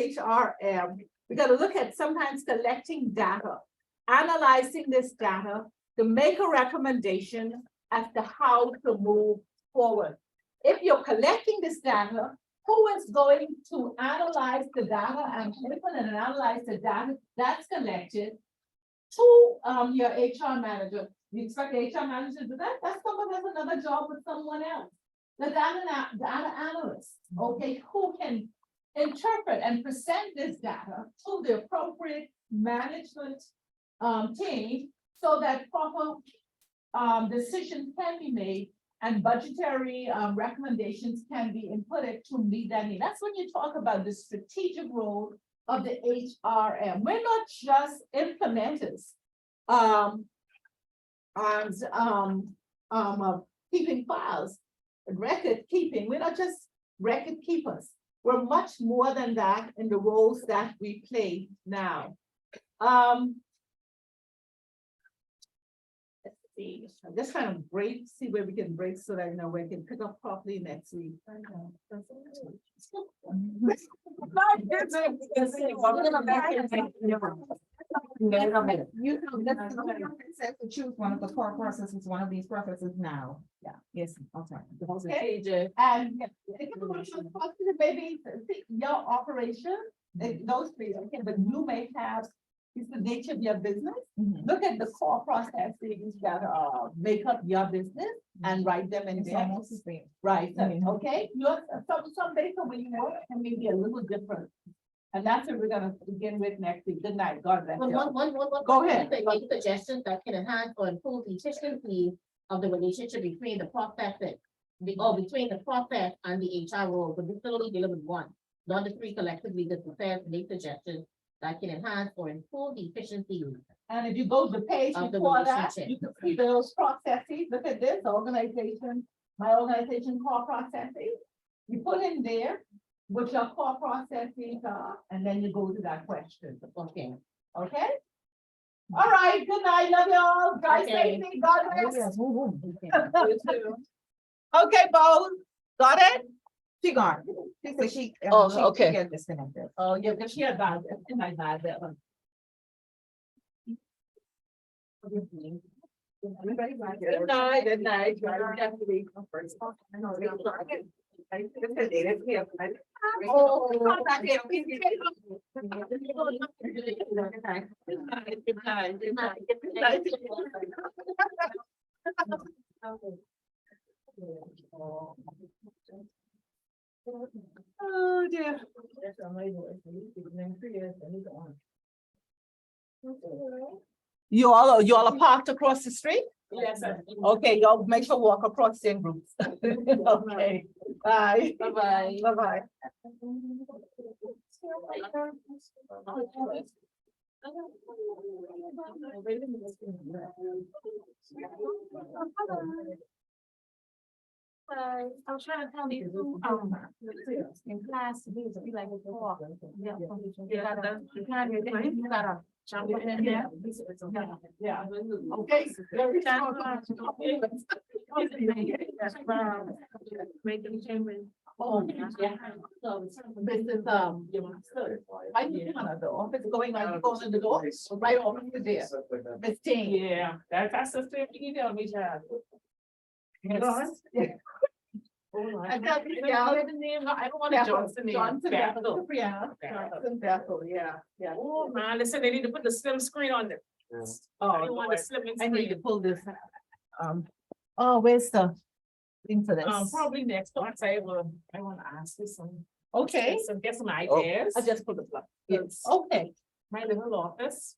HRM, we got to look at sometimes collecting data, analyzing this data to make a recommendation as to how to move forward. If you're collecting this data, who is going to analyze the data and open and analyze the data that's collected to your HR manager? You expect the HR manager to do that? That's someone has another job with someone else. The data analyst, okay, who can interpret and present this data to the appropriate management team so that proper decisions can be made and budgetary recommendations can be inputted to meet that need. That's when you talk about the strategic role of the HRM. We're not just implementers of keeping files, record keeping. We're not just record keepers. We're much more than that in the roles that we play now. Let's see, I'm just trying to break, see where we can break so that we can pick up properly next week. You know, that's consent to choose one of the core processes, one of these processes now. Yeah. Yes, okay. Okay. And maybe your operation, those three, okay, but you may have, it's the nature of your business. Look at the core processes that make up your business and write them in It's there. almost the same. Right, okay, some data when you know it can be a little different. And that's what we're gonna begin with next week. Good night, God bless One, you. one. Go ahead. Suggestion that can enhance or improve the efficiency of the relationship between the process between the process and the HR role, but particularly dealing with one, not the three collectively. This prepared make suggestions that can enhance or improve the efficiency. And if you go to the page Of the before that, relationship. you can see those processes. Look at this organization, my organization core processes. You put in there what your core processes are, and then you go to that question. Okay. Okay? All right, good night, love y'all. Drive Okay. safely, God bless. Okay. Okay, Bo, got it? She gone. She said she. Oh, she okay. get disconnected. Oh, yeah, because she had bad, and I bad that one. Good night, good night. Definitely. Oh, come back here. Good night, good night, good night, good night. Oh, dear. You all are parked across the street? Yes, sir. Okay, y'all make sure walk across in groups. Okay, bye. Bye-bye. Bye-bye. I'm trying to tell these two, in class, these would be like a talk. Yeah. You gotta jump in there. Yeah. Okay. Very Making changes. Oh, yeah. This is, I think one of the office going on, goes in the door, right over there. Miss Ting. Yeah, that's the same thing you tell me, child. I got the name, I don't want to. Johnson name. Johnson Bethel. Bethel, yeah, Johnson Bethel, yeah, yeah. Oh, man, listen, they need to put the slim screen on there. I don't want the slim I need to screen. pull this, oh, where's the thing for this? Probably next month, I wanna ask you some. Okay, Get some ideas. I just put the plug. Yes. Okay, My little office.